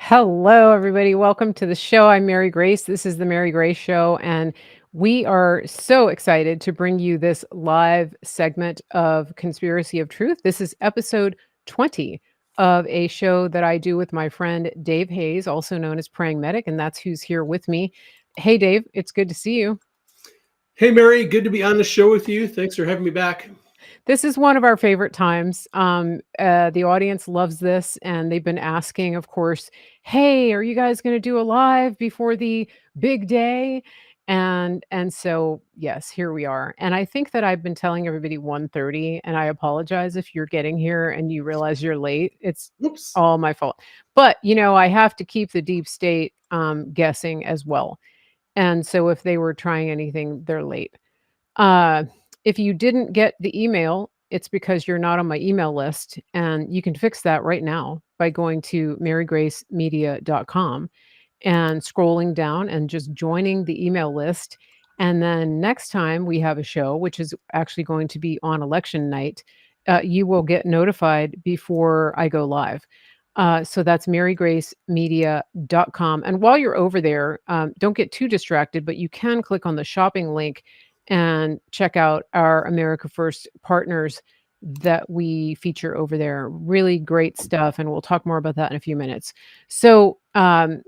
Hello, everybody. Welcome to the show. I'm Mary Grace. This is the Mary Grace Show, and we are so excited to bring you this live segment of Conspiracy of Truth. This is episode 20 of a show that I do with my friend Dave Hayes, also known as Praying Medic, and that's who's here with me. Hey, Dave, it's good to see you. Hey, Mary, good to be on the show with you. Thanks for having me back. This is one of our favorite times. The audience loves this, and they've been asking, of course, "Hey, are you guys going to do a live before the big day?" And so, yes, here we are. And I think that I've been telling everybody 1:30, and I apologize if you're getting here and you realize you're late. It's Oops. all my fault. But I have to keep the deep state guessing as well. And so, if they were trying anything, they're late. Uh, if you didn't get the email, it's because you're not on my email list, and you can fix that right now by going to marygracemedia.com and scrolling down and just joining the email list. And then next time we have a show, which is actually going to be on election night, you will get notified before I go live. So that's marygracemedia.com. And while you're over there, don't get too distracted, but you can click on the shopping link and check out our America First partners that we feature over there. Really great stuff. And we'll talk more about that in a few minutes. So, let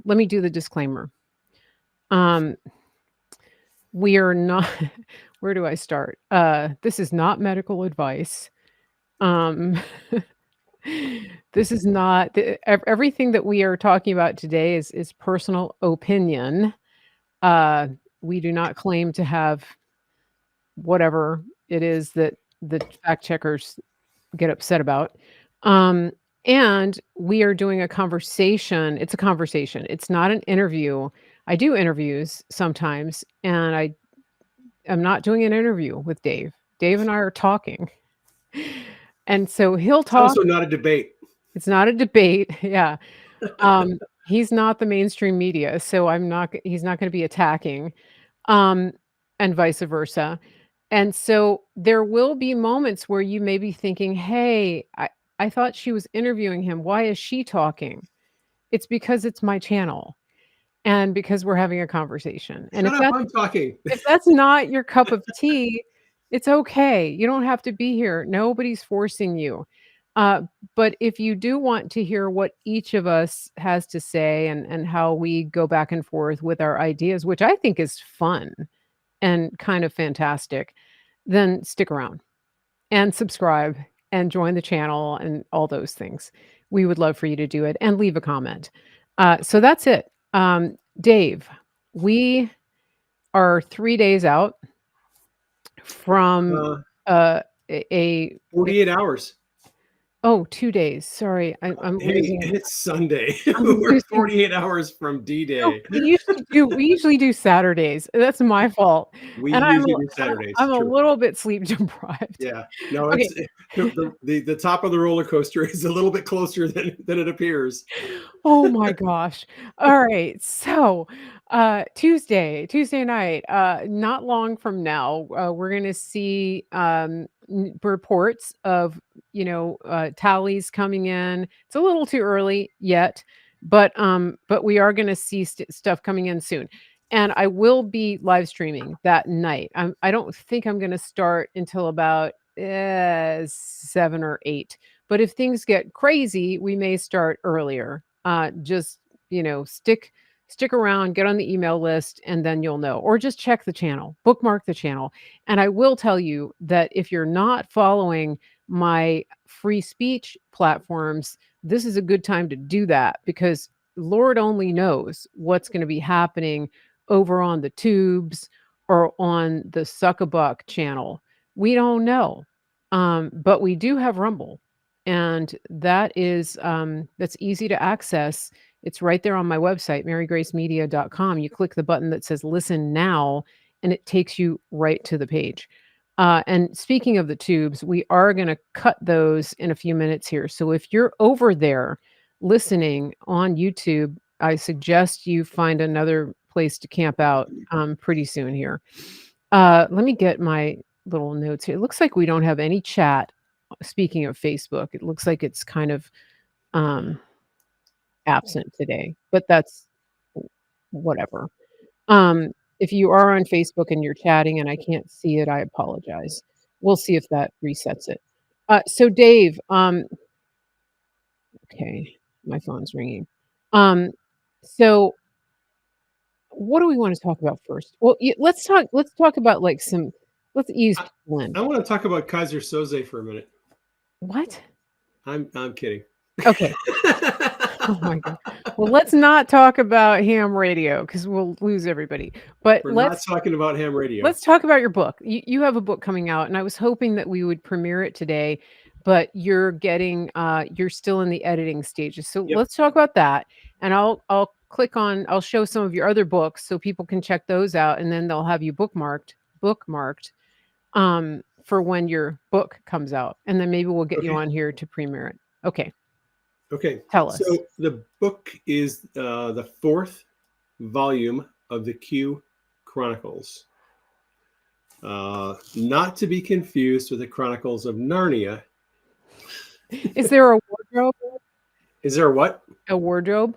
me do the disclaimer. Um, we are not, where do I start? This is not medical advice. Um, this is not, everything that we are talking about today is personal opinion. We do not claim to have whatever it is that the fact checkers get upset about. Um, and we are doing a conversation. It's a conversation. It's not an interview. I do interviews sometimes, and I am not doing an interview with Dave. Dave and I are talking. And so he'll It's talk. also not a debate. It's not a debate. Yeah. He's not the mainstream media, so he's not going to be attacking. Um, and vice versa. And so there will be moments where you may be thinking, hey, I thought she was interviewing him. Why is she talking? It's because it's my channel and because we're having a conversation. And Shut up, I'm talking. if that's not your cup of tea, it's okay. You don't have to be here. Nobody's forcing you. Uh, but if you do want to hear what each of us has to say and how we go back and forth with our ideas, which I think is fun and kind of fantastic, then stick around and subscribe and join the channel and all those things. We would love for you to do it and leave a comment. So that's it. Dave, we are 3 days out from Uh, uh, a 48 hours. oh, 2 days. Sorry, I'm Hey, losing. it's Sunday. I'm We're losing. 48 hours from No, D-Day. we usually do Saturdays. That's my fault, We and usually do Saturdays. I'm a True. little bit sleep deprived. Yeah. No, Okay. it's the top of the roller coaster is a little bit closer than it appears. Oh my gosh. All right. So, Tuesday night, not long from now, we're going to see reports of, tallies coming in. It's a little too early yet, but we are going to see stuff coming in soon. And I will be live streaming that night. I don't think I'm going to start until about 7 or 8. But if things get crazy, we may start earlier. Just stick around, get on the email list, and then you'll know. Or just check the channel, bookmark the channel. And I will tell you that if you're not following my free speech platforms, this is a good time to do that because Lord only knows what's going to be happening over on the tubes or on the Suckabuck channel. We don't know. But we do have Rumble, and that's easy to access. It's right there on my website, marygracemedia.com. You click the button that says listen now, and it takes you right to the page. And speaking of the tubes, we are going to cut those in a few minutes here. So if you're over there listening on YouTube, I suggest you find another place to camp out pretty soon here. Let me get my little notes here. It looks like we don't have any chat. Speaking of Facebook, it looks like it's kind of um, absent today, but that's whatever. Um, if you are on Facebook and you're chatting and I can't see it, I apologize. We'll see if that resets it. So Dave, okay, my phone's ringing. Um, so what do we want to talk about first? Well, let's talk about like some let's ease I, people in. I want to talk about Kaiser Soze for a minute. What? I'm kidding. Okay. Oh my god. Well, let's not talk about ham radio because we'll lose everybody. But We're not talking about ham radio. let's talk about your book. You have a book coming out, and I was hoping that we would premiere it today, but you're still in the editing stages. So Yep. let's talk about that. And I'll show some of your other books so people can check those out, and then they'll have you bookmarked for when your book comes out. And then maybe we'll get you Okay. on here to premiere it. Okay. Okay. Tell us. So the book is the fourth volume of the Q Chronicles. Not to be confused with the Chronicles of Narnia. Is there a wardrobe? Is there a what? A wardrobe?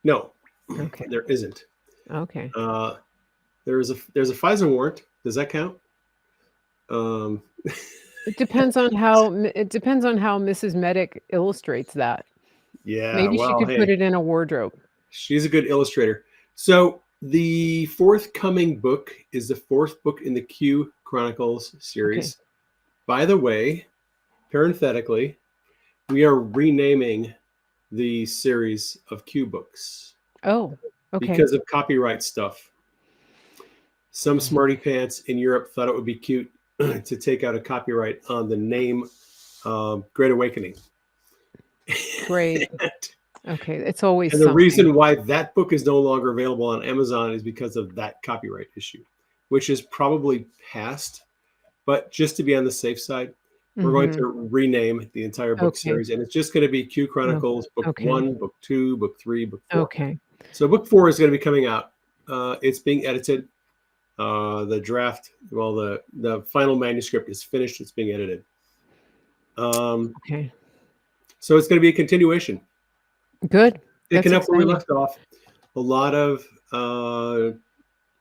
No, Okay. there isn't. Okay. There's a FISA warrant. Does that count? It depends on how Mrs. Medic illustrates that. Yeah. Maybe she Well, could hey, put it in a wardrobe. she's a good illustrator. So the forthcoming book is the fourth book in the Q Chronicles series. Okay. By the way, parenthetically, we are renaming the series of Q books Oh, okay. because of copyright stuff. Some smarty pants in Europe thought it would be cute to take out a copyright on the name Great Awakening. Great. Okay. It's always And the something. reason why that book is no longer available on Amazon is because of that copyright issue, which is probably past. But just to be on the safe side, we're going to rename the entire book Okay. series, and it's just going to be Q Chronicles, book Okay. 1, book 2, book 3, book 4. Okay. So book 4 is going to be coming out. It's being edited. The draft, well, the final manuscript is finished. It's being edited. Okay. So it's going to be a continuation. Good. Picking That's up where we exciting. left off. A lot of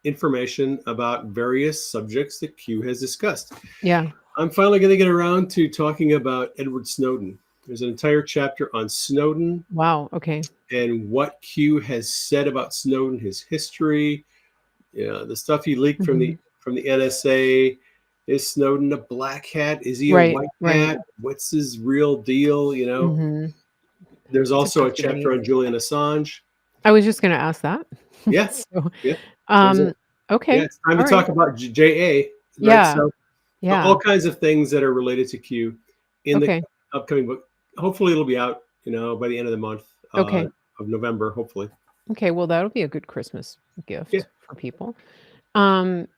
information about various subjects that Q has discussed. Yeah. I'm finally going to get around to talking about Edward Snowden. There's an entire chapter on Snowden Wow. Okay. and what Q has said about Snowden, his history, the stuff he leaked from the NSA. Is Snowden a black hat? Is he a white hat? What's his real deal? There's also a chapter on Julian Assange. I was just going to ask that. Yes. Okay. Yeah, it's time to talk about JA. Yeah. So all kinds of things that are related to Q in the upcoming book. Hopefully it'll be out, by the end of the month of November, hopefully. Okay. Well, that'll be a good Christmas gift for people.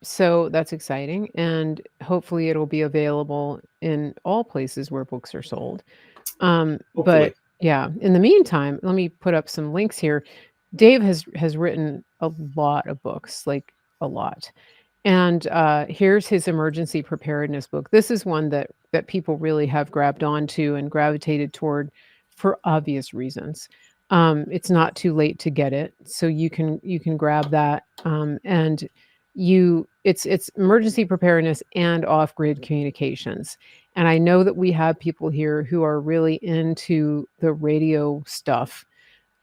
So that's exciting. And hopefully it'll be available in all places where books are sold. But yeah, in the meantime, let me put up some links here. Dave has written a lot of books, like a lot. And here's his emergency preparedness book. This is one that people really have grabbed onto and gravitated toward for obvious reasons. It's not too late to get it, so you can grab that. And it's emergency preparedness and off-grid communications. And I know that we have people here who are really into the radio stuff.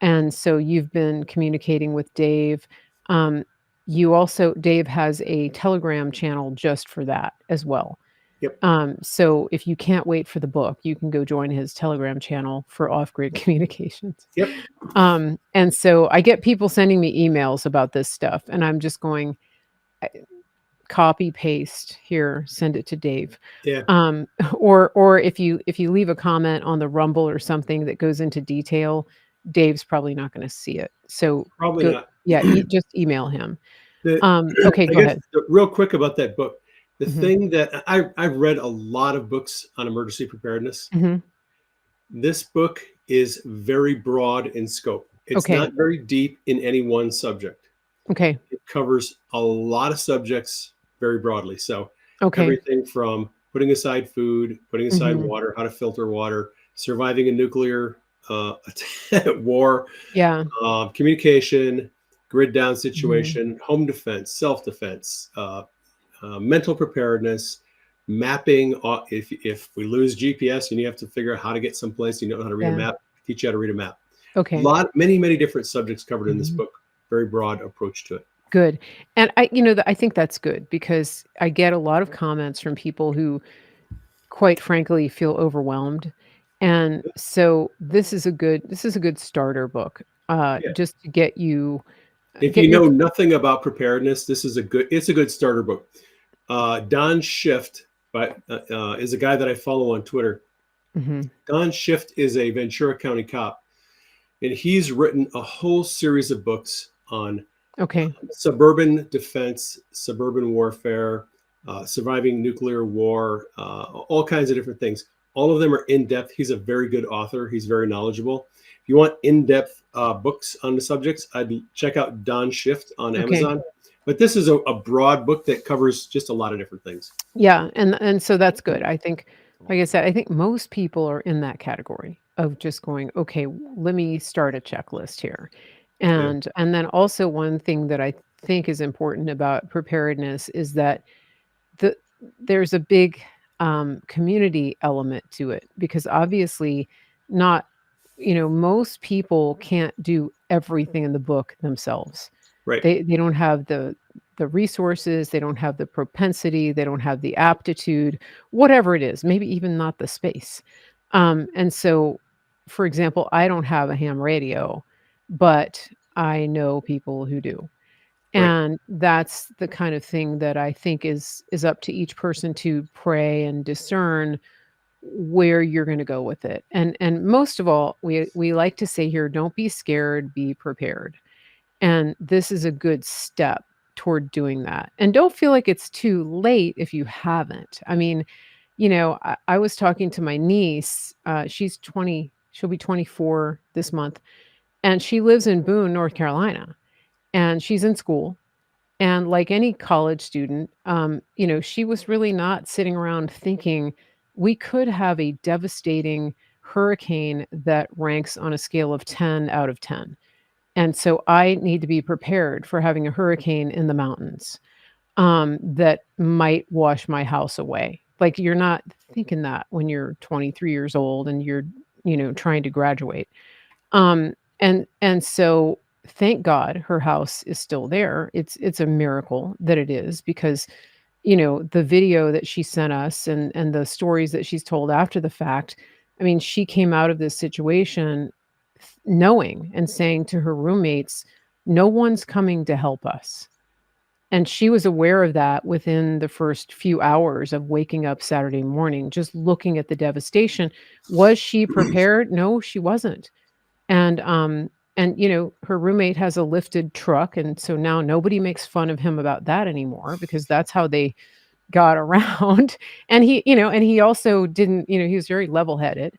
And so you've been communicating with Dave. Dave has a Telegram channel just for that as well. Yep. So if you can't wait for the book, you can go join his Telegram channel for off-grid communications. Yep. And so I get people sending me emails about this stuff, and I'm just going, copy paste here, send it to Dave. Yeah. Or if you leave a comment on the Rumble or something that goes into detail, Dave's probably not going to see it. So probably not. Yeah, just email him. Okay, go ahead. Real quick about that book. The thing that I've read a lot of books on emergency preparedness. This book is very broad in scope. It's not very deep in any one subject. Okay. It covers a lot of subjects very broadly. So everything from putting aside food, putting aside water, how to filter water, surviving a nuclear uh, war, Yeah. communication, grid down Mhm. situation, home defense, self defense, mental preparedness, mapping. If we lose GPS and you have to figure out how to get someplace, you know how to read a Yeah. map. Teach you how to read a map. Okay. Many different subjects covered in this Mhm. book. Very broad approach to it. Good. And I think that's good because I get a lot of comments from people who, quite frankly, feel overwhelmed. And so this is a good starter book, Yeah. just to If get you your know nothing about preparedness, this is it's a good starter book. Don Shift, is a guy that I follow on Twitter. Mhm. Don Shift is a Ventura County cop, and he's written a whole series of books on Okay. suburban defense, suburban warfare, surviving nuclear war, all kinds of different things. All of them are in depth. He's a very good author. He's very knowledgeable. If you want in depth books on the subjects, I'd check out Don Shift on Okay. Amazon. But this is a broad book that covers just a lot of different things. Yeah, and so that's good. I think, like I said, I think most people are in that category of just going, "Okay, let me start a checklist here." Yeah. And then also one thing that I think is important about preparedness is that the there's a big, community element to it because obviously not most people can't do everything in the book themselves. Right. They don't have the resources, they don't have the propensity, they don't have the aptitude, whatever it is, maybe even not the space. And so, for example, I don't have a ham radio, but I know people who do. Right. And that's the kind of thing that I think is up to each person to pray and discern where you're gonna go with it. And most of all, we like to say here, "Don't be scared, be prepared." And this is a good step toward doing that. And don't feel like it's too late if you haven't. I mean, I was talking to my niece, she's 20, she'll be 24 this month, and she lives in Boone, North Carolina, and she's in school. And like any college student, she was really not sitting around thinking we could have a devastating hurricane that ranks on a scale of 10 out of 10. And so I need to be prepared for having a hurricane in the mountains, that might wash my house away. Like, you're not thinking that when you're 23 years old and you're, trying to graduate. And so thank God her house is still there. It's a miracle that it is because, the video that she sent us and the stories that she's told after the fact, I mean, she came out of this situation knowing and saying to her roommates, "No one's coming to help us." And she was aware of that within the first few hours of waking up Saturday morning, just looking at the devastation. Was she prepared? No, she wasn't. And her roommate has a lifted truck, and so now nobody makes fun of him about that anymore because that's how they got around. And he also didn't, he was very level-headed.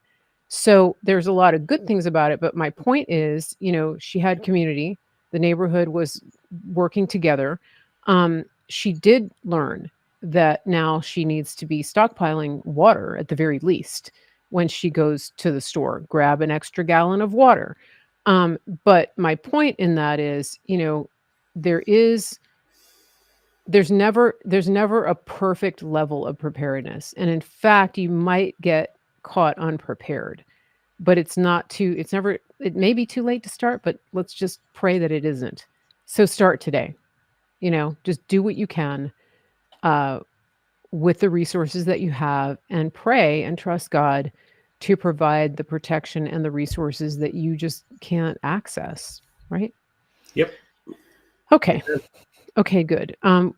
So there's a lot of good things about it, but my point is, she had community, the neighborhood was working together. She did learn that now she needs to be stockpiling water at the very least when she goes to the store, grab an extra gallon of water. But my point in that is, there is there's never a perfect level of preparedness. And in fact, you might get caught unprepared, but it may be too late to start, but let's just pray that it isn't. So start today. Just do what you can uh, with the resources that you have and pray and trust God to provide the protection and the resources that you just can't access, right? Yep. Okay. Okay, good. Now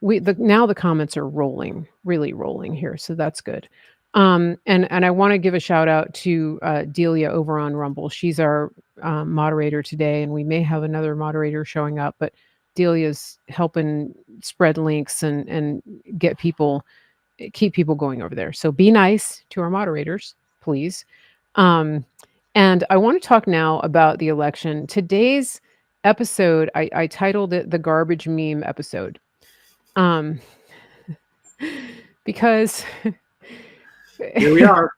the comments are rolling, really rolling here, so that's good. And I wanna give a shout out to, Delia over on Rumble. She's our, moderator today, and we may have another moderator showing up, but Delia's helping spread links and get people keep people going over there. So be nice to our moderators, please. Um, and I want to talk now about the election. Today's episode, I titled it the garbage meme episode. Um, because Here we are.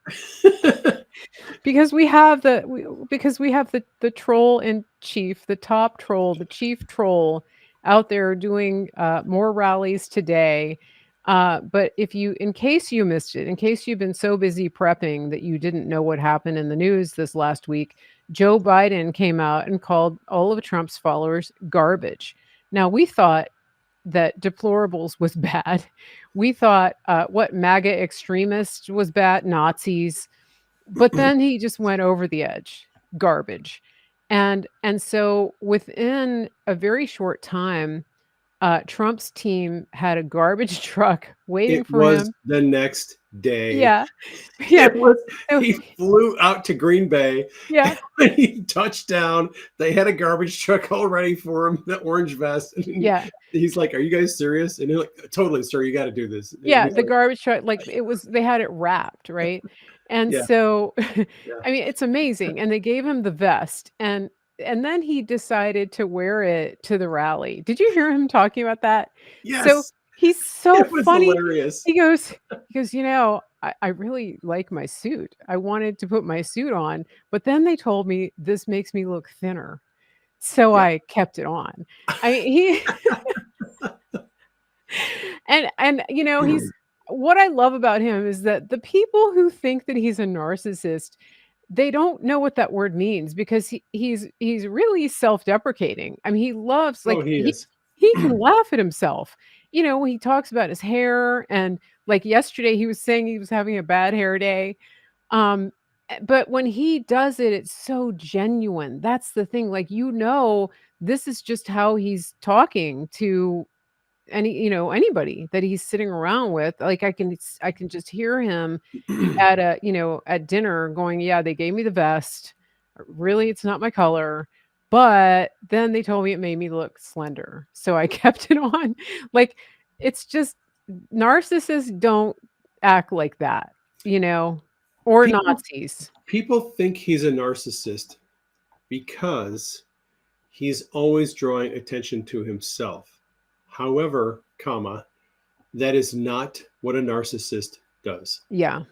Because we have the troll in chief, the top troll, the chief troll out there doing more rallies today. But in case you missed it, in case you've been so busy prepping that you didn't know what happened in the news this last week, Joe Biden came out and called all of Trump's followers garbage. Now, we thought that deplorables was bad. We thought what MAGA extremists was bad, Nazis. But then he just went over the edge, garbage. And so within a very short time, Trump's team had a garbage truck waiting It for was him. the next day. Yeah. Yeah. He flew out to Green Bay. Yeah. When he touched down, they had a garbage truck all ready for him, the orange vest. And Yeah. he's like, "Are you guys serious?" And they're like, "Totally, sir. You got to do this." Yeah, the garbage truck, like, they had it wrapped, right? And Yeah. so, Yeah. I mean, it's amazing, and they gave him the vest, and then he decided to wear it to the rally. Did you hear him talking about that? So, Yes. he's so It was funny. hilarious. He goes, "You know, I really like my suit. I wanted to put my suit on, but then they told me this makes me look thinner, so Yeah. I kept it on." I mean, he and he's what I love about him is that the people who think that he's a narcissist, they don't know what that word means because he's really self-deprecating. I mean, he loves Oh, like he is. he can laugh at himself. When he talks about his hair and like yesterday he was saying he was having a bad hair day. But when he does it, it's so genuine. That's the thing. Like, this is just how he's talking to anybody that he's sitting around with. Like, I can just hear him at dinner going, "Yeah, they gave me the vest. Really, it's not my color, but then they told me it made me look slender, so I kept it on." Like, it's just narcissists don't act like that, or Nazis. People think he's a narcissist because he's always drawing attention to himself. However, that is not what a narcissist does. Yeah.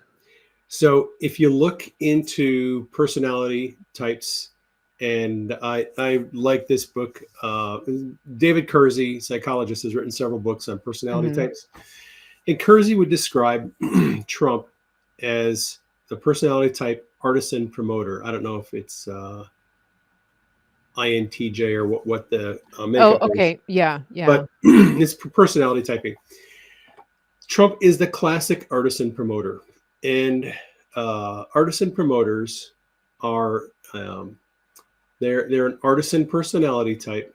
So if you look into personality types, and I like this book, David Kersey, psychologist, has written several books on personality types. And Kersey would describe Trump as the personality type artisan promoter. I don't know if it's INTJ or what the makeup okay. is. Yeah. But it's personality typing. Trump is the classic artisan promoter. And artisan promoters are they're an artisan personality type,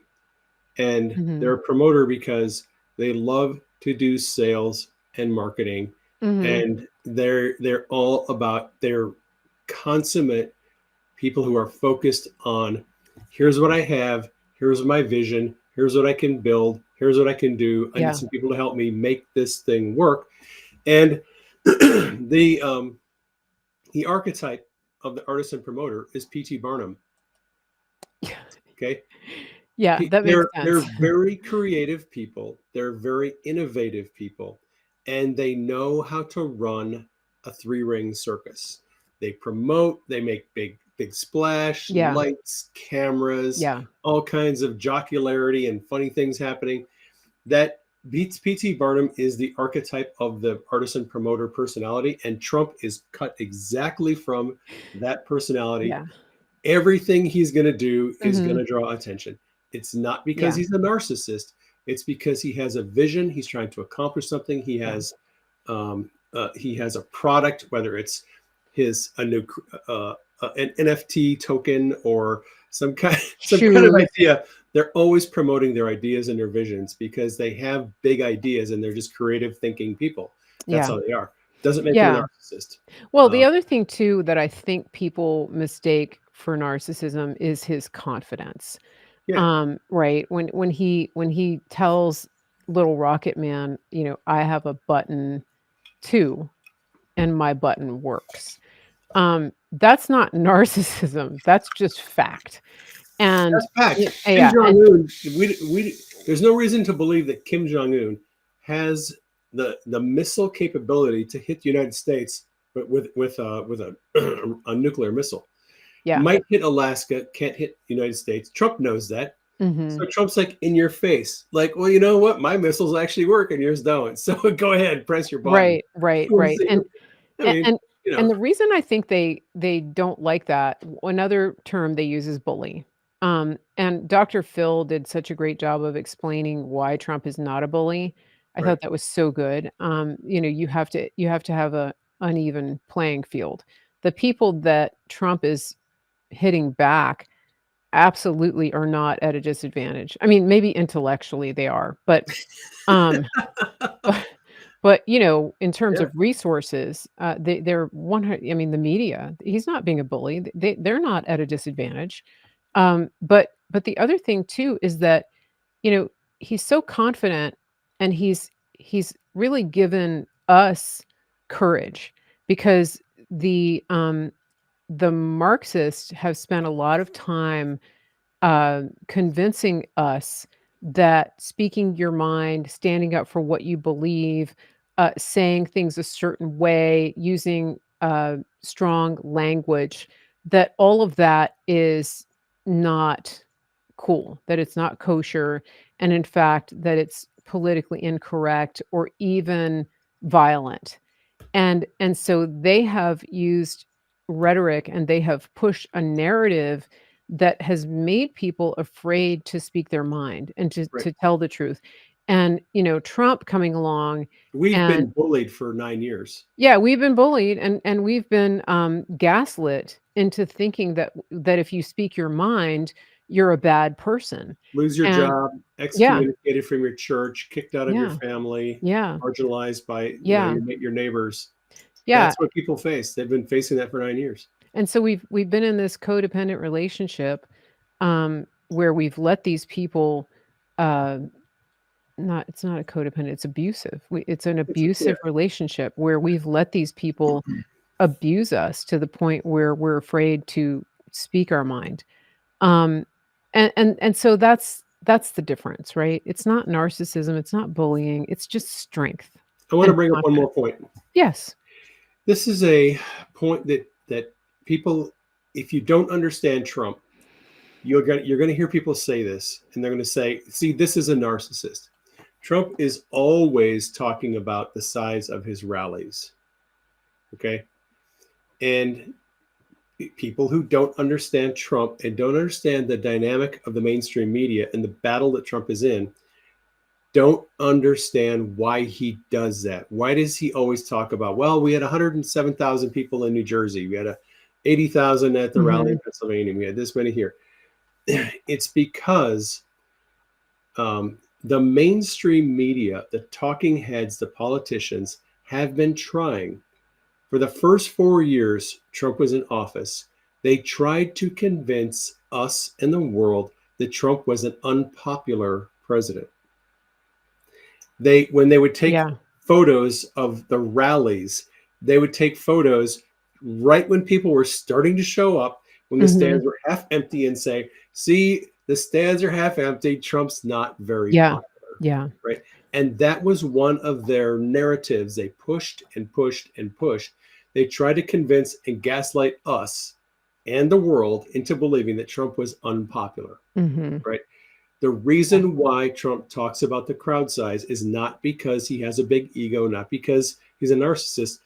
and they're a promoter because they love to do sales and marketing, and they're all about, they're consummate people who are focused on, here's what I have, here's my vision, here's what I can build, here's what I can do. I need some people to help me make this thing work. And the archetype of the artisan promoter is P.T. Barnum. Okay. Yeah, that makes sense. They're very creative people. They're very innovative people, and they know how to run a three-ring circus. They promote, they make big splash, lights, cameras, all kinds of jocularity and funny things happening. That P.T. Barnum is the archetype of the artisan promoter personality, and Trump is cut exactly from that personality. Everything he's going to do is going to draw attention. It's not because he's a narcissist. It's because he has a vision. He's trying to accomplish something. He has a product, whether it's an NFT token or some kind of idea. They're always promoting their ideas and their visions because they have big ideas and they're just creative thinking people. That's how they are. Doesn't make them a narcissist. Well, the other thing too that I think people mistake for narcissism is his confidence. Right. When he tells Little Rocket Man, I have a button too, and my button works. That's not narcissism. That's just fact. And that's fact. Kim Jong-un, there's no reason to believe that Kim Jong-un has the missile capability to hit the United States with a a nuclear missile. Yeah. Might hit Alaska, can't hit the United States. Trump knows that. So Mhm. Trump's like in your face, like, well, you know what? My missiles actually work and yours don't. So go ahead, press your button. Right, right, We'll right, see. I a mean, you and know, the reason I think they don't like that, another term they use is bully. And Dr. Phil did such a great job of explaining why Trump is not a bully. I right. thought that was so good. You have to have a uneven playing field. The people that Trump is hitting back absolutely are not at a disadvantage. I mean, maybe intellectually they are, um but, in terms Yeah, of resources, they're 100. I mean, the media, he's not being a bully. They're not at a disadvantage. But the other thing too is that, you know, he's so confident and he's really given us courage because the Marxists have spent a lot of time convincing us that speaking your mind, standing up for what you believe, saying things a certain way, using strong language, that all of that is not cool, that it's not kosher, and in fact, that it's politically incorrect or even violent. And so they have used rhetoric and they have pushed a narrative that has made people afraid to speak their mind and to right. to tell the truth. And, Trump coming along We've been and bullied for 9 years. yeah, we've been bullied and we've been gaslit into thinking that if you speak your mind, you're a bad person. Lose your And job, yeah, excommunicated from your church, kicked out of your yeah, family, yeah, marginalized by yeah, your neighbors. yeah. That's what people face. They've been facing that for 9 years. And so we've been in this codependent relationship, where we've let these people, uh, not it's not a codependent, it's abusive. It's an Yeah, abusive relationship where we've let these people abuse us to the point where we're afraid to speak our mind. Um, and so that's the difference, right? It's not narcissism, it's not bullying, it's just strength I want to and bring up one confidence. more point. Yes. This is a point that people, if you don't understand Trump, you're going to hear people say this, and they're going to say, "See, this is a narcissist." Trump is always talking about the size of his rallies. Okay, and people who don't understand Trump and don't understand the dynamic of the mainstream media and the battle that Trump is in don't understand why he does that. Why does he always talk about, well, we had 107,000 people in New Jersey, we had 80,000 at the rally in Mhm. Pennsylvania, we had this many here? It's because the mainstream media, the talking heads, the politicians have been trying for the first 4 years Trump was in office. They tried to convince us and the world that Trump was an unpopular president. When they would take Yeah. photos of the rallies, they would take photos right when people were starting to show up, when the Mhm. stands were half empty, and say, see, the stands are half empty, Trump's not very Yeah. popular, Yeah. right? And that was one of their narratives. They pushed and pushed and pushed. They tried to convince and gaslight us and the world into believing that Trump was unpopular, Mhm. right? The Yeah. reason why Trump talks about the crowd size is not because he has a big ego, not because he's a narcissist.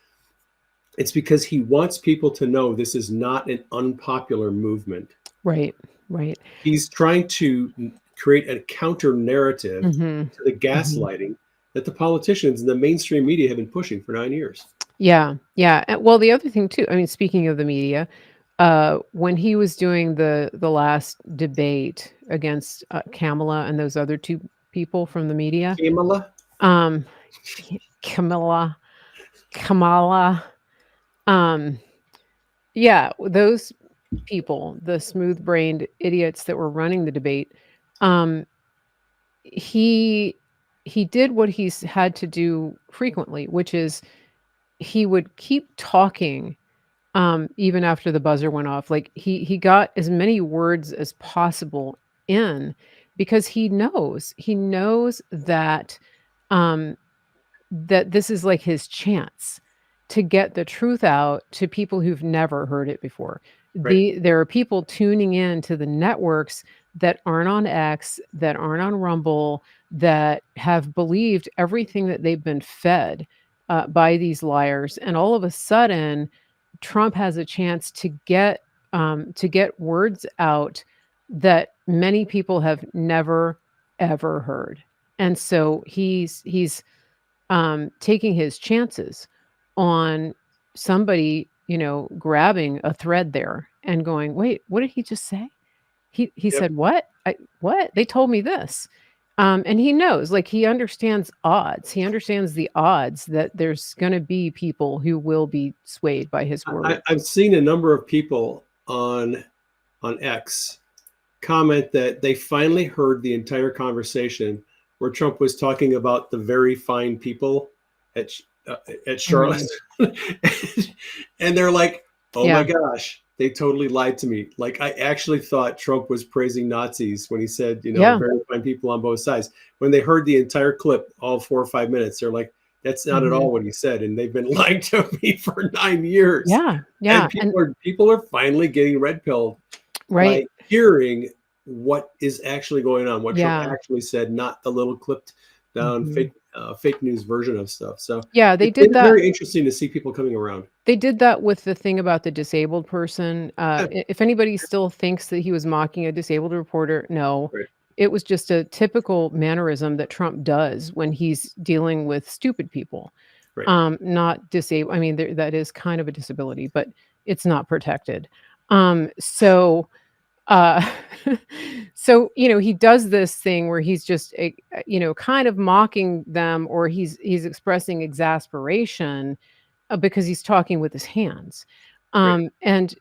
It's because he wants people to know this is not an unpopular movement. Right. Right. He's trying to create a counter narrative Mhm. to the Mhm. gaslighting that the politicians and the mainstream media have been pushing for 9 years. Yeah, yeah, well, the other thing too, I mean, speaking of the media, when he was doing the last debate against, Kamala and those other 2 people from the media, Kamala? um, Camilla Kamala, um, yeah, those people, the smooth-brained idiots that were running the debate, um, he he did what he's had to do frequently, which is he would keep talking even after the buzzer went off. Like, he got as many words as possible in because he knows that, um, that this is, like, his chance to get the truth out to people who've never heard it before. Right. There are people tuning in to the networks that aren't on X, that aren't on Rumble, that have believed everything that they've been fed by these liars, and all of a sudden, Trump has a chance to get words out that many people have never ever heard, and so he's taking his chances on somebody, grabbing a thread there and going, "Wait, what did he just say? He Yep. said what? What? They told me this." And he knows, like, he understands odds. He understands the odds that there's going to be people who will be swayed by his word. I've seen a number of people on X comment that they finally heard the entire conversation where Trump was talking about the very fine people at Charlotte, and they're like, "Oh my gosh, they totally lied to me." Like, I actually thought Trump was praising Nazis when he said, very fine people on both sides. When they heard the entire clip, all 4 or 5 minutes, they're like, "That's not at all what he said," and they've been lying to me for 9 years. Yeah. And people are finally getting red pilled by hearing what is actually going on, what Trump actually said, not the little clipped down fake news version of stuff. So they did that. Very interesting to see people coming around. They did that with the thing about the disabled person. If anybody still thinks that he was mocking a disabled reporter, no. Right. It was just a typical mannerism that Trump does when he's dealing with stupid people. Right. Not disabled. I mean, that is kind of a disability, but it's not protected. So he does this thing where he's just kind of mocking them, or he's expressing exasperation because he's talking with his hands. And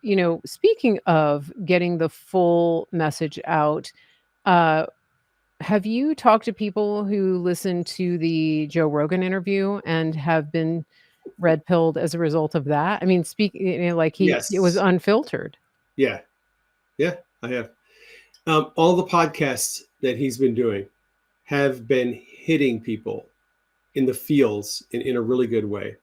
speaking of getting the full message out, have you talked to people who listened to the Joe Rogan interview and have been red pilled as a result of that? I mean, it was unfiltered. Yeah, I have. All the podcasts that he's been doing have been hitting people in the feels in a really good way.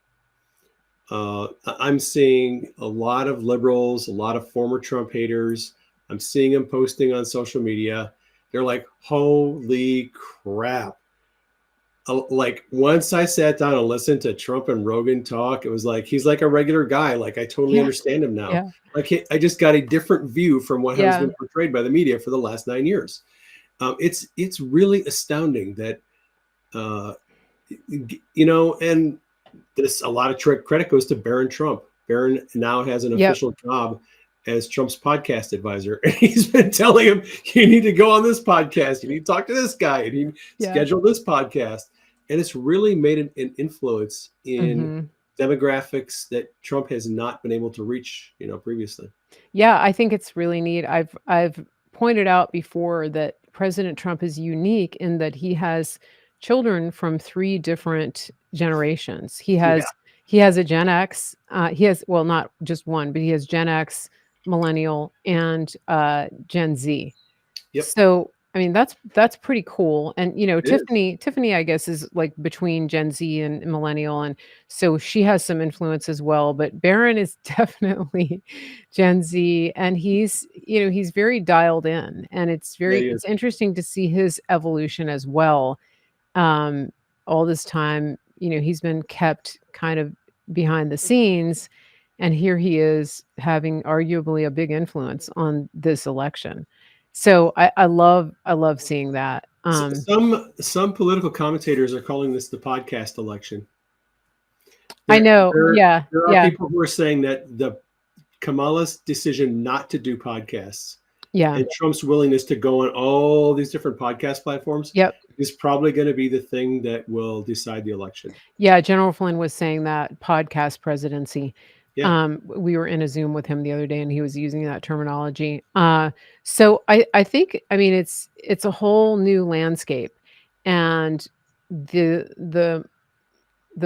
I'm seeing a lot of liberals, a lot of former Trump haters. I'm seeing them posting on social media. They're like, "Holy crap." Like, once I sat down and listened to Trump and Rogan talk, it was like, he's like a regular guy. Like, I totally understand him now. Yeah. Like, I just got a different view from what has been portrayed by the media for the last 9 years. It's really astounding that, and this, a lot of credit goes to Barron Trump. Barron now has an official job as Trump's podcast advisor. And he's been telling him, "You need to go on this podcast. You need to talk to this guy. And he scheduled this podcast." And it's really made an influence in demographics that Trump has not been able to reach, previously. Yeah, I think it's really neat. I've pointed out before that President Trump is unique in that he has children from 3 different generations. He has a Gen X. He has, well, not just one, but he has Gen X, Millennial, and Gen Z. Yep. So, I mean, that's pretty cool. And Tiffany, I guess, is like between Gen Z and Millennial, and so she has some influence as well. But Barron is definitely Gen Z, and he's very dialed in, and it's interesting to see his evolution as well. All this time, he's been kept kind of behind the scenes, and here he is having arguably a big influence on this election. So I love seeing that. Some political commentators are calling this the podcast election. I know. There are people who are saying that the Kamala's decision not to do podcasts, and Trump's willingness to go on all these different podcast platforms, is probably going to be the thing that will decide the election. Yeah, General Flynn was saying that podcast presidency. We were in a Zoom with him the other day, and he was using that terminology. So I think, I mean, it's a whole new landscape, and the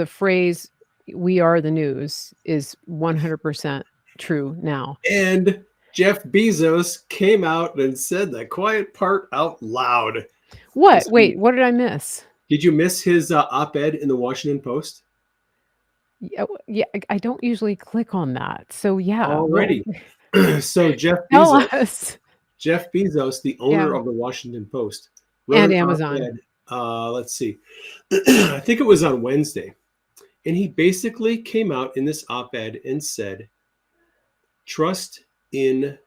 phrase "we are the news" is 100% true now. And Jeff Bezos came out and said the quiet part out loud. What? Wait, what did I miss? Did you miss his op-ed in the Washington Post? Yeah, yeah, I don't usually click on that. So yeah, well, Alrighty. So tell us. Jeff Bezos, the owner Yeah, of the Washington Post, wrote and an Amazon. op-ed. Let's see, I think it was on Wednesday, and he basically came out in this op-ed and said, "Trust in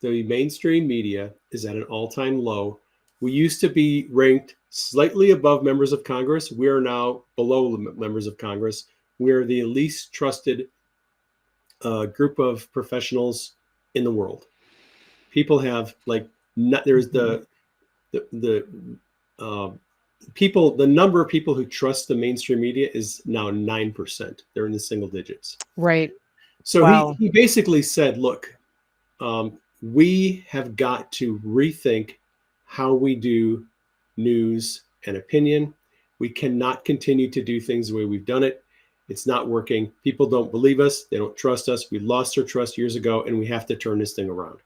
the mainstream media is at an all-time low. We used to be ranked slightly above members of Congress. We are now below the members of Congress. We are the least trusted group of professionals in the world. People have like not, there's Mhm. the uh, people the number of people who trust the mainstream media is now 9%. They're in the single digits. Right. So Wow. he basically said, look, we have got to rethink how we do news and opinion. We cannot continue to do things the way we've done it. It's not working. People don't believe us. They don't trust us. We lost their trust years ago, and we have to turn this thing around.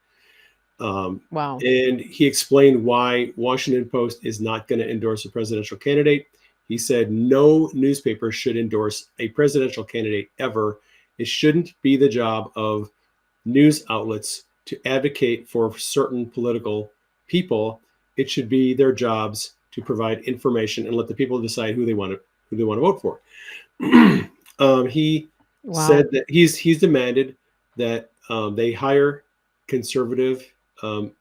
Um, Wow. and he explained why Washington Post is not going to endorse a presidential candidate. He said no newspaper should endorse a presidential candidate ever. It shouldn't be the job of news outlets to advocate for certain political people. It should be their jobs to provide information and let the people decide who they want to vote for. He Wow. said that he's demanded that they hire conservative, um,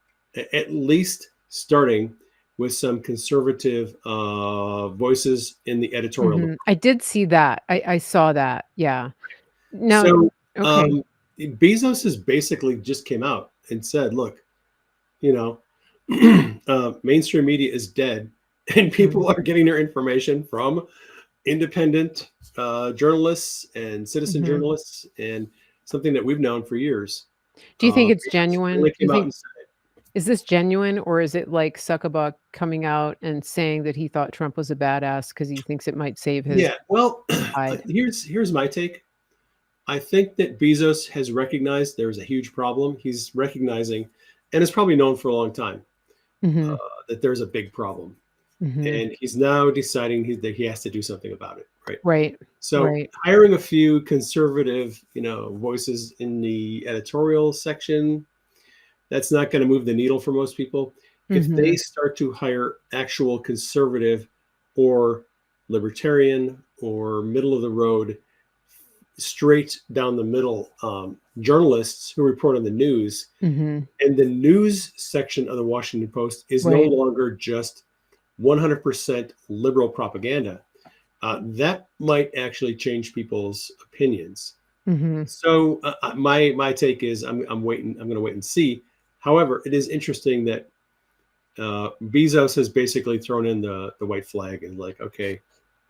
at least starting with some conservative voices in the editorial Mhm. department. I did see that. I saw that. Yeah. No. So Okay. Bezos has basically just came out and said, "Look, you know, mainstream media is dead, and Mhm. people are getting their information from independent journalists and citizen Mhm. journalists, and something that we've known for years." Do you think it's Bezos genuine? really Do you came out think and said, is this genuine, or is it like Zuckerberg coming out and saying that he thought Trump was a badass because he thinks it might save his "Yeah, well, hide? here's my take. I think that Bezos has recognized there's a huge problem. He's recognizing, and it's probably known for a long time, Mhm. that there's a big problem, Mhm. and he's now deciding that he has to do something about it, right? Right. So Right. hiring a few conservative, voices in the editorial section, that's not going to move the needle for most people. If they Mhm. start to hire actual conservative or libertarian or middle of the road, straight down the middle journalists who report on the news, Mhm. and the news section of the Washington Post is no Right. longer just 100% liberal propaganda, that might actually change people's opinions. Mhm. So my take is I'm waiting. I'm going to wait and see. However, it is interesting that Bezos has basically thrown in the white flag and like, okay,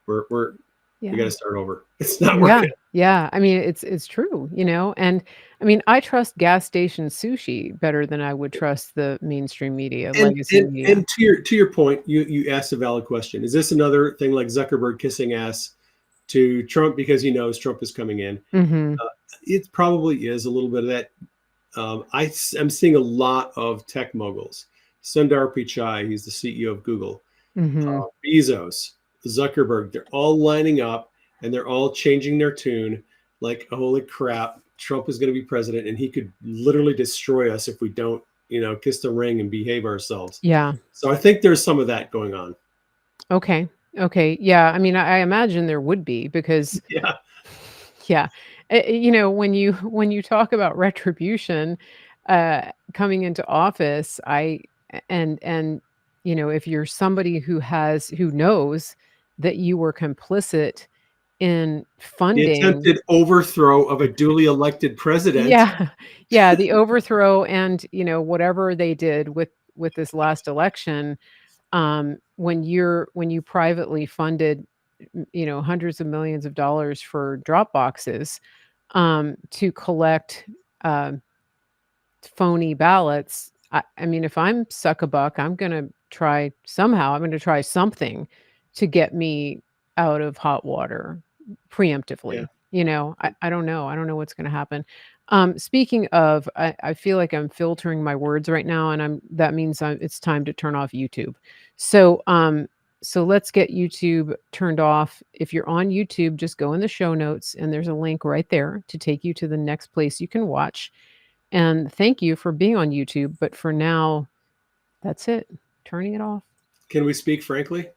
we're we got Yeah. to start over. It's not Yeah, working. yeah. I mean, it's true, and I mean, I trust gas station sushi better than I would trust the mainstream media, And legacy and media. and to your point, you asked a valid question. Is this another thing like Zuckerberg kissing ass to Trump because he knows Trump is coming in? Mhm, Uh, it probably is a little bit of that. I'm seeing a lot of tech moguls. Sundar Pichai, he's the CEO of Google. mhm. Bezos, Zuckerberg, they're all lining up and they're all changing their tune. Like, holy crap, Trump is going to be president and he could literally destroy us if we don't, kiss the ring and behave ourselves. Yeah, So I think there's some of that going on. okay, okay, yeah, I mean, I imagine there would be because Yeah. yeah, when you talk about retribution, coming into office, and, if you're somebody who knows that you were complicit in The funding. attempted overthrow of a duly elected president. Yeah. Yeah, the overthrow and, whatever they did with this last election, when you privately funded, hundreds of millions of dollars for drop boxes, to collect, um, phony ballots, I mean, if I'm suck a buck, I'm gonna try something to get me out of hot water Yeah. preemptively, I don't know. I don't know what's gonna happen. Speaking of, I feel like I'm filtering my words right now, and that means it's time to turn off YouTube. So, So let's get YouTube turned off. If you're on YouTube, just go in the show notes and there's a link right there to take you to the next place you can watch. And thank you for being on YouTube. But for now, that's it. Turning it off. Can we speak frankly?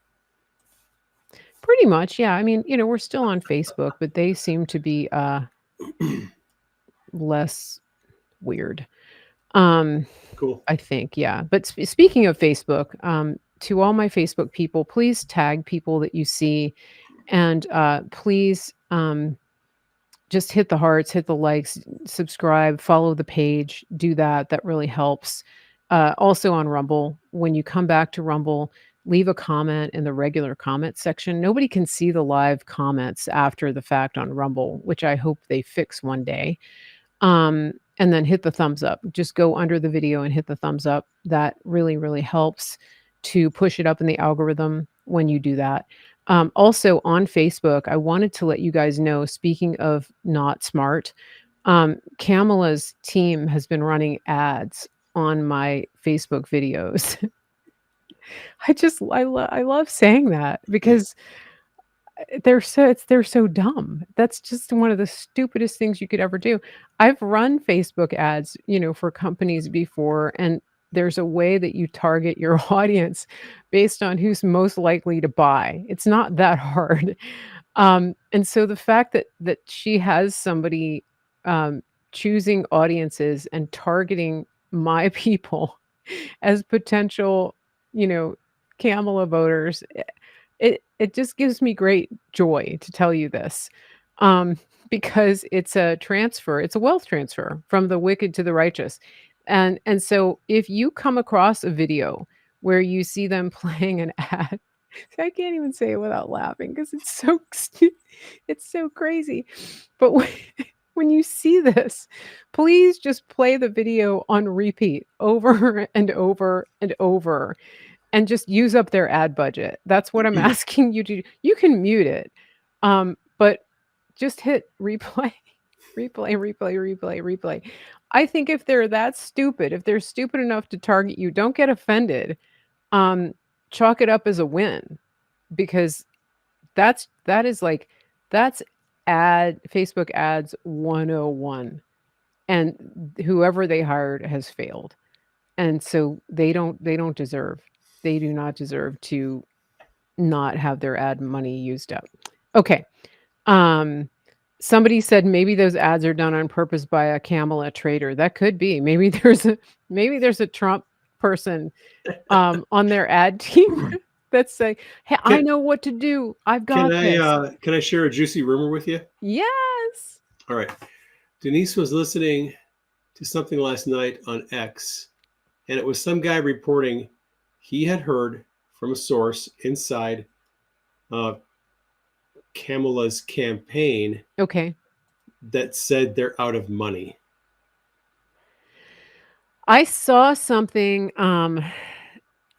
Pretty much, yeah. I mean, we're still on Facebook, but they seem to be less weird. Cool. I think, yeah. But speaking of Facebook, to all my Facebook people, please tag people that you see, and please just hit the hearts, hit the likes, subscribe, follow the page, do that. That really helps. Also on Rumble, when you come back to Rumble, leave a comment in the regular comment section. Nobody can see the live comments after the fact on Rumble, which I hope they fix one day. And then hit the thumbs up. Just go under the video and hit the thumbs up. That really, really helps to push it up in the algorithm when you do that. Also on Facebook, I wanted to let you guys know, speaking of not smart, Kamala's team has been running ads on my Facebook videos. I love saying that because they're so dumb. That's just one of the stupidest things you could ever do. I've run Facebook ads, for companies before, and there's a way that you target your audience based on who's most likely to buy. It's not that hard. And so the fact that she has somebody choosing audiences and targeting my people as potential, Kamala voters, it just gives me great joy to tell you this, because it's a transfer. It's a wealth transfer from the wicked to the righteous, and so if you come across a video where you see them playing an ad, I can't even say it without laughing because it's so crazy. But when you see this, please just play the video on repeat over and over and over and just use up their ad budget. That's what I'm asking you to do. You can mute it, but just hit replay, replay, replay, replay, replay. I think if they're that stupid, if they're stupid enough to target you, don't get offended. Chalk it up as a win, because that's Facebook ads 101, and whoever they hired has failed, and so they do not deserve to not have their ad money used up. Okay. Somebody said maybe those ads are done on purpose by a Kamala traitor. That could be. Maybe there's a Trump person on their ad team that's saying, "Hey, I know what to do. I've got this." Can I share a juicy rumor with you? Yes. All right. Denise was listening to something last night on X, and it was some guy reporting he had heard from a source inside Kamala's campaign, okay, that said they're out of money. I saw something. And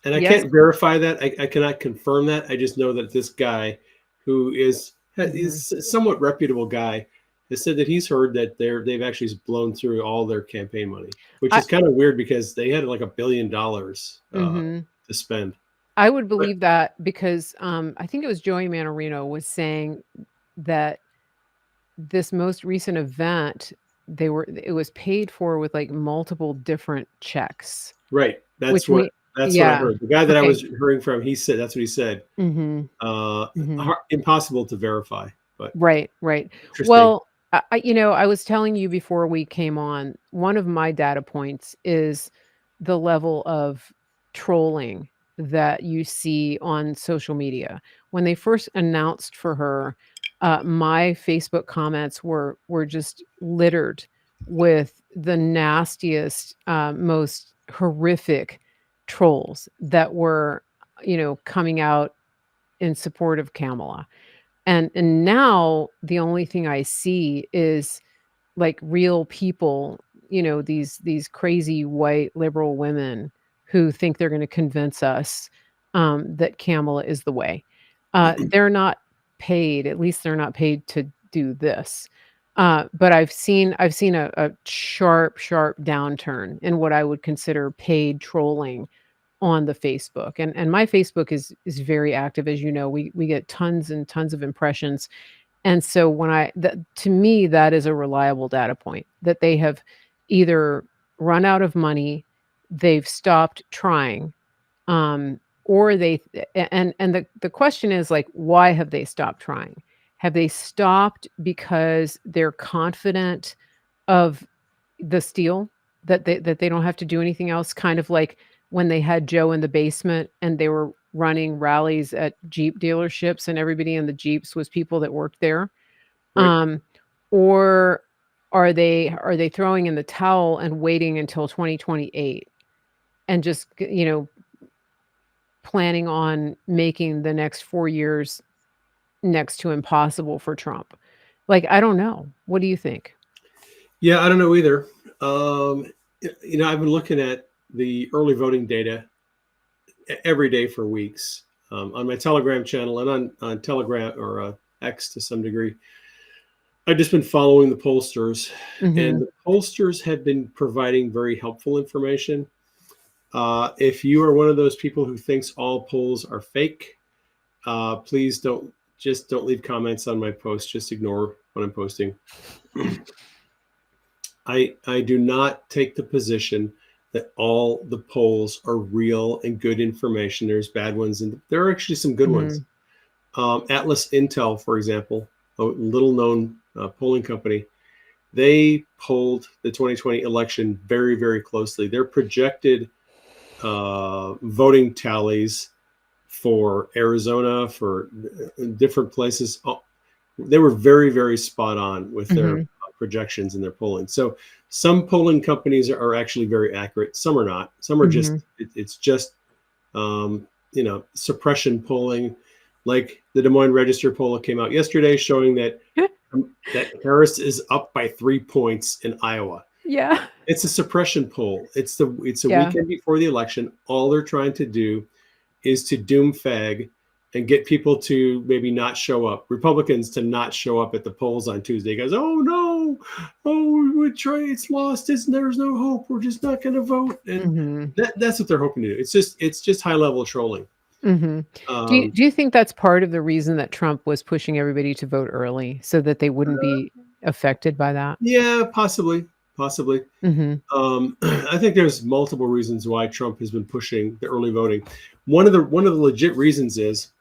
I can't verify that. I cannot confirm that. I just know that this guy, who is a somewhat reputable guy, has said that he's heard that they've actually blown through all their campaign money, which is kind of weird because they had like $1 billion to spend. I would believe that because I think it was Joey Manorino was saying that this most recent event, it was paid for with like multiple different checks. Right. That's what I heard. The guy that I was hearing from, he said that's what he said. Impossible to verify, but right. Well, I was telling you before we came on, one of my data points is the level of trolling that you see on social media. When they first announced for her, my Facebook comments were just littered with the nastiest, most horrific trolls that were, coming out in support of Kamala. And now the only thing I see is like real people, these crazy white liberal women who think they're going to convince us that Kamala is the way. They're not paid. At least they're not paid to do this. But I've seen a sharp downturn in what I would consider paid trolling on the Facebook, and my Facebook is very active, as you know. We get tons and tons of impressions, and so when I that to me, that is a reliable data point that they have either run out of money, they've stopped trying, or and the question is, like, why have they stopped trying? Have they stopped because they're confident of the steal, that they don't have to do anything else, kind of like when they had Joe in the basement and they were running rallies at Jeep dealerships and everybody in the Jeeps was people that worked there? Right. Um, or are they throwing in the towel and waiting until 2028 and just, planning on making the next 4 years next to impossible for Trump? Like, I don't know. What do you think? Yeah, I don't know either. I've been looking at the early voting data every day for weeks on my Telegram channel and on Telegram or X to some degree. I've just been following the pollsters, and Mhm. the pollsters have been providing very helpful information. If you are one of those people who thinks all polls are fake, please don't leave comments on my post. Just ignore what I'm posting. I do not take the position that all the polls are real and good information. There's bad ones, and there are actually some good ones. Mhm. Atlas Intel, for example, a little known polling company, they polled the 2020 election very, very closely. Their projected voting tallies for Arizona, for different places, they were very, very spot on with their Mhm. projections and their polling. So some polling companies are actually very accurate. Some are not. Some are just, Mhm. it's just, suppression polling. Like the Des Moines Register poll that came out yesterday showing that Harris is up by 3 points in Iowa. Yeah. It's a suppression poll. It's a Yeah. weekend before the election. All they're trying to do is to doom fag and get people to maybe not show up, Republicans to not show up at the polls on Tuesday. He goes, oh no, we try, it's lost, there's no hope, we're just not going to vote. And Mhm. that's what they're hoping to do. It's just high level trolling. Mhm. Um, Do you think that's part of the reason that Trump was pushing everybody to vote early so that they wouldn't be affected by that? yeah, possibly. Mhm. I think there's multiple reasons why Trump has been pushing the early voting. One of the legit reasons is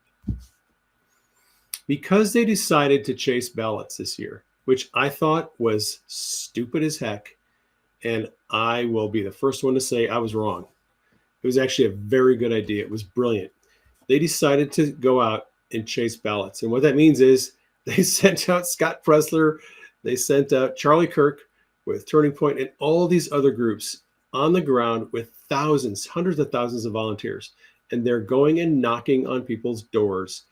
because they decided to chase ballots this year, which I thought was stupid as heck. And I will be the first one to say I was wrong. It was actually a very good idea. It was brilliant. They decided to go out and chase ballots. And what that means is they sent out Scott Presler, they sent out Charlie Kirk with Turning Point and all these other groups on the ground with thousands, hundreds of thousands of volunteers. And they're going and knocking on people's doors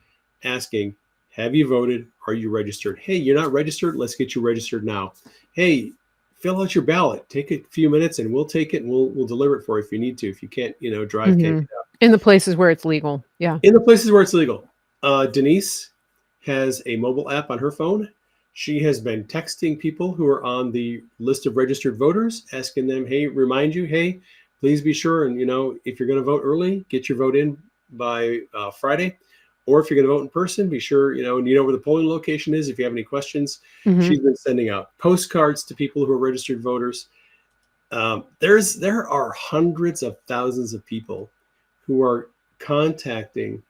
asking, have you voted? Are you registered? Hey, you're not registered? Let's get you registered now. Hey, fill out your ballot. Take a few minutes and we'll take it and we'll deliver it for you if you need to. If you can't, drive, can't Mhm. get out. In the places where it's legal. Yeah. In the places where it's legal. Denise has a mobile app on her phone. She has been texting people who are on the list of registered voters, asking them, hey, remind you, hey, please be sure. And, if you're going to vote early, get your vote in by Friday. Or if you're going to vote in person, be sure, and you know where the polling location is. If you have any questions, Mhm. she's been sending out postcards to people who are registered voters. There are hundreds of thousands of people who are contacting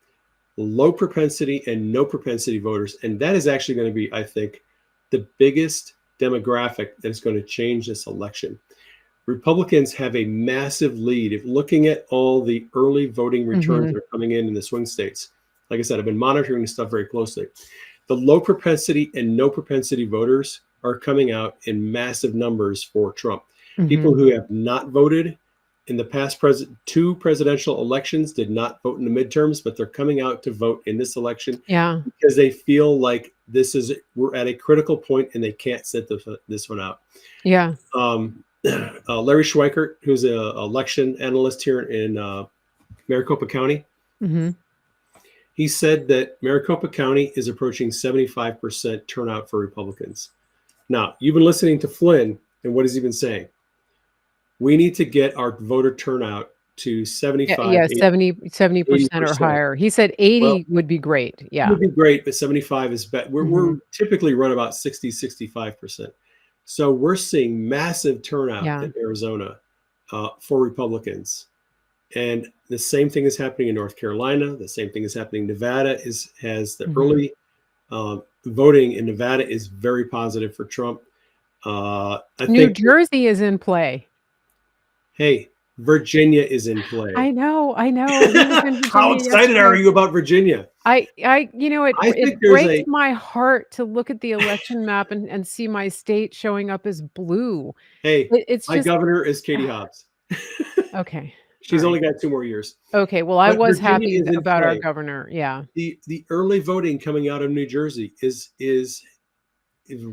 low propensity and no propensity voters. And that is actually going to be, I think, the biggest demographic that is going to change this election. Republicans have a massive lead. If looking at all the early voting returns Mhm. that are coming in the swing states, like I said, I've been monitoring this stuff very closely. The low propensity and no propensity voters are coming out in massive numbers for Trump. People Mhm. who have not voted in the past two presidential elections did not vote in the midterms, but they're coming out to vote in this election Yeah. because they feel like we're at a critical point and they can't sit this one out. Yeah. Larry Schweikert, who's an election analyst here in Maricopa County, Mhm. he said that Maricopa County is approaching 75% turnout for Republicans. Now, you've been listening to Flynn, and what has he been saying? We need to get our voter turnout to Yeah, 75, yeah, 70% or 80%. higher. He said Well, 80 would be great. it Yeah. would be great, but 75 is better. We're Mhm. typically run about 60, 65%. So we're seeing massive turnout Yeah. in Arizona for Republicans. And the same thing is happening in North Carolina. The same thing is happening. Nevada has the Mhm. early voting in Nevada is very positive for Trump. I New think, Jersey is in play. hey, Virginia is in play. I know, I know. He was in How Virginia excited are yesterday. you about Virginia? I think It there's breaks a my heart to look at the election map and see my state showing up as blue. hey, It's my just governor is Katie Hobbs. okay. She's Alright. only got 2 more years. Okay, well, I But was Virginia happy is in about our play. governor. Yeah. The early voting coming out of New Jersey is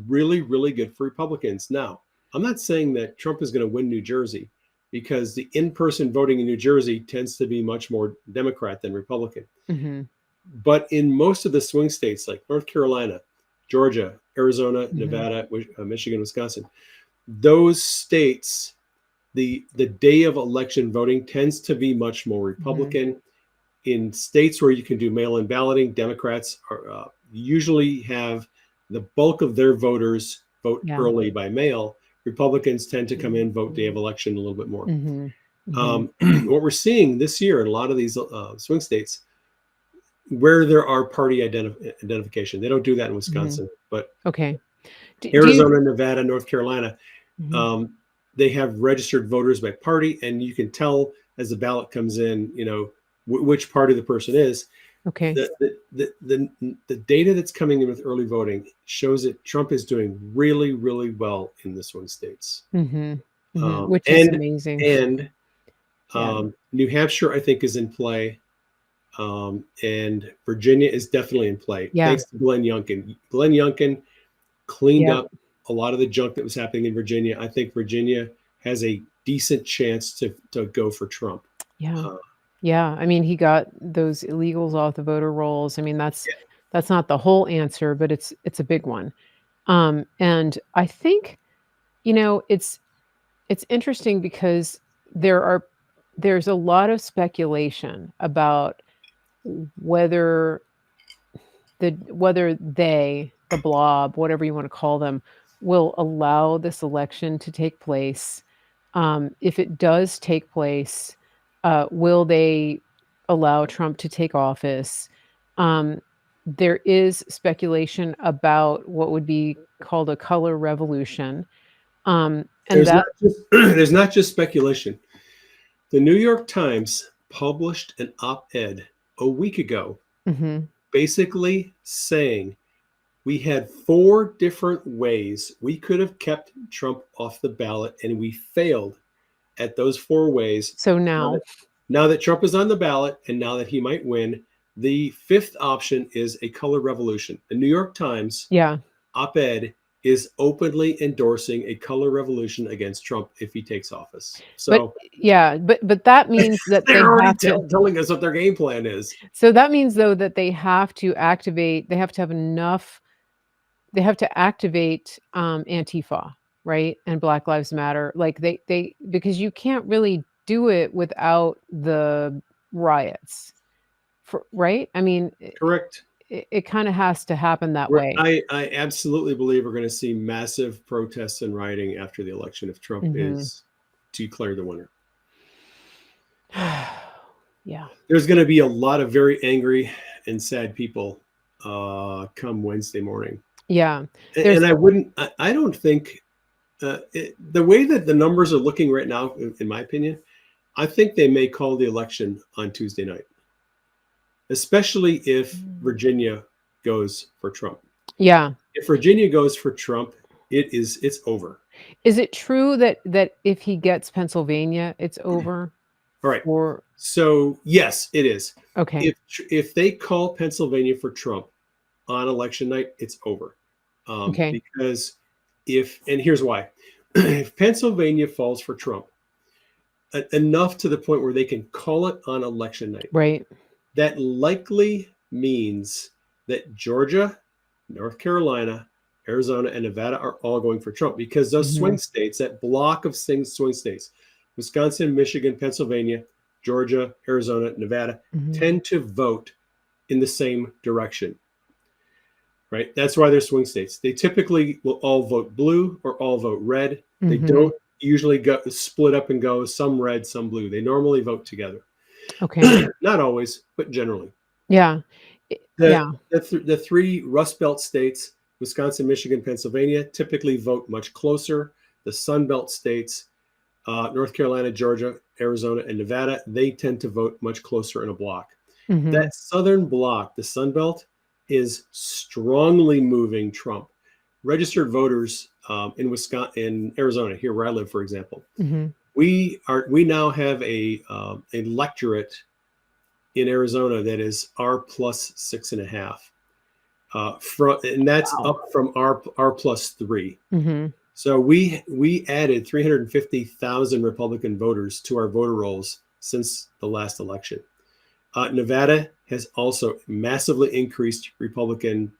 really, really good for Republicans. Now, I'm not saying that Trump is going to win New Jersey because the in-person voting in New Jersey tends to be much more Democrat than Republican. Mhm. But in most of the swing states like North Carolina, Georgia, Arizona, Mhm. Nevada, Michigan, Wisconsin, those states, the day of election voting tends to be much more Mhm. Republican. In states where you can do mail-in balloting, Democrats usually have the bulk of their voters vote Yeah. early by mail. Republicans tend to come in, vote day of election a little bit more. Mhm. Mhm. What we're seeing this year in a lot of these swing states, where there are party identification, they don't do that in Mhm. Wisconsin, but Okay. Do you Arizona, Nevada, North Carolina, Mhm. um, they have registered voters by party, and you can tell as the ballot comes in, which party the person is. Okay. The data that's coming in with early voting shows that Trump is doing really, really well in the swing states. Mhm. Mhm. Um, Which is and amazing. and Yeah. New Hampshire, I think, is in play. And Virginia is definitely in play, Yeah. thanks to Glenn Youngkin. Glenn Youngkin cleaned Yep. up a lot of the junk that was happening in Virginia. I think Virginia has a decent chance to go for Trump. Yeah. Uh, Yeah, I mean, he got those illegals off the voter rolls. I mean, that's not the whole answer, but it's a big one. And I think, it's interesting because there are there's a lot of speculation about whether the blob, whatever you want to call them, will allow this election to take place. If it does take place, will they allow Trump to take office? Um, there is speculation about what would be called a color revolution. And there's not that just there's not just speculation. The New York Times published an op-ed a week ago, Mhm. basically saying we had 4 different ways we could have kept Trump off the ballot, and we failed at those 4 ways. So Now now that, now that Trump is on the ballot and now that he might win, the 5th option is a color revolution. The New York Times yeah. op-ed is openly endorsing a color revolution against Trump if he takes office. But So yeah, but that means that they're they already have to telling us what their game plan is. so that means, though, that they have to have enough they have to activate, Antifa, right, and Black Lives Matter, like, they because you can't really do it without the riots, for right? I mean, Correct. it kinda has to happen that way. I absolutely believe we're going to see massive protests and rioting after the election if Trump Mhm. is declared the winner. Yeah. There's going to be a lot of very angry and sad people come Wednesday morning. Yeah. And There's I don't think the way that the numbers are looking right now, in my opinion, I think they may call the election on Tuesday night, especially if Mm. Virginia goes for Trump. Yeah. If Virginia goes for Trump, it's over. Is it true that if he gets Pennsylvania, it's over? All right. Or So yes, it is. okay. If they call Pennsylvania for Trump on election night, it's over. Okay. Because if and here's why: if Pennsylvania falls for Trump enough to the point where they can call it on election night, Right. that likely means that Georgia, North Carolina, Arizona, and Nevada are all going for Trump because those swing Mhm. states, that block of swing states, Wisconsin, Michigan, Pennsylvania, Georgia, Arizona, Nevada, tend to vote in the same direction. Right? That's why they're swing states. They typically will all vote blue or all vote red. They don't usually go split up and go some red, some blue. They normally vote together. Okay. Not always, but generally. Yeah. The three Rust Belt states, Wisconsin, Michigan, Pennsylvania, typically vote much closer. The Sun Belt states, North Carolina, Georgia, Arizona, and Nevada, they tend to vote much closer in a block. That southern block, the Sun Belt, is strongly moving Trump. Registered voters in Wisconsin, in Arizona, here where I live, for example, we now have a electorate in Arizona that is R plus 6.5, and that's up from R plus 3. So we added 350,000 Republican voters to our voter rolls since the last election. Nevada has also massively increased Republican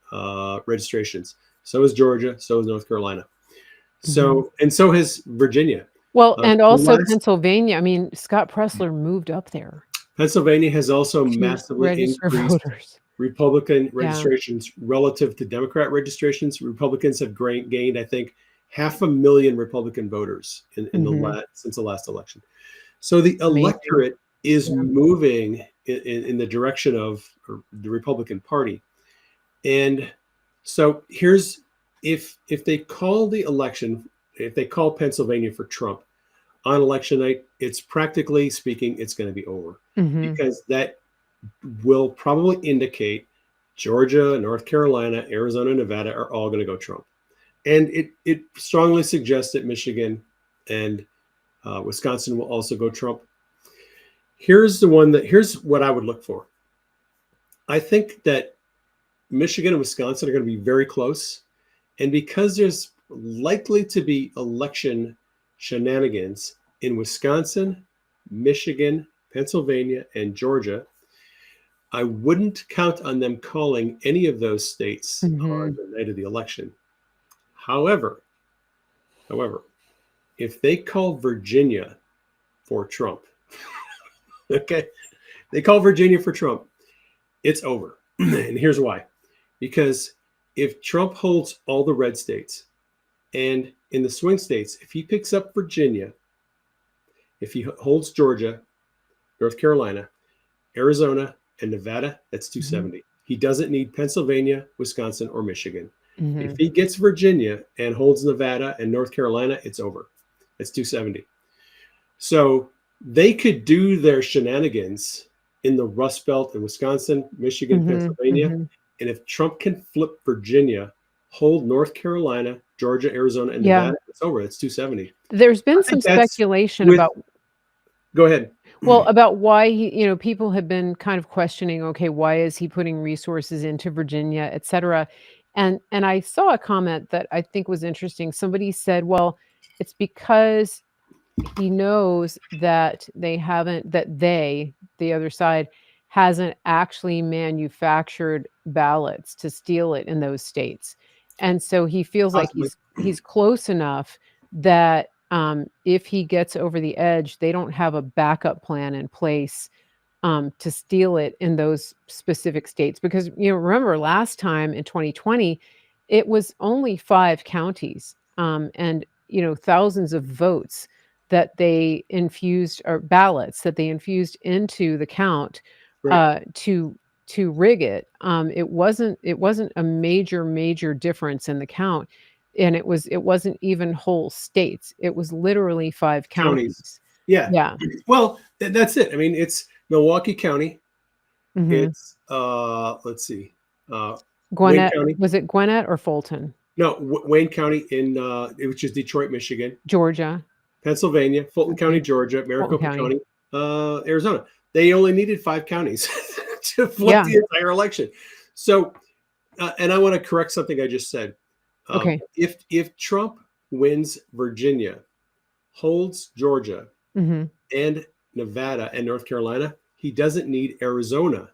registrations. So is Georgia. So is North Carolina. So has Virginia. Well, and also Pennsylvania. I mean, Scott Presler moved up there. Pennsylvania has also massively increased voters. Republican registrations relative to Democrat registrations. Republicans have gained, I think, 500,000 Republican voters in since the last election. So the electorate is moving in the direction of the Republican Party. And so here's, if they call the election, if they call Pennsylvania for Trump on election night, it's practically speaking, it's going to be over, because that will probably indicate Georgia, North Carolina, Arizona, Nevada are all going to go Trump. And it strongly suggests that Michigan and Wisconsin will also go Trump. Here's what I would look for. I think that Michigan and Wisconsin are going to be very close. And because there's likely to be election shenanigans in Wisconsin, Michigan, Pennsylvania, and Georgia, I wouldn't count on them calling any of those states on the night of the election. However, if they call Virginia for Trump, okay, they call Virginia for Trump, it's over. And here's why. Because if Trump holds all the red states, and in the swing states, if he picks up Virginia, if he holds Georgia, North Carolina, Arizona, and Nevada, that's 270. He doesn't need Pennsylvania, Wisconsin, or Michigan. If he gets Virginia and holds Nevada and North Carolina, it's over. It's 270. So they could do their shenanigans in the Rust Belt in Wisconsin, Michigan, Pennsylvania. And if Trump can flip Virginia, hold North Carolina, Georgia, Arizona, and Nevada, it's over. It's 270. There's been some speculation about. Go ahead. Well, about why people have been kind of questioning, okay, why is he putting resources into Virginia, et cetera. And I saw a comment that I think was interesting. Somebody said, well, it's because he knows that the other side, hasn't actually manufactured ballots to steal it in those states. And so he feels like he's close enough that if he gets over the edge, they don't have a backup plan in place to steal it in those specific states. Because, remember last time in 2020, it was only 5 counties and, thousands of votes that they infused, or ballots that they infused into the count to rig it. It wasn't a major difference in the count. And it wasn't even whole states. It was literally 5 counties. Yeah. Well, that's it. I mean, it's Milwaukee County. It's let's see, Gwinnett. Was it Gwinnett or Fulton? No, Wayne County which is Detroit, Michigan. Georgia. Pennsylvania, Fulton County, Georgia, Maricopa County, Arizona. They only needed 5 counties to flip the entire election. So, and I want to correct something I just said. Okay. If Trump wins Virginia, holds Georgia and Nevada and North Carolina, he doesn't need Arizona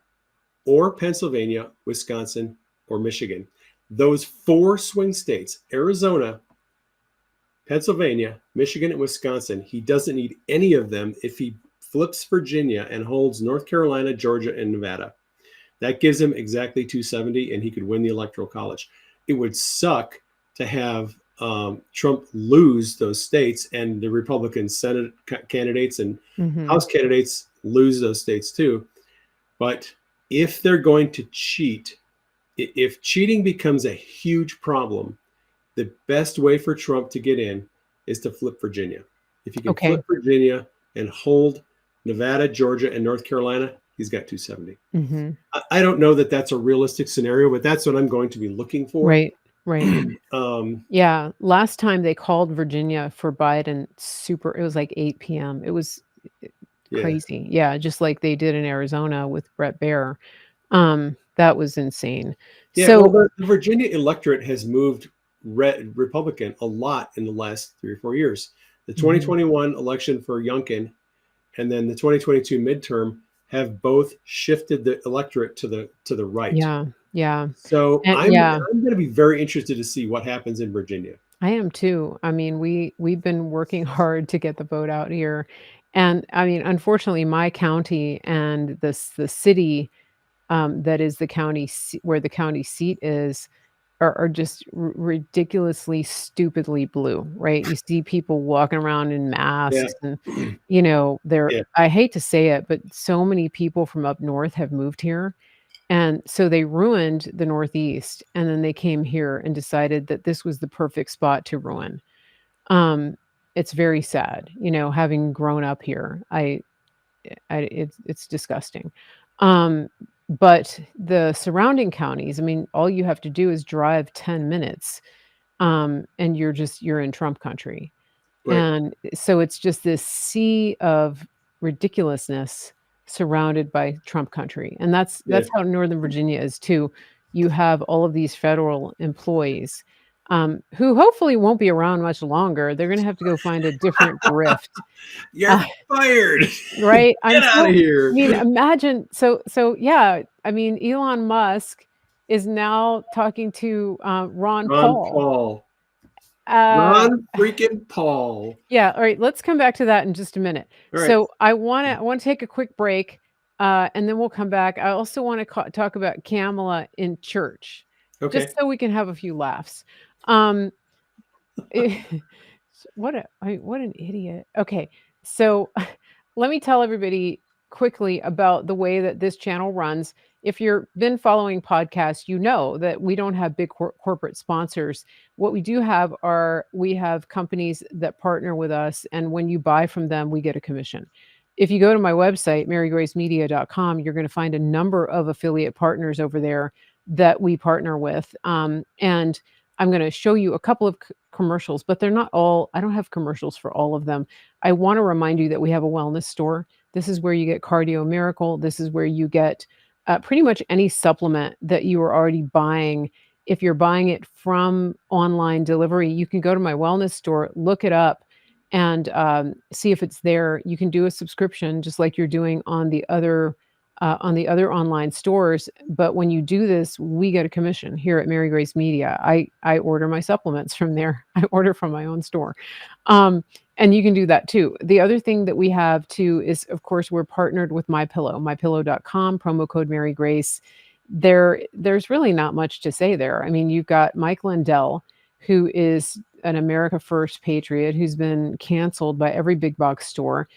or Pennsylvania, Wisconsin, or Michigan. Those 4 swing states, Arizona, Pennsylvania, Michigan, and Wisconsin, he doesn't need any of them if he flips Virginia and holds North Carolina, Georgia, and Nevada. That gives him exactly 270, and he could win the Electoral College. It would suck to have Trump lose those states and the Republican Senate candidates and House candidates lose those states too. But if they're going to cheat, if cheating becomes a huge problem, the best way for Trump to get in is to flip Virginia. If he can flip Virginia and hold Nevada, Georgia, and North Carolina, he's got 270. I don't know that that's a realistic scenario, but that's what I'm going to be looking for. Right. Yeah. Last time they called Virginia for Biden, it was like 8 p.m. It was crazy. Yeah. Just like they did in Arizona with Brett Baier. That was insane. Yeah, so well, the Virginia electorate has moved Republican a lot in the last 3 or 4 years. The 2021 election for Youngkin and then the 2022 midterm have both shifted the electorate to the right. Yeah. So I'm going to be very interested to see what happens in Virginia. I am too. I mean, we've been working hard to get the vote out here. And I mean, unfortunately, my county and the city that is the county where the county seat is are just ridiculously, stupidly blue, right? You see people walking around in masks and, I hate to say it, but so many people from up north have moved here. And so they ruined the Northeast, and then they came here and decided that this was the perfect spot to ruin. It's very sad, having grown up here. It's disgusting. But the surrounding counties, I mean, all you have to do is drive 10 minutes, and you're in Trump country. Right. And so it's just this sea of ridiculousness surrounded by Trump country. And that's how Northern Virginia is too. You have all of these federal employees who hopefully won't be around much longer. They're going to have to go find a different grift. You're fired. Right? Get out of here. I mean, imagine. So yeah, I mean, Elon Musk is now talking to Ron Paul. Ron freaking Paul. Yeah. All right. Let's come back to that in just a minute. Right. So I want to take a quick break, and then we'll come back. I also want to talk about Kamala in church, just so we can have a few laughs. What an idiot. Okay. So let me tell everybody quickly about the way that this channel runs. If you've been following podcasts, you know that we don't have big corporate sponsors. What we do have we have companies that partner with us, and when you buy from them, we get a commission. If you go to my website, marygracemedia.com, you're going to find a number of affiliate partners over there that we partner with. And I'm going to show you a couple of commercials, but they're not all, I don't have commercials for all of them. I want to remind you that we have a wellness store. This is where you get Cardio Miracle. This is where you get pretty much any supplement that you are already buying. If you're buying it from online delivery, you can go to my wellness store, look it up, and see if it's there. You can do a subscription just like you're doing on the other online stores. But when you do this, we get a commission here at Mary Grace Media. I order my supplements from there. I order from my own store. And you can do that too. The other thing that we have too is, of course, we're partnered with MyPillow, mypillow.com, promo code Mary Grace. There's really not much to say there. I mean, you've got Mike Lindell, who is an America First patriot who's been canceled by every big box store.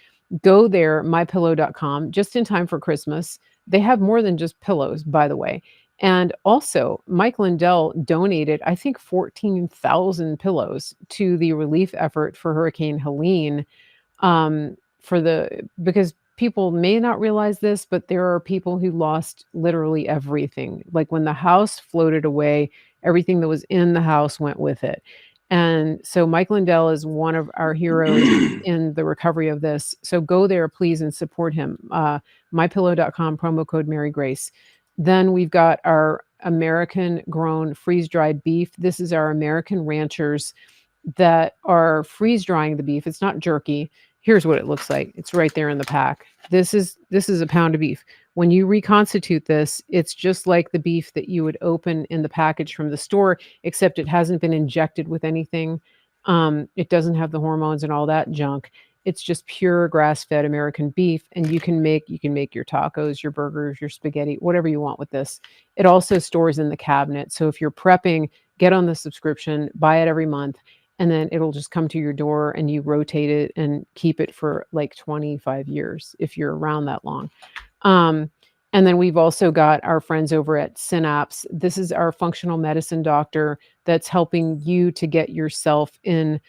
Go there, mypillow.com, just in time for Christmas. They have more than just pillows, by the way. And also, Mike Lindell donated, I think, 14,000 pillows to the relief effort for Hurricane Helene. Because people may not realize this, but there are people who lost literally everything. Like when the house floated away, everything that was in the house went with it. And so Mike Lindell is one of our heroes in the recovery of this. So go there, please, and support him. MyPillow.com, promo code Mary Grace. Then we've got our American-grown freeze-dried beef. This is our American ranchers that are freeze-drying the beef. It's not jerky. Here's what it looks like. It's right there in the pack. This is a pound of beef. When you reconstitute this, it's just like the beef that you would open in the package from the store, except it hasn't been injected with anything. It doesn't have the hormones and all that junk. It's just pure grass-fed American beef, and you can make your tacos, your burgers, your spaghetti, whatever you want with this. It also stores in the cabinet. So if you're prepping, get on the subscription, buy it every month, and then it'll just come to your door and you rotate it and keep it for like 25 years if you're around that long. Um, and then we've also got our friends over at Synapse. This is our functional medicine doctor that's helping you to get yourself in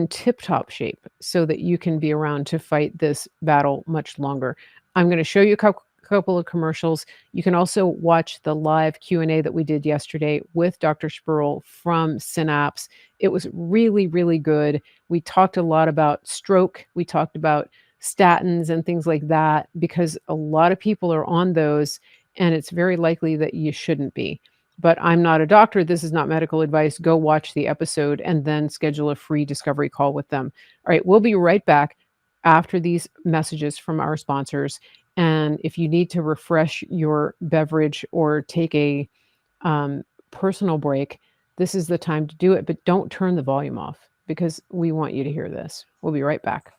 tip-top shape so that you can be around to fight this battle much longer. I'm going to show you a couple of commercials. You can also watch the live Q&A that we did yesterday with Dr. Sperl from Synapse. It was really, really good. We talked a lot about stroke. We talked about statins and things like that because a lot of people are on those, and it's very likely that you shouldn't be. But I'm not a doctor. This is not medical advice. Go watch the episode and then schedule a free discovery call with them. All right, we'll be right back after these messages from our sponsors. And if you need to refresh your beverage or take a personal break, this is the time to do it. But don't turn the volume off because we want you to hear this. We'll be right back.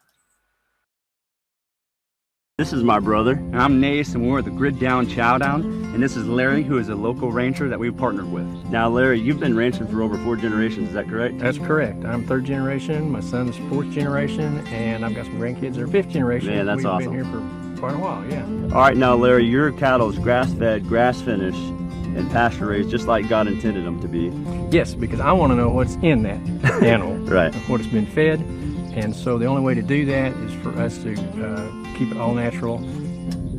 This is my brother, and I'm Nace, and we're at the Grid Down Chowdown, and this is Larry, who is a local rancher that we've partnered with. Now, Larry, you've been ranching for over 4 generations, is that correct? That's correct. I'm 3rd generation, my son's 4th generation, and I've got some grandkids that are 5th generation. Man, that's awesome. We've been here for quite a while, yeah. All right, now, Larry, your cattle is grass-fed, grass-finished, and pasture-raised, just like God intended them to be. Yes, because I want to know what's in that animal, Right. What it's been fed, and so the only way to do that is for us to keep it all natural,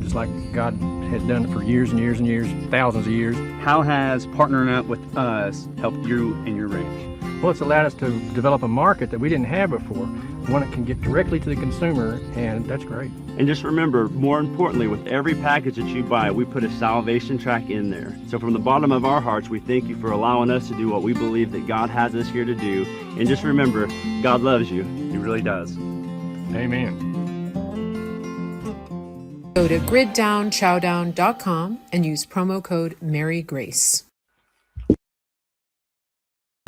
just like God has done it for years and years and years, thousands of years. How has partnering up with us helped you and your ranch? Well, it's allowed us to develop a market that we didn't have before, one that can get directly to the consumer, and that's great. And just remember, more importantly, with every package that you buy, we put a salvation track in there. So from the bottom of our hearts, we thank you for allowing us to do what we believe that God has us here to do. And just remember, God loves you. He really does. Amen. Go to griddownchowdown.com and use promo code MaryGrace.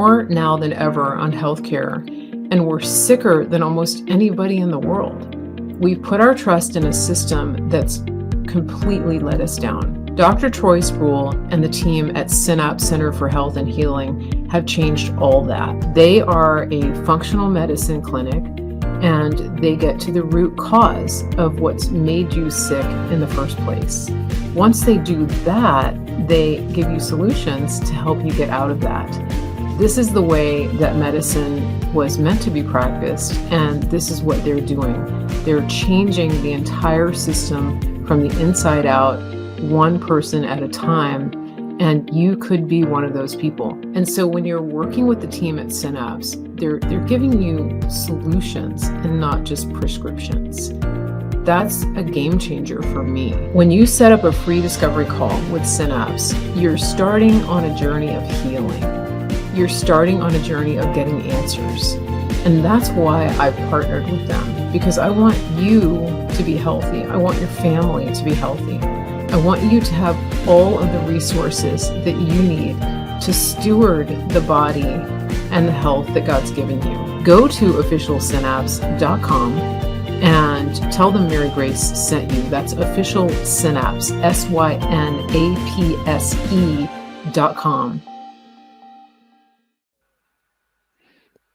More now than ever on healthcare, and we're sicker than almost anybody in the world. We've put our trust in a system that's completely let us down. Dr. Troy Sproul and the team at Synapse Center for Health and Healing have changed all that. They are a functional medicine clinic, and they get to the root cause of what's made you sick in the first place. Once they do that, they give you solutions to help you get out of that. This is the way that medicine was meant to be practiced, and this is what they're doing. They're changing the entire system from the inside out, one person at a time, and you could be one of those people. And so when you're working with the team at Synapse, they're giving you solutions and not just prescriptions. That's a game changer for me. When you set up a free discovery call with Synapse, you're starting on a journey of healing. You're starting on a journey of getting answers. And that's why I've partnered with them, because I want you to be healthy. I want your family to be healthy. I want you to have all of the resources that you need to steward the body and the health that God's given you. Go to officialsynapse.com and tell them Mary Grace sent you. That's official Synapse, synapse.com.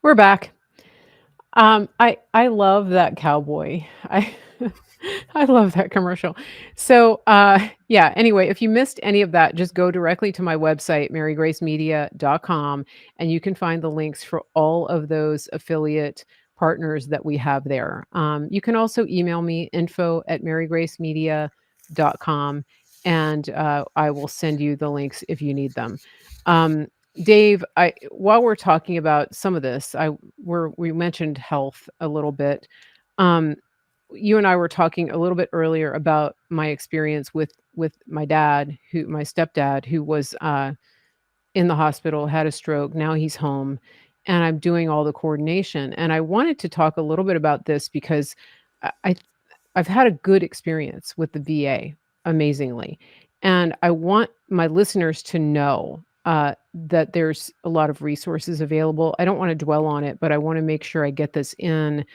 We're back. I love that cowboy. I love that commercial. So, yeah, anyway, if you missed any of that, just go directly to my website, marygracemedia.com, and you can find the links for all of those affiliate partners that we have there. You can also email me, info@marygracemedia.com, and I will send you the links if you need them. Dave, while we're talking about some of this, we mentioned health a little bit. You and I were talking a little bit earlier about my experience with my dad, my stepdad, who was in the hospital, had a stroke. Now he's home, and I'm doing all the coordination. And I wanted to talk a little bit about this because I've had a good experience with the VA, amazingly, and I want my listeners to know that there's a lot of resources available. I don't want to dwell on it, but I want to make sure I get this in.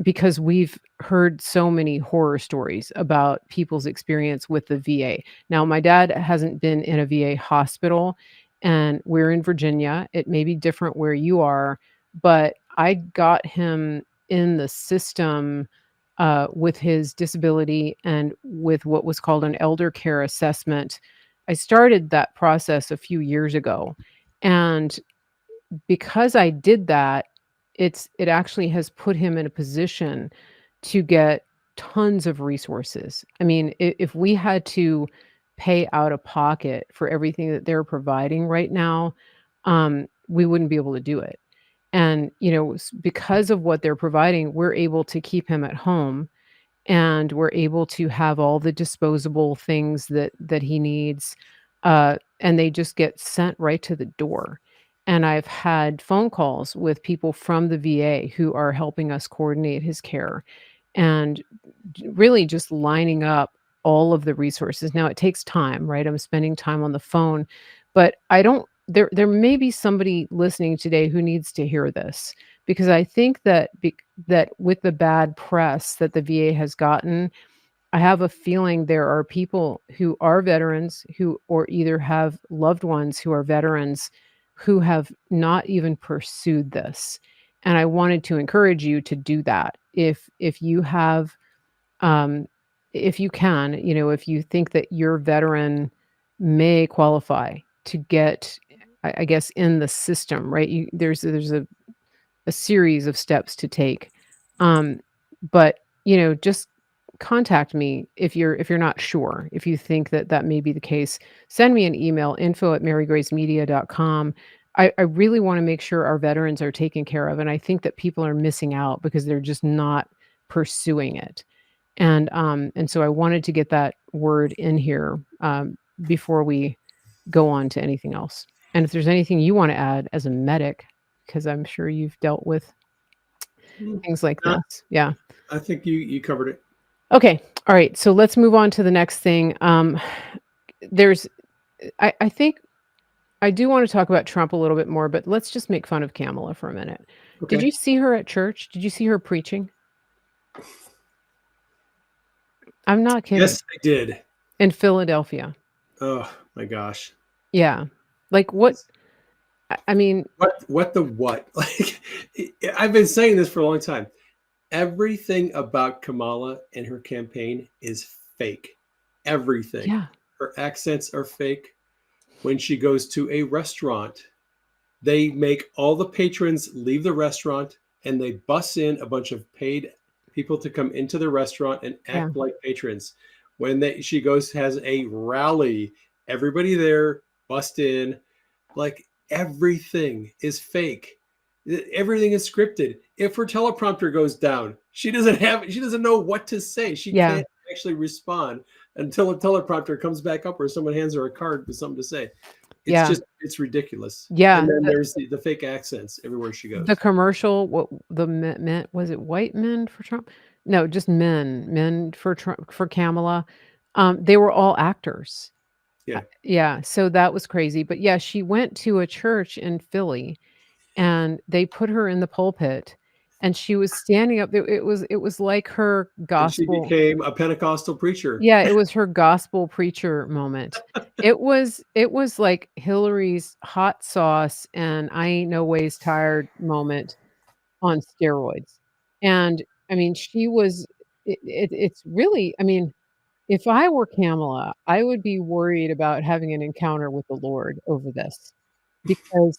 because we've heard so many horror stories about people's experience with the VA. Now, my dad hasn't been in a VA hospital, and we're in Virginia. It may be different where you are, but I got him in the system with his disability and with what was called an elder care assessment. I started that process a few years ago. And because I did that, it actually has put him in a position to get tons of resources. I mean, if we had to pay out of pocket for everything that they're providing right now, we wouldn't be able to do it. And, because of what they're providing, we're able to keep him at home, and we're able to have all the disposable things that he needs, and they just get sent right to the door. And I've had phone calls with people from the VA who are helping us coordinate his care, and really just lining up all of the resources. Now it takes time, right? I'm spending time on the phone, but I don't there may be somebody listening today who needs to hear this, because I think that that with the bad press that the VA has gotten, I have a feeling there are people who are veterans who or either have loved ones who are veterans who have not even pursued this. And I wanted to encourage you to do that. If you have if you can, if you think that your veteran may qualify to get, I guess, in the system, right? There's a series of steps to take. But just contact me if you're not sure. If you think that that may be the case, send me an email, info@marygracemedia.com. I really want to make sure our veterans are taken care of, and I think that people are missing out because they're just not pursuing it. And so I wanted to get that word in here before we go on to anything else. And if there's anything you want to add as a medic, because I'm sure you've dealt with things like this. Yeah. I think you covered it. Okay. All right. So let's move on to the next thing. I think I do want to talk about Trump a little bit more, but let's just make fun of Kamala for a minute. Okay. Did you see her at church? Did you see her preaching? I'm not kidding. Yes, I did. In Philadelphia. Oh my gosh. Yeah. Like what? I mean, what? Like, I've been saying this for a long time. Everything about Kamala and her campaign is fake. Everything. yeah. Her accents are fake. When she goes to a restaurant, they make all the patrons leave the restaurant and they bus in a bunch of paid people to come into the restaurant and act like patrons. When she goes, has a rally, everybody there bust in. Like, everything is fake. Everything is scripted. If her teleprompter goes down, she doesn't know what to say. She can't actually respond until a teleprompter comes back up or someone hands her a card with something to say. It's ridiculous. Yeah. And then there's the fake accents everywhere she goes. The commercial, what the men, was it white men for Trump? No, just men for Trump, for Kamala. They were all actors. Yeah. Yeah. So that was crazy. But yeah, she went to a church in Philly and they put her in the pulpit and she was standing up there. It was like her gospel. And she became a Pentecostal preacher. Yeah, it was her gospel preacher moment. It was like Hillary's hot sauce and I ain't no ways tired moment on steroids. And I mean, she was it's really, I mean, if I were Kamala, I would be worried about having an encounter with the Lord over this, because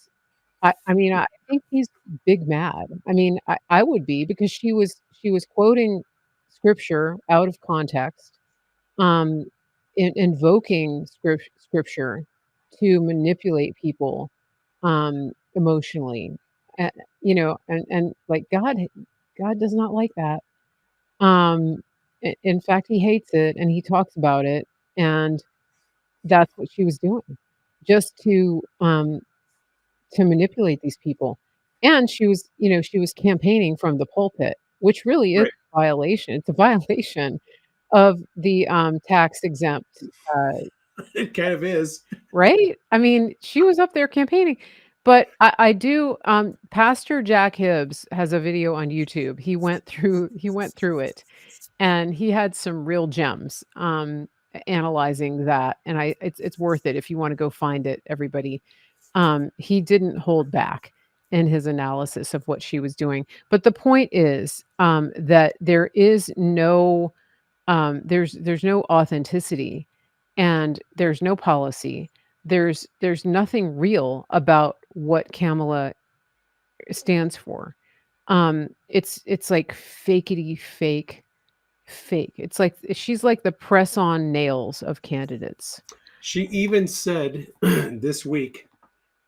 I mean, I think he's big mad. I mean, I would be, because she was quoting scripture out of context, um, invoking scripture to manipulate people emotionally, and like God does not like that. In fact, he hates it and he talks about it, and that's what she was doing, just to manipulate these people. And she was campaigning from the pulpit, which really is a violation. It's a violation of the tax exempt. It kind of is. Right? I mean, she was up there campaigning, But I do. Pastor Jack Hibbs has a video on YouTube. He went through it, and he had some real gems analyzing that. And it's worth it if you want to go find it, everybody. He didn't hold back in his analysis of what she was doing. But the point is that there is no there's no authenticity, and there's no policy. There's nothing real about what Kamala stands for. It's like fakety fake. It's like she's like the press on nails of candidates. She even said this week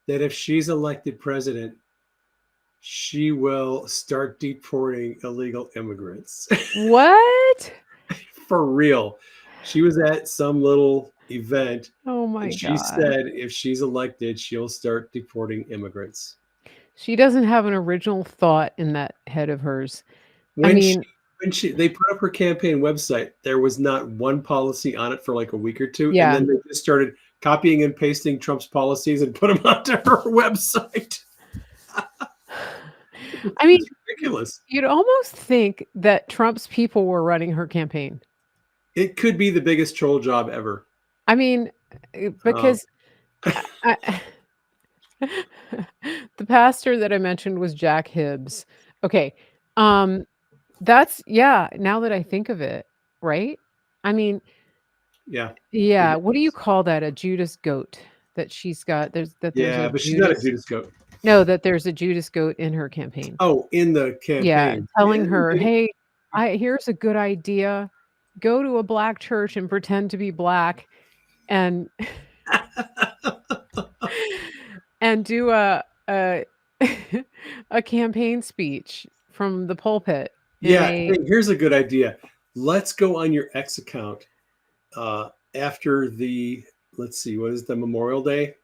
that if she's elected president, she will start deporting illegal immigrants. What? For real. She was at some little event. Oh my and she God. said if she's elected, she'll start deporting immigrants. She doesn't have an original thought in that head of hers. When mean- they put up her campaign website, there was not one policy on it for like a week or two. Yeah. And then they just started copying and pasting Trump's policies and put them onto her website. I mean, It's ridiculous. you'd almost think that Trump's people were running her campaign. It could be the biggest troll job ever. I mean, because the pastor that I mentioned was Jack Hibbs. Okay. That's, now that I think of it, right? I mean, Yeah. what do you call that? A Judas goat that she's got? There's But she's not a Judas goat. No, that there's a Judas goat in her campaign. Oh, in the campaign. Yeah, telling her, hey, here's a good idea. Go to a black church and pretend to be black and and do a a campaign speech from the pulpit. Yeah, hey, here's a good idea. Let's go on your X account after the, let's see, what is the Memorial Day?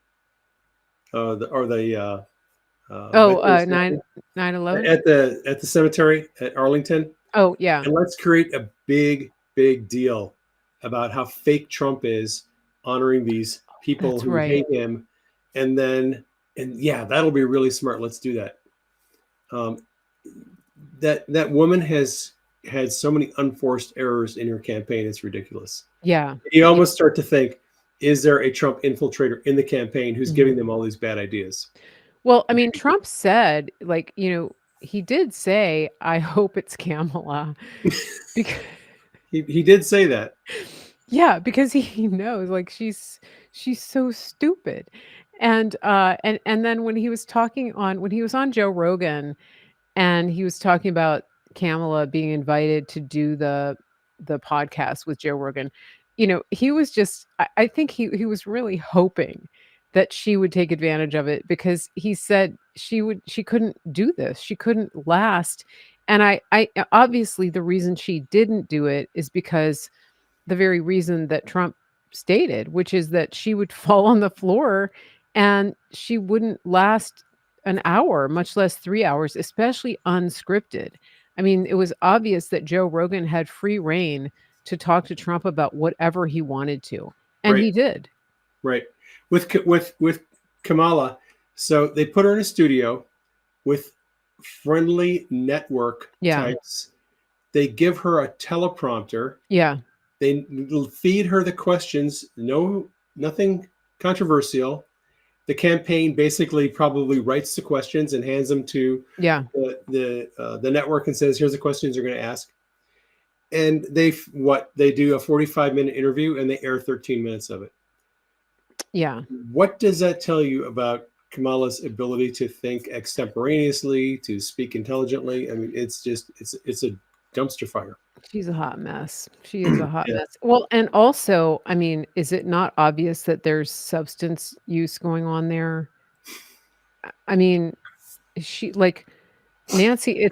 9/11 at the cemetery at Arlington. Oh yeah. And let's create a big deal about how fake Trump is honoring these people That's who right. hate him. And that'll be really smart. Let's do that. That woman has had so many unforced errors in her campaign. It's ridiculous. Yeah. You almost start to think, is there a Trump infiltrator in the campaign who's giving them all these bad ideas? Well, I mean, Trump said, like, he did say, I hope it's Kamala. Because he did say that. yeah, because he knows, like, she's so stupid. And then when he was on Joe Rogan, and he was talking about Kamala being invited to do the podcast with Joe Rogan, he was just, I think he was really hoping that she would take advantage of it, because he said she couldn't do this. She couldn't last. And I obviously the reason she didn't do it is because the very reason that Trump stated, which is that she would fall on the floor and she wouldn't last an hour, much less 3 hours, especially unscripted. I mean, it was obvious that Joe Rogan had free reign to talk to Trump about whatever he wanted to. And he did. Right. With Kamala, so they put her in a studio with friendly network types. They give her a teleprompter. Yeah. They feed her the questions. Nothing controversial. The campaign basically probably writes the questions and hands them to the network and says, here's the questions you're going to ask. And they do a 45-minute interview and they air 13 minutes of it. Yeah. What does that tell you about Kamala's ability to think extemporaneously, to speak intelligently? I mean, it's a dumpster fire. She's a hot mess. She is a hot mess. Well, and also, I mean, is it not obvious that there's substance use going on there? I mean, Nancy,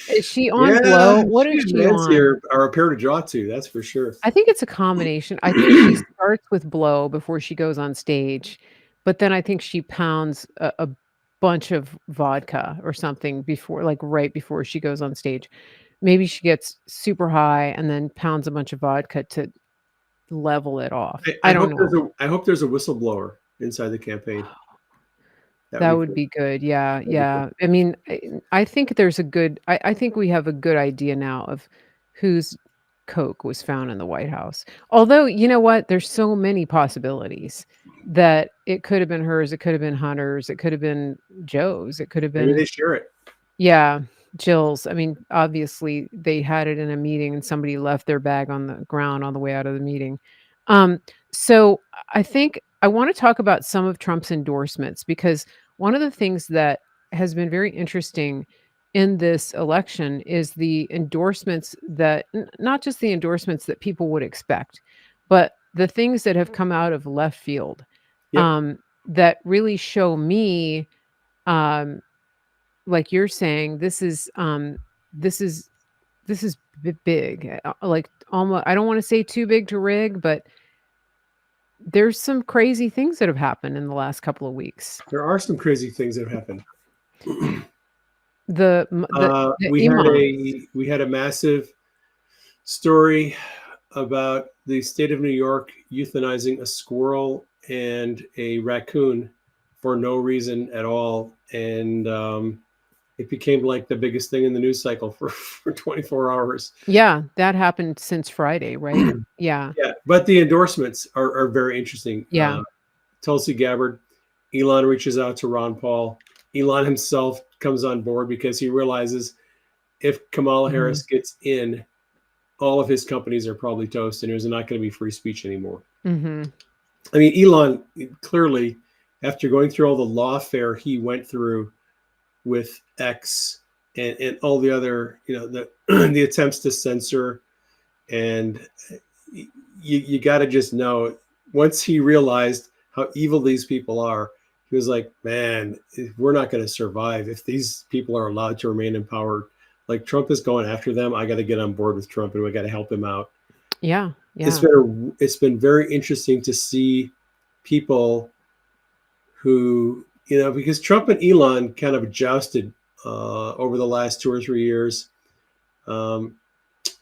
is she on blow? What is she Nancy on? are a pair to draw to, that's for sure. I think it's a combination. I think she starts with blow before she goes on stage, but then I think she pounds a bunch of vodka or something right before she goes on stage. Maybe she gets super high and then pounds a bunch of vodka to level it off. I don't know. I hope there's a whistleblower inside the campaign. That would be good. Yeah, That'd be good. yeah. I mean, I think there's a good I think we have a good idea now of whose coke was found in the White House. Although, you know what? There's so many possibilities that it could have been hers, it could have been Hunter's, it could have been Joe's, it could have Maybe been they share it. yeah, Jill's. I mean, obviously, they had it in a meeting and somebody left their bag on the ground on the way out of the meeting. Um, so I think I want to talk about some of Trump's endorsements because one of the things that has been very interesting in this election is the endorsements that not just the endorsements that people would expect, but the things that have come out of left field Yep. um, that really show me um, like you're saying, this is this is big. Like almost, I don't want to say too big to rig, but there's some crazy things that have happened in the last couple of weeks. There are some crazy things that have happened. The We imam. had a massive story about the state of New York euthanizing a squirrel and a raccoon for no reason at all, and it became like the biggest thing in the news cycle for 24 hours. Yeah, that happened since Friday, right? Yeah, Yeah, but the endorsements are very interesting. yeah. Tulsi Gabbard, Elon reaches out to Ron Paul. Elon himself comes on board because he realizes if Kamala Mhm. Harris gets in, all of his companies are probably toast, and there's not going to be free speech anymore. Mhm. I mean, Elon clearly, after going through all the lawfare he went through with X and all the other, the the attempts to censor, and you got to just know, once he realized how evil these people are, he was like, man, we're not going to survive if these people are allowed to remain in power. Like, Trump is going after them. I got to get on board with Trump, and we got to help him out. Yeah, It's yeah. been very interesting to see people who, because Trump and Elon kind of jousted over the last 2 or 3 years.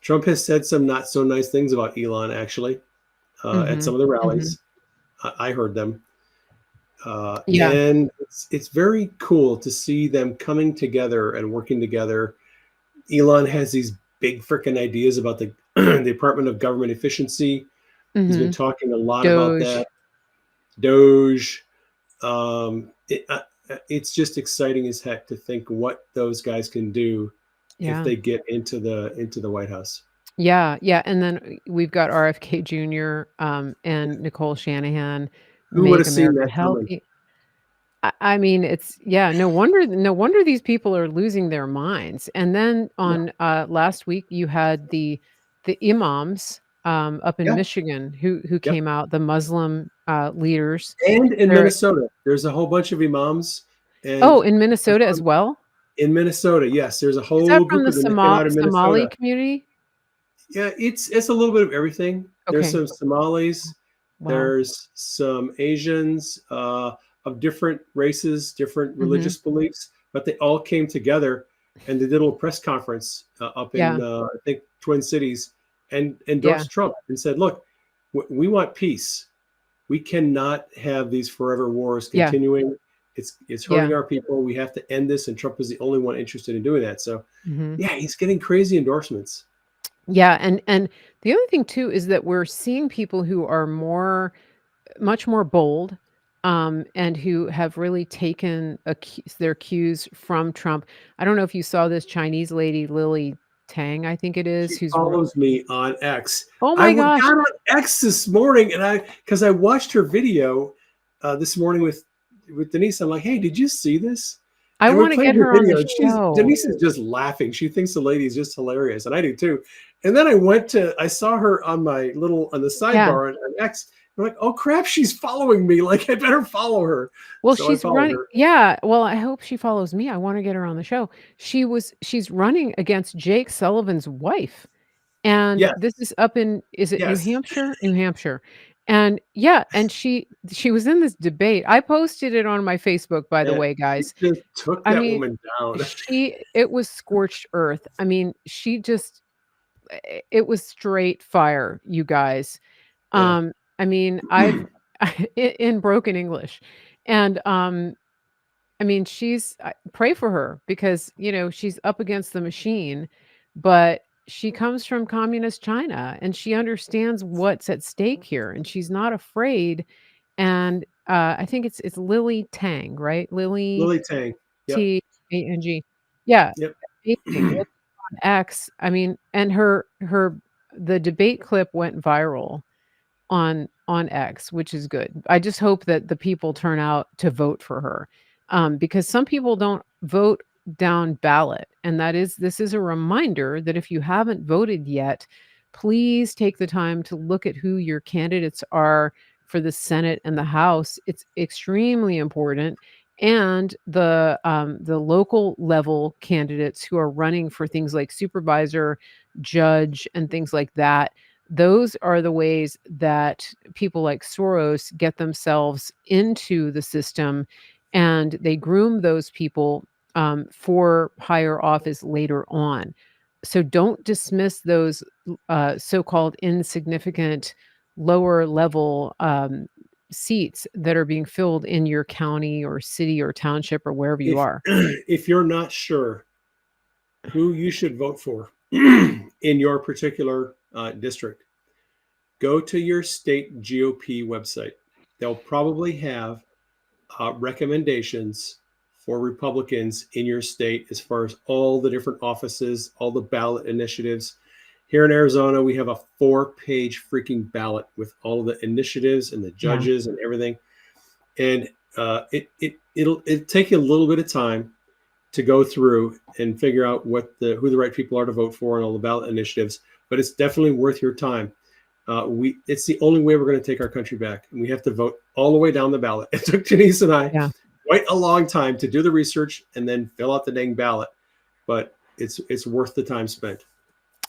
Trump has said some not so nice things about Elon, actually, at some Mhm. of the Mhm. rallies. I heard them. Yeah. And it's very cool to see them coming together and working together. Elon has these big freaking ideas about the Department of Government Efficiency. He's been Mhm. talking a lot about Doge. that. Doge. It's just exciting as heck to think what those guys can do if Yeah. they get into the White House. Yeah, yeah, and then we've got RFK Jr., and Nicole Shanahan, Who would Make have seen America that coming? Healthy. I mean, it's yeah, no wonder these people are losing their minds. And then Yeah, on last week you had the imams up in yeah, Michigan who yep. came out, the Muslim leaders. And in They're Minnesota, there's a whole bunch of imams, oh, and in Minnesota as well? in Minnesota, yes, there's a Is that whole from group the of them that came out of Somali Minnesota. community? Yeah, it's a little bit of everything. There's Okay. some Somalis, Wow. there's some Asians of different races, different Mhm. religious beliefs, but they all came together and they did a little press conference up Yeah. in I think Twin Cities, and Yeah. endorsed Trump and said, "Look, we want peace. We cannot have these forever wars Yeah. continuing. It's hurting Yeah. our people. We have to end this." And Trump is the only one interested in doing that. So Mhm. yeah, he's getting crazy endorsements. Yeah, and the other thing too is that we're seeing people who are much more bold, and who have really taken their cues from Trump. I don't know if you saw this Chinese lady, Lily Tang, I think it is, She who's follows me on X. oh I my gosh, got on X this morning, and because I watched her video this morning with Denise. I'm like, hey, did you see this? I And we're want to playing get her her on the video, and show. Denise is just laughing. She thinks the lady is just hilarious, and I do too. And then I saw her on my on the Yeah. sidebar on X. I'm like, oh crap, she's following me. Like, I better follow her. Well, So I she's followed running. her. Yeah. Well, I hope she follows me. I want to get her on the show. She's running against Jake Sullivan's wife. And Yes, this is up in is it New yes. Hampshire? New Hampshire. And yeah, and she was in this debate. I posted it on my Facebook, by the And way, she guys. just took I that mean, woman down. it was scorched earth. I mean, she just it was straight fire, you guys. Yeah. I mean, I've in broken English. And I mean, pray for her because, she's up against the machine, but she comes from communist China and she understands what's at stake here and she's not afraid. And I think it's Lily Tang, right? Lily Lily Tang. Yep. Tang. Yeah, Yep. amazing. Look on X. I mean, and the debate clip went viral on X, which is good. I just hope that the people turn out to vote for her, because some people don't vote down ballot, and this is a reminder that if you haven't voted yet, please take the time to look at who your candidates are for the Senate and the House. It's extremely important. And the local level candidates who are running for things like supervisor, judge, and things like that, those are the ways that people like Soros get themselves into the system, and they groom those people for higher office later on. So don't dismiss those so-called insignificant lower level seats that are being filled in your county or city or township or wherever you are. If you're not sure who you should vote for in your particular district, go to your state GOP website. They'll probably have recommendations for Republicans in your state as far as all the different offices, all the ballot initiatives. Here in Arizona, we have a 4-page freaking ballot with all of the initiatives and the judges and everything. And it'll take you a little bit of time to go through and figure out who the right people are to vote for and all the ballot initiatives. But it's definitely worth your time. It's the only way we're going to take our country back, and we have to vote all the way down the ballot. It took Denise and I quite a long time to do the research and then fill out the dang ballot, but it's worth the time spent.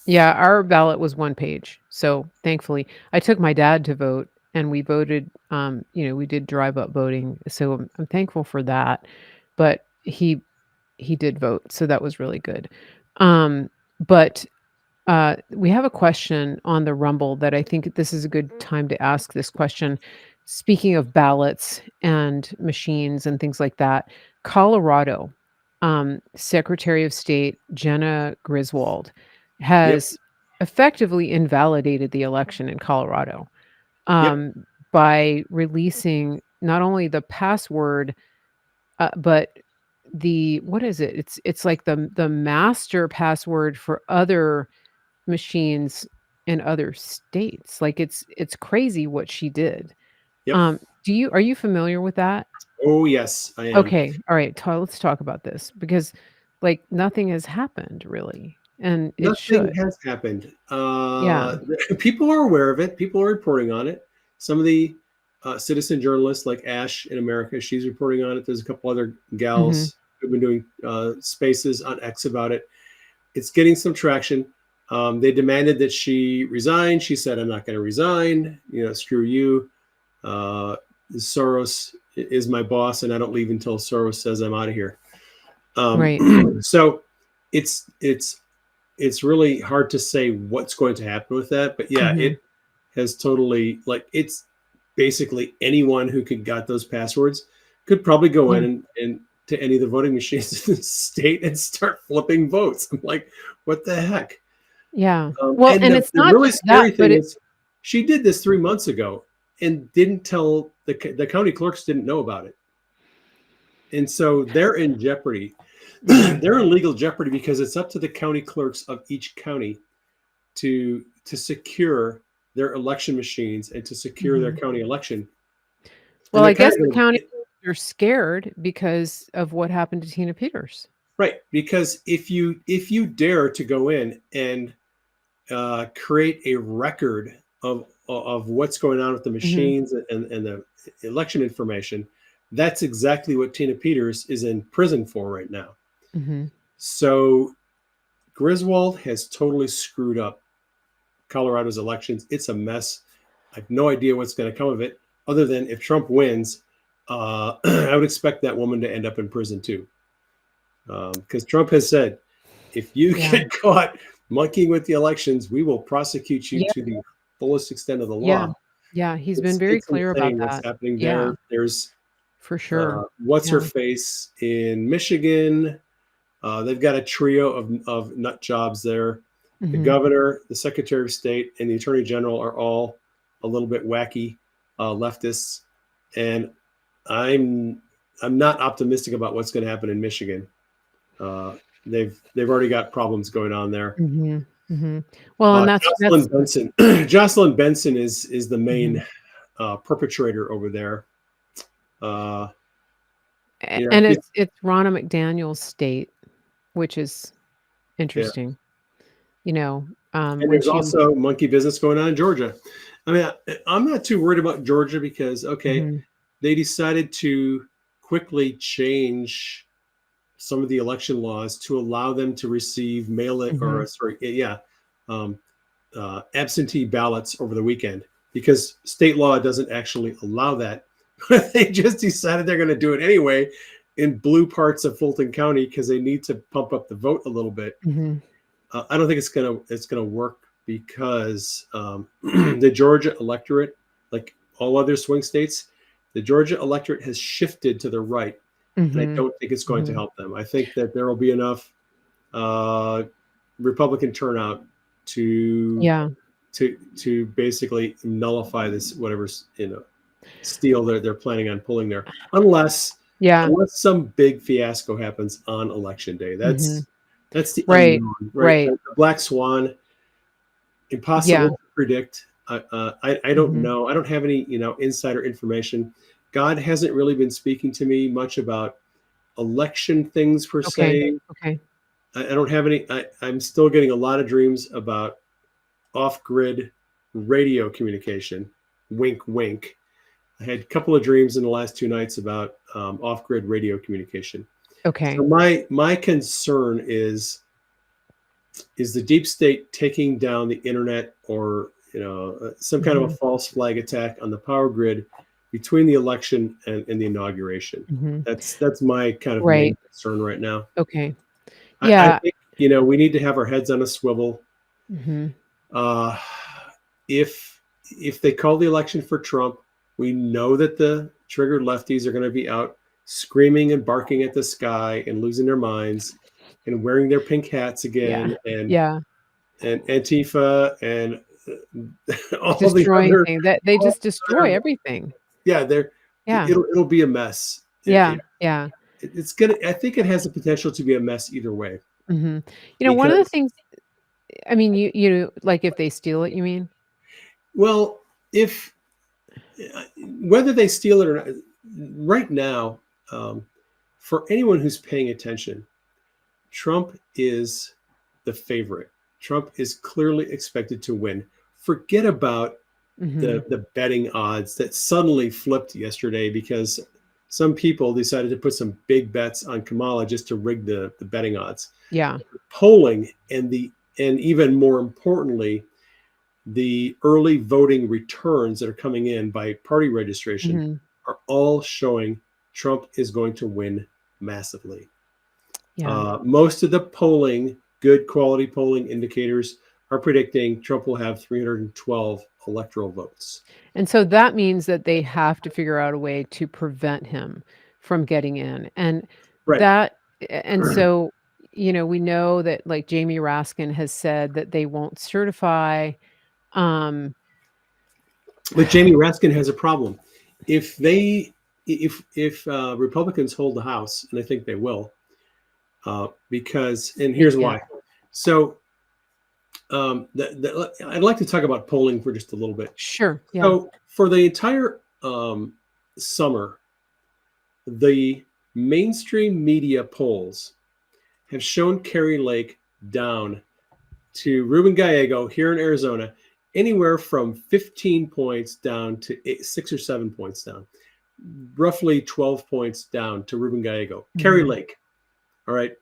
Yeah, our ballot was 1 page. So thankfully, I took my dad to vote, and we voted. We did drive-up voting, so I'm thankful for that. But he did vote, so that was really good. But we have a question on the Rumble that I think this is a good time to ask this question. Speaking of ballots and machines and things like that, Colorado Secretary of State Jena Griswold has effectively invalidated the election in Colorado by releasing not only the password, but what is it? It's like the master password for other machines in other states. Like it's crazy what she did. Yep. Are you familiar with that? Oh yes, I am. Okay. All right. Let's talk about this because like nothing has happened really. And it should. Has happened. Yeah. People are aware of it. People are reporting on it. Some of the citizen journalists like Ash in America, she's reporting on it. There's a couple other gals who've been doing spaces on X about it. It's getting some traction. They demanded that she resign. She said, I'm not going to resign. Screw you. Soros is my boss, and I don't leave until Soros says I'm out of here. Right. So it's really hard to say what's going to happen with that. But yeah, it has totally, it's basically anyone who got those passwords could probably go in and to any of the voting machines in the state and start flipping votes. I'm like, what the heck? Yeah. Well, and it's not really scary that, thing is she did this 3 months ago and didn't tell the county clerks didn't know about it. And so they're in jeopardy. They're in legal jeopardy because it's up to the county clerks of each county to secure their election machines and to secure their county election. Well, I guess the county are scared because of what happened to Tina Peters. Right, because if you dare to go in and create a record of what's going on with the machines and the election information, that's exactly what Tina Peters is in prison for right now. So Griswold has totally screwed up Colorado's elections. It's a mess. I have no idea what's going to come of it, other than if Trump wins, I would expect that woman to end up in prison too. Because Trump has said, if you get caught monkeying with the elections, we will prosecute you to the fullest extent of the law. Yeah, he's been very clear about that. What's happening there. There's For sure. What's her Yeah. face in Michigan? They've got a trio of nut jobs there. The Mhm. governor, the secretary of state, and the attorney general are all a little bit wacky leftists, and I'm not optimistic about what's going to happen in Michigan. They've already got problems going on there. Mhm. Mhm. Well, and Jocelyn that's Benson. Jocelyn Benson is the main mhm. perpetrator over there. Uh, And yeah, it's Ronna McDaniel's state, which is yeah. interesting. And When there's she also monkey business going on in Georgia. I mean, I'm not too worried about Georgia because, okay, Mhm. they decided to quickly change some of the election laws to allow them to receive Mhm. um, absentee ballots over the weekend because state law doesn't actually allow that. They just decided they're going to do it anyway in blue parts of Fulton County because they need to pump up the vote a little bit. Mhm. I don't think it's gonna work because the Georgia electorate, like all other swing states, the Georgia electorate has shifted to the right, and I Mhm. don't think it's going to Mhm. help them. I think that there will be enough uh, Republican turnout to Yeah. to basically nullify this whatever steal they're planning on pulling there, unless Yeah. unless some big fiasco happens on election day. Mhm. That's the Right. unknown, right? Right. The black swan, impossible Yeah. to predict. I don't Mhm. know. I don't have any insider information. God hasn't really been speaking to me much about election things per Okay. se. Okay. I don't have any. I'm still getting a lot of dreams about off-grid radio communication. Wink, wink. I had a couple of dreams in the last 2 nights about off-grid radio communication. So Okay. my concern is the deep state taking down the internet or some kind of a Mhm. false flag attack on the power grid between the election and the inauguration. Mhm. That's my kind of main Right. concern right now. Okay. I Yeah. think we need to have our heads on a swivel. Mhm. Uh, if they call the election for Trump, we know that the triggered lefties are going to be out screaming and barking at the sky and losing their minds and wearing their pink hats Yeah. again Yeah. and Antifa and all the Destroying other, things. That they all just the destroy other everything. yeah, there Yeah. it'll be a mess. Yeah. Yeah. It's gonna. I think it has the potential to be a mess either way Mhm. One of the because things I mean, like, if they steal it, you mean? well, if whether they steal it or not, right now, um, for anyone who's paying attention, Trump is the favorite. Trump is clearly expected to win. Forget about Mhm. the betting odds that suddenly flipped yesterday because some people decided to put some big bets on Kamala just to rig the betting odds. Yeah. Polling and even more importantly, the early voting returns that are coming in by party registration Mhm. are all showing Trump is going to win massively. Yeah. Most of the polling, good quality polling indicators are predicting Trump will have 312 electoral votes. And so that means that they have to figure out a way to prevent him from getting in. And Right. that and so, we know that, like, Jamie Raskin has said that they won't certify, um But Jamie Raskin has a problem. If they, if Republicans hold the House, and I think they will, because, and they here's can't. why. So, I'd like to talk about polling for just a little bit. Sure. Yeah. So, for the entire summer, the mainstream media polls have shown Kerry Lake down to Ruben Gallego here in Arizona, anywhere from 15 points down to 6 or 7 points down, roughly 12 points down to Ruben Gallego. Kerry Mhm. Lake, all right,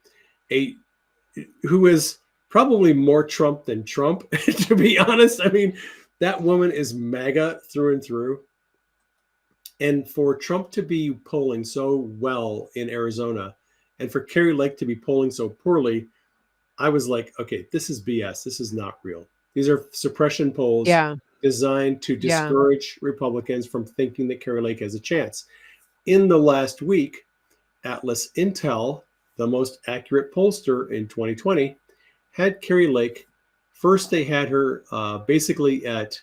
who is probably more Trump than Trump, to be honest. I mean, that woman is MAGA through and through. And for Trump to be polling so well in Arizona and for Kerry Lake to be polling so poorly, I was like, okay, this is BS. This is not real. These are suppression polls Yeah. designed to Yeah. discourage Republicans from thinking that Kerry Lake has a chance. in the last week, Atlas Intel, the most accurate pollster in 2020, had Kari Lake. First, they had her basically at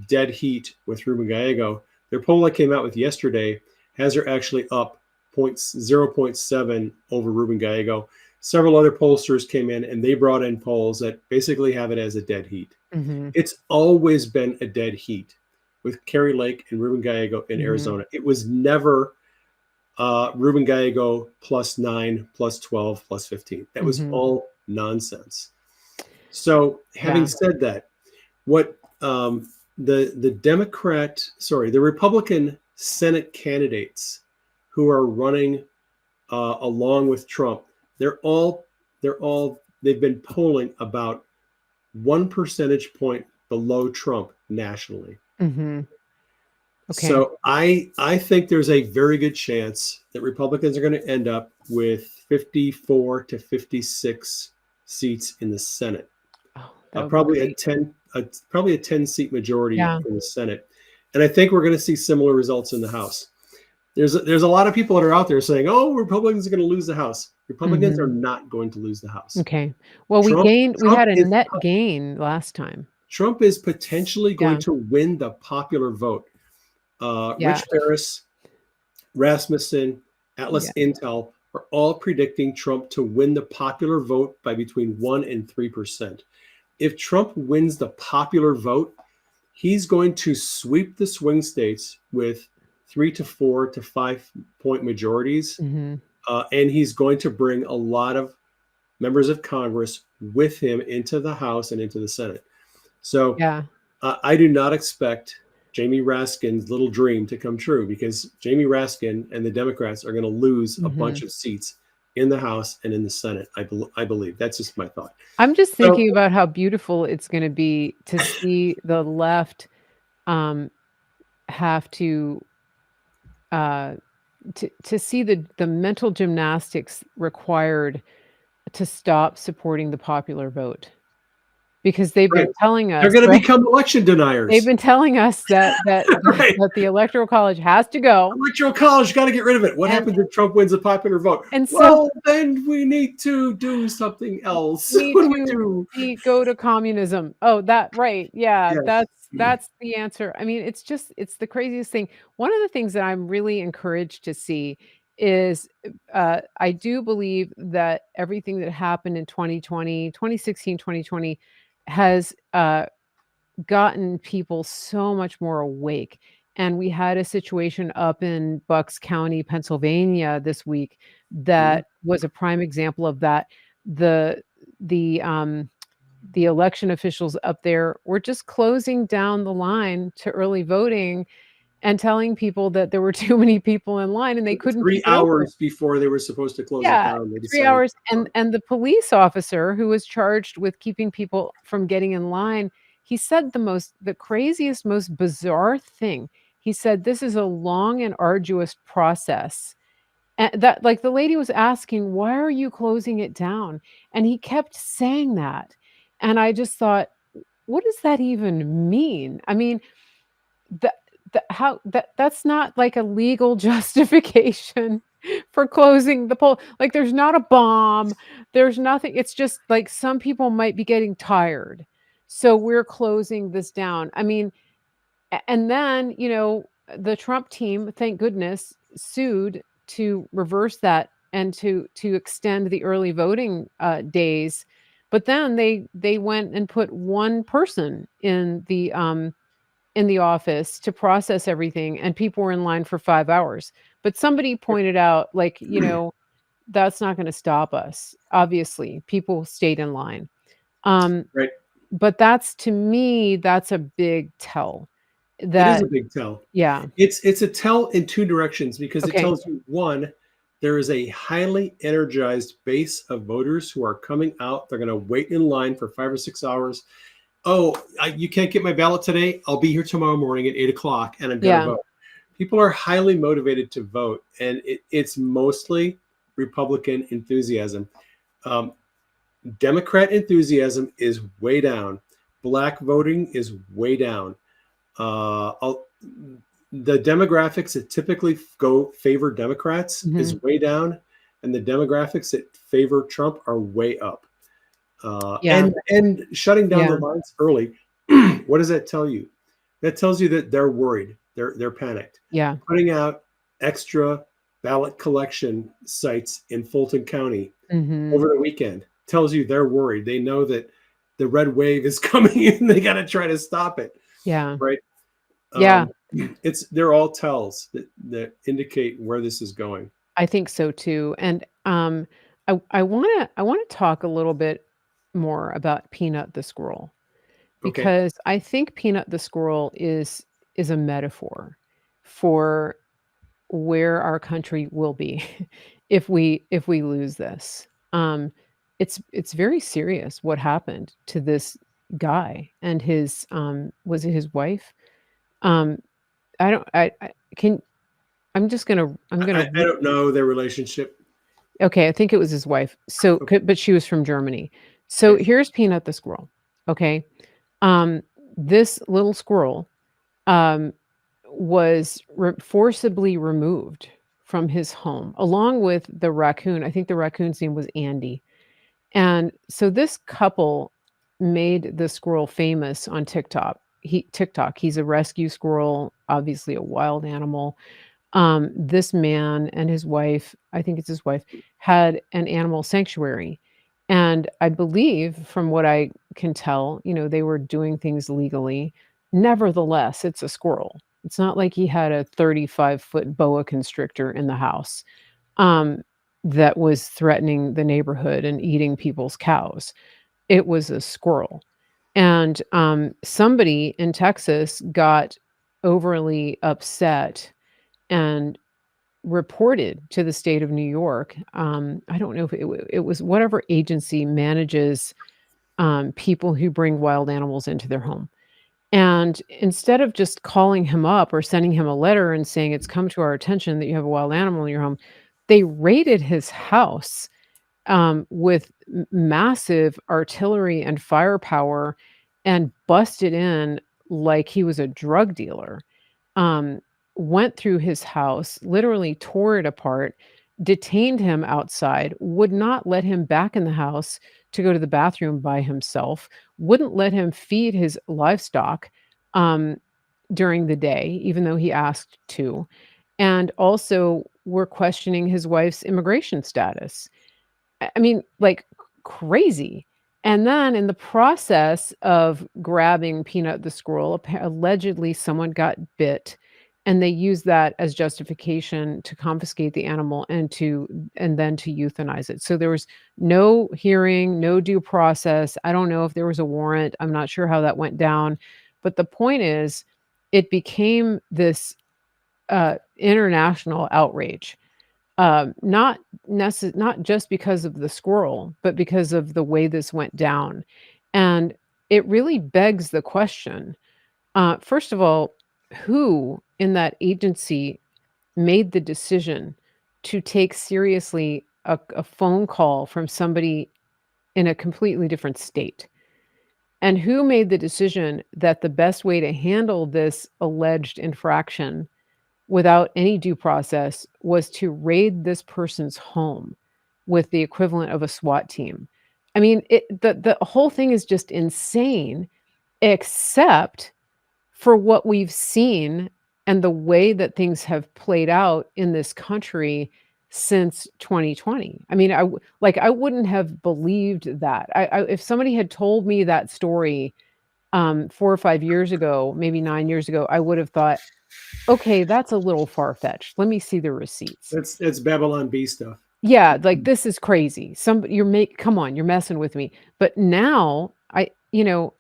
dead heat with Ruben Gallego. Their poll that came out with yesterday has her actually up 0.7 over Ruben Gallego. Several other pollsters came in and they brought in polls that basically have it as a dead heat. Mm-hmm. It's always been a dead heat with Kari Lake and Ruben Gallego in Arizona. It was never Ruben Gallego +9, +12, +15. That was all nonsense. So having said that, what the Republican Senate candidates who are running along with Trump, they've been polling about 1 percentage point below Trump nationally. Okay. So I think there's a very good chance that Republicans are going to end up with 54 to 56 seats in the Senate. Probably a 10 seat majority in the Senate. And I think we're going to see similar results in the House. There's a lot of people that are out there saying, "Oh, Republicans are going to lose the House." Republicans are not going to lose the House. Okay. Well, we had a net gain last time. Trump is potentially going to win the popular vote. Rich Ferris, Rasmussen, Atlas Intel are all predicting Trump to win the popular vote by between 1% and 3%. If Trump wins the popular vote, he's going to sweep the swing states with 3 to 4 to 5 point majorities. And he's going to bring a lot of members of Congress with him into the House and into the Senate. So I do not expect Jamie Raskin's little dream to come true, because Jamie Raskin and the Democrats are going to lose a bunch of seats in the House and in the Senate. I believe. That's just my thought. I'm just thinking about how beautiful it's going to be to see the left have to see the mental gymnastics required to stop supporting the popular vote. Because they've been telling us they're going to become election deniers. They've been telling us that the Electoral College has to go. Electoral College, got to get rid of it. What happens if Trump wins a popular vote? And so then we need to do something else. What do we do? Go to communism. Oh, right. Yeah, yes. That's the answer. I mean, it's the craziest thing. One of the things that I'm really encouraged to see is I do believe that everything that happened in 2016, 2020 has gotten people so much more awake. And we had a situation up in Bucks County, Pennsylvania this week that was a prime example of that. The election officials up there were just closing down the line to early voting and telling people that there were too many people in line and they couldn't. 3 hours before they were supposed to close it down. 3 hours. And the police officer who was charged with keeping people from getting in line, he said the craziest, most bizarre thing. He said, this is a long and arduous process. And that, like, the lady was asking, why are you closing it down? And he kept saying that. And I just thought, what does that even mean? I mean, that's not like a legal justification for closing the poll. Like, there's not a bomb, there's nothing. It's just like some people might be getting tired, so we're closing this down. I mean, and then the Trump team, thank goodness, sued to reverse that and to extend the early voting days. But then they went and put one person in the office to process everything, and people were in line for 5 hours. But somebody pointed out, like, that's not going to stop us. Obviously, people stayed in line. Right. But to me, that's a big tell. That is a big tell. Yeah. It's a tell in two directions, because it tells you, one, there is a highly energized base of voters who are coming out. They're going to wait in line for 5 or 6 hours. Oh, you can't get my ballot today? I'll be here tomorrow morning at 8 o'clock and I'm going to vote. People are highly motivated to vote, and it's mostly Republican enthusiasm. Democrat enthusiasm is way down. Black voting is way down. the demographics that typically favor Democrats is way down, and the demographics that favor Trump are way up. And shutting down the lines early, what does that tell you? That tells you that they're worried. They're panicked. Yeah. Putting out extra ballot collection sites in Fulton County over the weekend tells you they're worried. They know that the red wave is coming in. They got to try to stop it. Yeah. Right. Yeah. They're all tells that indicate where this is going. I think so too. And I want to talk a little bit more about Peanut the squirrel, because I think Peanut the squirrel is a metaphor for where our country will be if we lose this. It's very serious what happened to this guy and his was it his wife? I'm just gonna I don't know their relationship. Okay, I think it was his wife. So, but she was from Germany. So here's Peanut the squirrel. Okay, this little squirrel was forcibly removed from his home along with the raccoon. I think the raccoon's name was Andy. And so this couple made the squirrel famous on TikTok. He's a rescue squirrel, obviously a wild animal. This man and his wife, I think it's his wife, had an animal sanctuary. And I believe, from what I can tell, they were doing things legally. Nevertheless, it's a squirrel. It's not like he had a 35-foot boa constrictor in the house that was threatening the neighborhood and eating people's cows. It was a squirrel. And somebody in Texas got overly upset and reported to the state of New York. I don't know if it was whatever agency manages people who bring wild animals into their home. And instead of just calling him up or sending him a letter and saying it's come to our attention that you have a wild animal in your home, they raided his house with massive artillery and firepower and busted in like he was a drug dealer. Went through his house, literally tore it apart, detained him outside, would not let him back in the house to go to the bathroom by himself, wouldn't let him feed his livestock during the day, even though he asked to, and also were questioning his wife's immigration status. I mean, like crazy. And then in the process of grabbing Peanut the squirrel, allegedly someone got bit, and they used that as justification to confiscate the animal and then to euthanize it. So there was no hearing, no due process. I don't know if there was a warrant. I'm not sure how that went down. But the point is, it became this international outrage. Not just because of the squirrel, but because of the way this went down. And it really begs the question, first of all, who in that agency made the decision to take seriously a phone call from somebody in a completely different state? And who made the decision that the best way to handle this alleged infraction without any due process was to raid this person's home with the equivalent of a SWAT team? I mean, the whole thing is just insane, except for what we've seen and the way that things have played out in this country since 2020. I mean, I wouldn't have believed that. If somebody had told me that story 4 or 5 years ago, maybe 9 years ago, I would have thought, okay, that's a little far-fetched. Let me see the receipts. That's Babylon Bee stuff. Yeah, like this is crazy. Come on, you're messing with me. But now I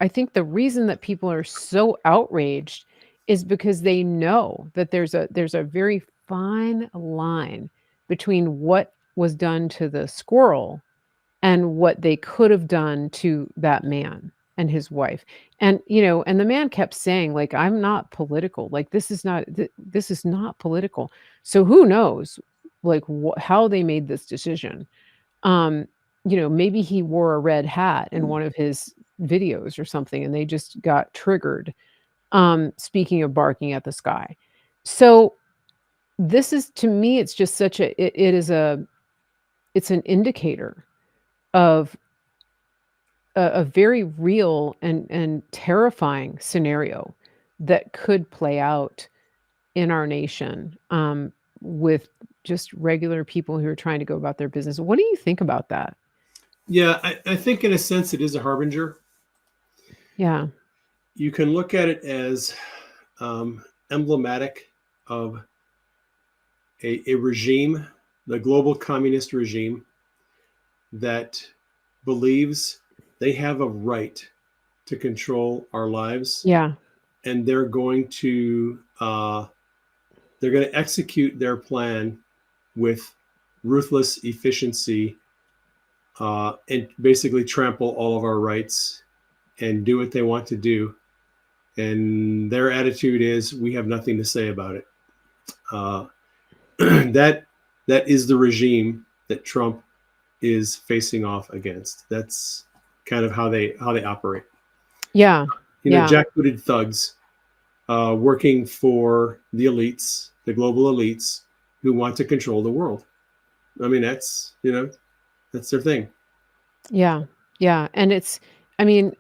think the reason that people are so outraged is because they know that there's a very fine line between what was done to the squirrel and what they could have done to that man and his wife. And and the man kept saying, like, I'm not political. Like, this is not political. So who knows, like, how they made this decision. Maybe he wore a red hat in one of his videos or something, and they just got triggered. Speaking of barking at the sky. So this is, to me, it's just such a it's an indicator of a very real and terrifying scenario that could play out in our nation, with just regular people who are trying to go about their business. What do you think about that? Yeah, I think in a sense it is a harbinger. Yeah. You can look at it as emblematic of a regime, the global communist regime, that believes they have a right to control our lives, Yeah. and they're going to execute their plan with ruthless efficiency, and basically trample all of our rights and do what they want to do. And their attitude is, we have nothing to say about it. That is the regime that Trump is facing off against. That's kind of how they operate. Yeah. Yeah. Jackbooted thugs working for the elites, the global elites, who want to control the world. I mean, that's their thing. Yeah. Yeah. And it's, I mean,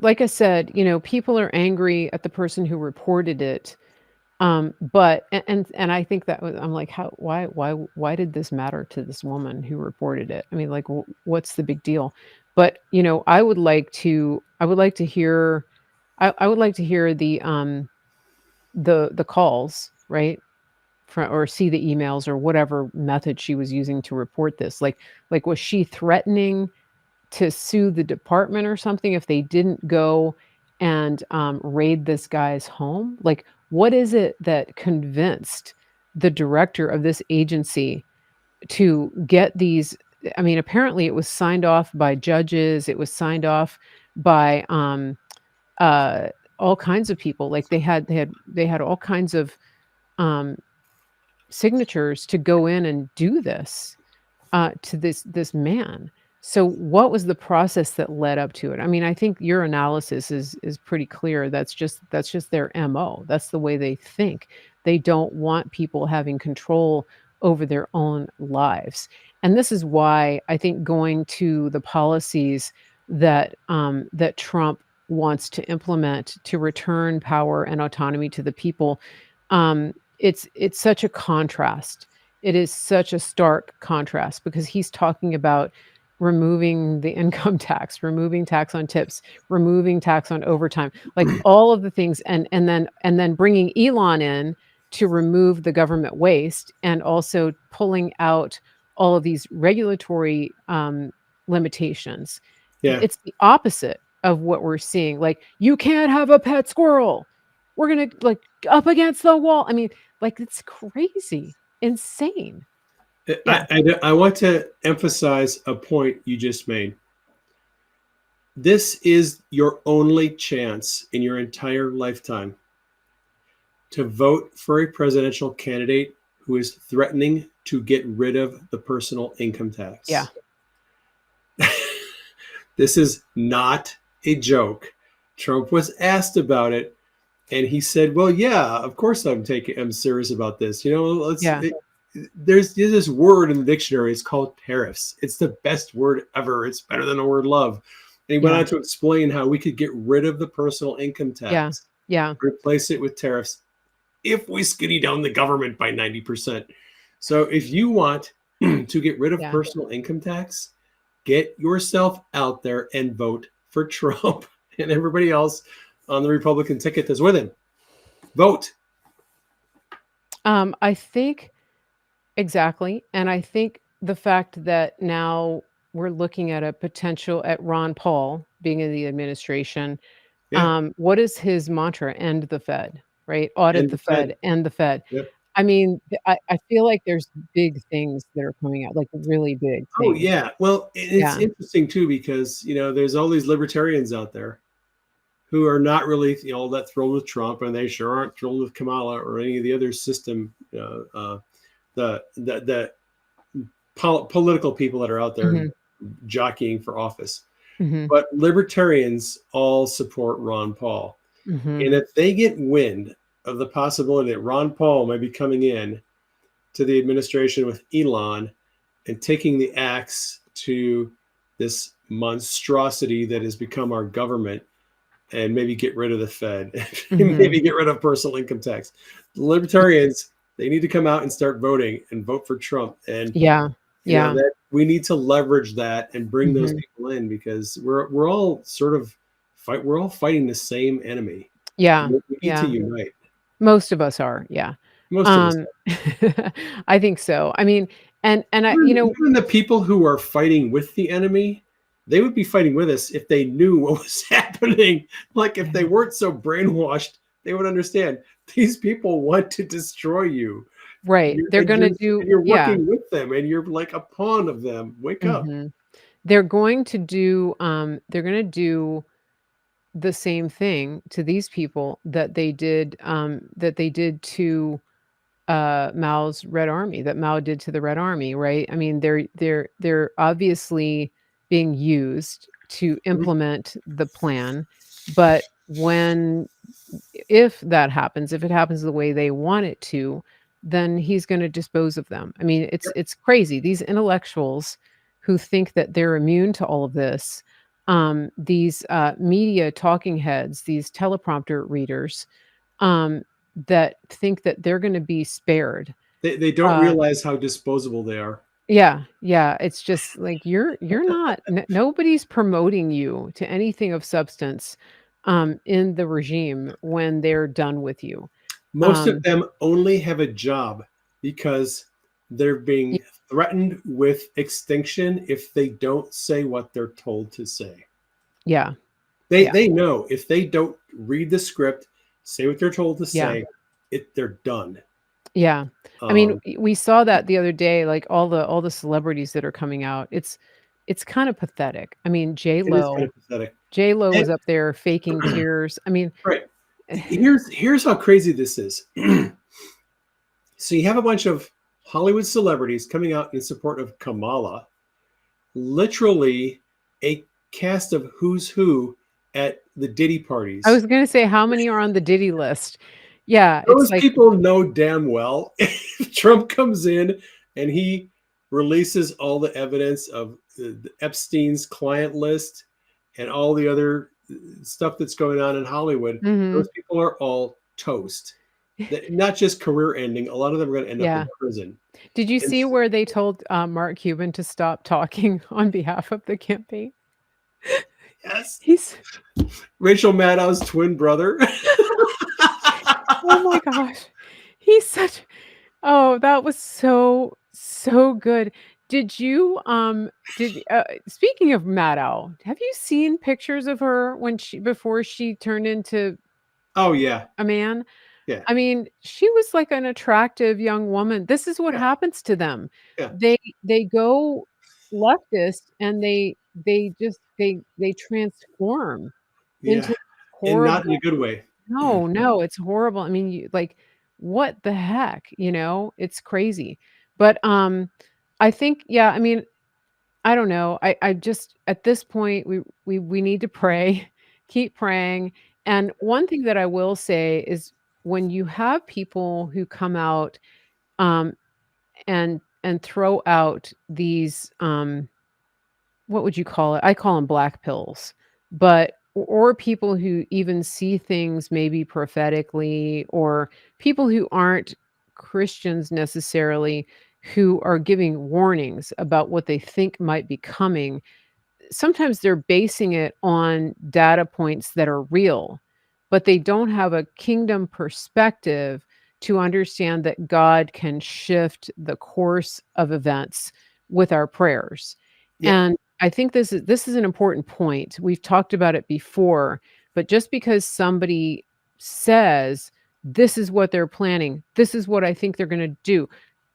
like I said, people are angry at the person who reported it. But and I think that I'm like, why did this matter to this woman who reported it? I mean, like, what's the big deal? But I would like to hear, I would like to hear the calls, right? Or see the emails or whatever method she was using to report this. Like was she threatening to sue the department or something if they didn't go and raid this guy's home? Like, what is it that convinced the director of this agency to get these? I mean, apparently it was signed off by judges. It was signed off by all kinds of people. Like they had all kinds of um, signatures to go in and do this to this man. So what was the process that led up to it? I mean, I think your analysis is pretty clear. That's just their MO. That's the way they think. They don't want people having control over their own lives. And this is why I think going to the policies that that Trump wants to implement to return power and autonomy to the people, it's such a contrast. It is such a stark contrast because he's talking about removing the income tax, removing tax on tips, removing tax on overtime, like all of the things, and then bringing Elon in to remove the government waste, and also pulling out all of these regulatory limitations. Yeah. It's the opposite of what we're seeing. Like, you can't have a pet squirrel. We're gonna, like, up against the wall. I mean, like, it's crazy, insane. Yeah. I want to emphasize a point you just made. This is your only chance in your entire lifetime to vote for a presidential candidate who is threatening to get rid of the personal income tax. Yeah. This is not a joke. Trump was asked about it, and he said, "Well, yeah, of course I'm serious about this. There's this word in the dictionary. It's called tariffs. It's the best word ever. It's better than the word love." And he went on to explain how we could get rid of the personal income tax, replace it with tariffs, if we skinny down the government by 90%. So if you want to get rid of personal income tax, get yourself out there and vote for Trump and everybody else on the Republican ticket that's with him. Vote. I think exactly. And I think the fact that now we're looking at a potential at Ron Paul being in the administration. What is his mantra? End the Fed, right? Audit the Fed, end the Fed. Yep. I mean, I feel like there's big things that are coming out, like really big things. Oh, yeah. Well, it's interesting, too, because, there's all these libertarians out there who are not really, that thrilled with Trump, and they sure aren't thrilled with Kamala or any of the other system, the political people that are out there jockeying for office. But libertarians all support Ron Paul. And if they get wind of the possibility that Ron Paul may be coming in to the administration with Elon and taking the axe to this monstrosity that has become our government and maybe get rid of the Fed, maybe get rid of personal income tax. The libertarians, they need to come out and start voting and vote for Trump. And that we need to leverage that and bring those people in, because we're all sort of we're all fighting the same enemy. Yeah. We need to unite. Most of us are. Yeah. Most of us are. I think so. I mean, and I, even the people who are fighting with the enemy, they would be fighting with us if they knew what was happening. Like if they weren't so brainwashed, they would understand these people want to destroy you. Right. They're going to do. You're working with them, and you're like a pawn of them. Wake up. They're going to do. They're going to do the same thing to these people that they did. That they did to Mao's Red Army. That Mao did to the Red Army. Right. I mean, they're obviously being used to implement the plan, but if that happens, if it happens the way they want it to, then he's going to dispose of them. I mean, it's crazy. These intellectuals who think that they're immune to all of this, these media talking heads, these teleprompter readers, that think that they're going to be spared. They don't realize how disposable they are. Yeah. It's just like you're not. Nobody's promoting you to anything of substance in the regime when they're done with you. Most of them only have a job because they're being threatened with extinction if they don't say what they're told to say. Yeah. They know if they don't read the script, say what they're told to say, they're done. Yeah. I mean, we saw that the other day, like all the celebrities that are coming out. It's kind of pathetic. I mean, J-Lo was up there faking tears. I mean, right. Here's how crazy this is. So you have a bunch of Hollywood celebrities coming out in support of Kamala, literally a cast of who's who at the Diddy parties. I was going to say, how many are on the Diddy list? Yeah. Those people know damn well if Trump comes in and he releases all the evidence of the Epstein's client list and all the other stuff that's going on in Hollywood, those people are all toast. Not just career ending. A lot of them are going to end up in prison. Did you see where they told Mark Cuban to stop talking on behalf of the campaign? Yes. He's Rachel Maddow's twin brother. Oh my gosh. He's such that was so good. Did you speaking of Maddow, have you seen pictures of her before she turned into a man? Yeah. I mean, she was like an attractive young woman. This is what happens to them. Yeah. They go leftist and they transform into horrible, and not in a good way. No, it's horrible. I mean, what the heck, it's crazy. But I think, I mean, I don't know. I just, at this point, we need to pray, keep praying. And one thing that I will say is when you have people who come out and throw out these, what would you call it? I call them black pills, or people who even see things maybe prophetically, or people who aren't Christians necessarily, who are giving warnings about what they think might be coming. Sometimes they're basing it on data points that are real, but they don't have a kingdom perspective to understand that God can shift the course of events with our prayers. Yeah. And I think this is an important point. We've talked about it before, but just because somebody says, this is what they're planning, this is what I think they're going to do,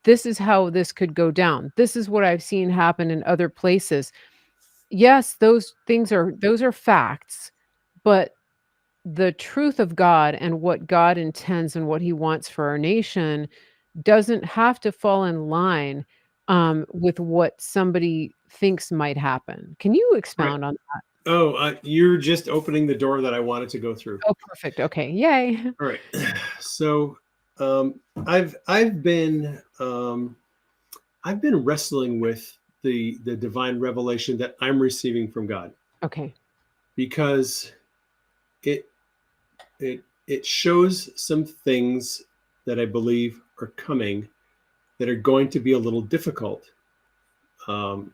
this is how this could go down, this is what I've seen happen in other places. Yes, those are facts, but the truth of God and what God intends and what he wants for our nation doesn't have to fall in line with what somebody thinks might happen. Can you expound on that? Oh, you're just opening the door that I wanted to go through. Oh, perfect. Okay. Yay. All right. So I've been wrestling with the divine revelation that I'm receiving from God, Okay. because it it shows some things that I believe are coming that are going to be a little difficult. And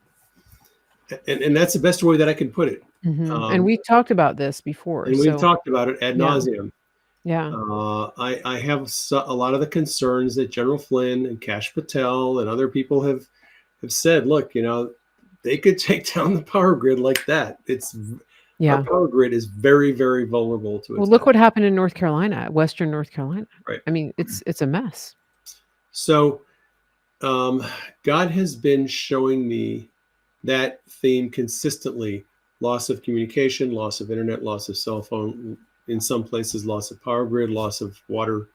that's the best way that I can put it. And we talked about this before. And we've So talked about it ad yeah. nauseum. Yeah. I have a lot of the concerns that General Flynn and Kash Patel and other people have said. Look, they could take down the power grid like that. Our power grid is very, very vulnerable to attack. Well, look what happened in North Carolina, Western North Carolina. Right. I mean, it's a mess. So God has been showing me that theme consistently: loss of communication, loss of internet, loss of cell phone, in some places loss of power grid, loss of water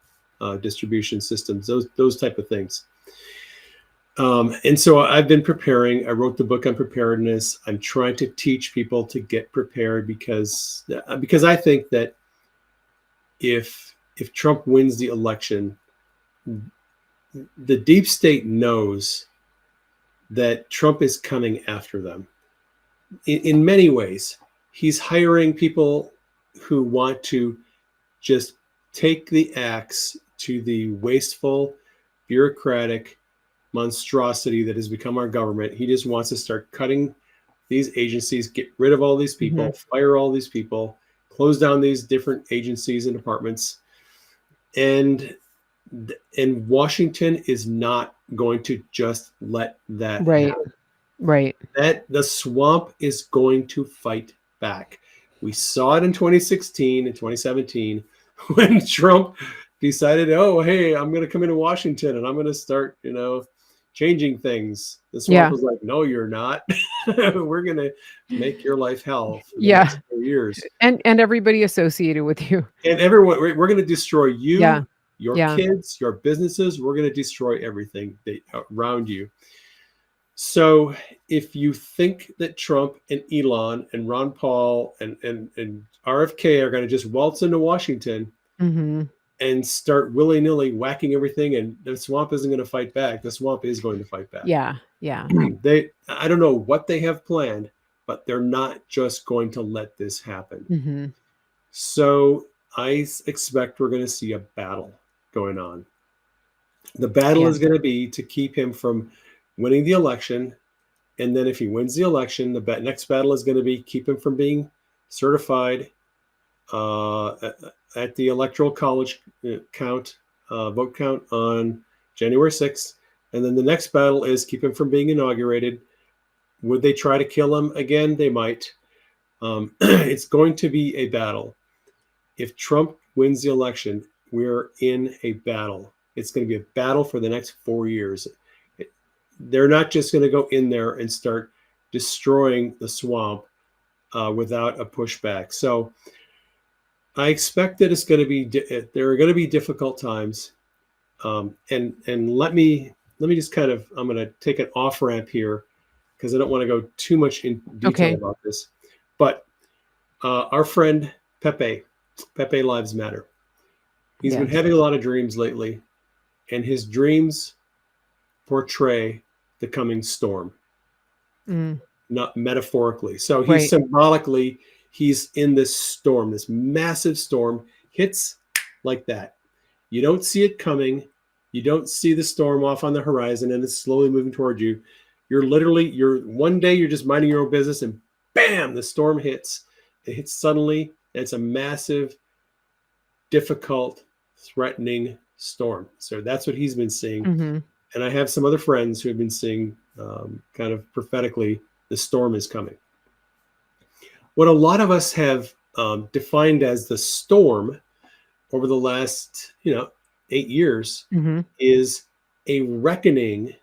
distribution systems, those type of things. And so I've been preparing. I wrote the book on preparedness. I'm trying to teach people to get prepared, because I think that if Trump wins the election, the deep state knows that Trump is coming after them. In many ways, he's hiring people who want to just take the axe to the wasteful, bureaucratic monstrosity that has become our government. He just wants to start cutting these agencies, get rid of all these people, fire all these people, close down these different agencies and departments. And Washington is not going to just let that happen. Right. That the swamp is going to fight back. We saw it in 2016 and 2017 when Trump decided, oh, hey, I'm going to come into Washington and I'm going to start, changing things. The swamp was like, no, you're not. We're going to make your life hell for the next 4 years. And everybody associated with you. And everyone, we're going to destroy you, your Yeah. kids, your businesses. We're going to destroy everything around you. So if you think that Trump and Elon and Ron Paul and RFK are going to just waltz into Washington and start willy-nilly whacking everything, and the swamp isn't going to fight back, the swamp is going to fight back. Yeah. I don't know what they have planned, but they're not just going to let this happen. So I expect we're going to see a battle going on. The battle is going to be to keep him from winning the election. And then if he wins the election, the next battle is going to be keep him from being certified at the Electoral College vote count on January 6th. And then the next battle is keep him from being inaugurated. Would they try to kill him again? They might. It's going to be a battle. If Trump wins the election, we're in a battle. It's going to be a battle for the next 4 years. They're not just going to go in there and start destroying the swamp without a pushback. So I expect that it's going to be there are going to be difficult times. And let me just kind of, I'm going to take an off ramp here because I don't want to go too much in detail about this. But our friend Pepe Lives Matter. He's been having a lot of dreams lately, and his dreams portray the coming storm, not metaphorically. So he's symbolically, he's in this storm, this massive storm hits like that. You don't see it coming. You don't see the storm off on the horizon and it's slowly moving toward you. You're one day you're just minding your own business and bam, the storm hits. It hits suddenly. It's a massive, difficult, threatening storm. So that's what he's been seeing. And I have some other friends who have been seeing kind of prophetically, the storm is coming. What a lot of us have defined as the storm over the last, 8 years is a reckoning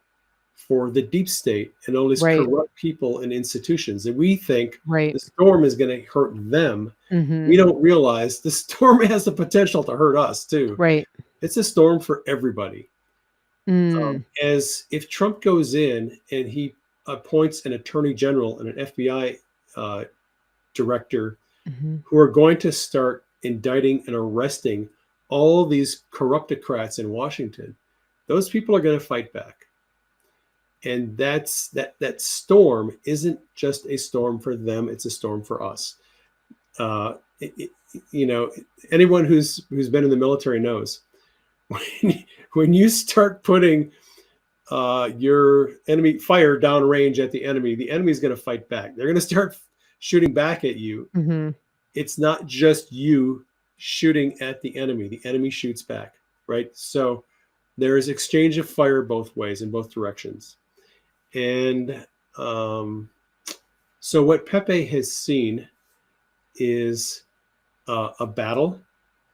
for the deep state and all these corrupt people and institutions. And we think the storm is going to hurt them. We don't realize the storm has the potential to hurt us too. It's a storm for everybody. As if Trump goes in and he appoints an attorney general and an FBI director, Mm-hmm. who are going to start indicting and arresting all these corruptocrats in Washington. Those people are going to fight back. And that storm isn't just a storm for them, it's a storm for us. You know, anyone who's been in the military knows when you start putting your enemy fire downrange at the enemy is going to fight back. They're going to start shooting back at you. Mm-hmm. It's not just you shooting at the enemy shoots back, right? So there is exchange of fire both ways, in both directions. And so what Pepe has seen is a battle,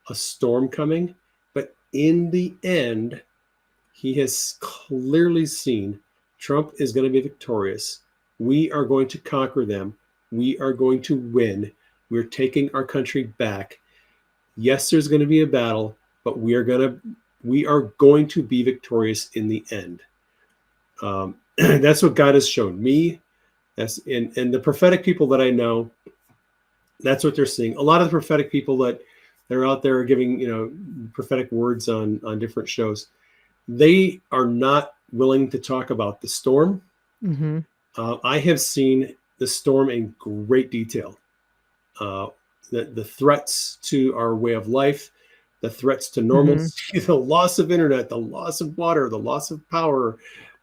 a storm coming, but in the end, he has clearly seen Trump is going to be victorious. We are going to conquer them. We are going to win. We're taking our country back. Yes, there's going to be a battle, but we are going to be victorious in the end. That's what God has shown me. That's and the prophetic people that I know, that's what they're seeing. A lot of the prophetic people that are out there giving, you know, prophetic words on different shows, they are not willing to talk about the storm. Mm-hmm. I have seen the storm in great detail. The threats to our way of life, the threats to normalcy, the loss of internet, the loss of water, the loss of power,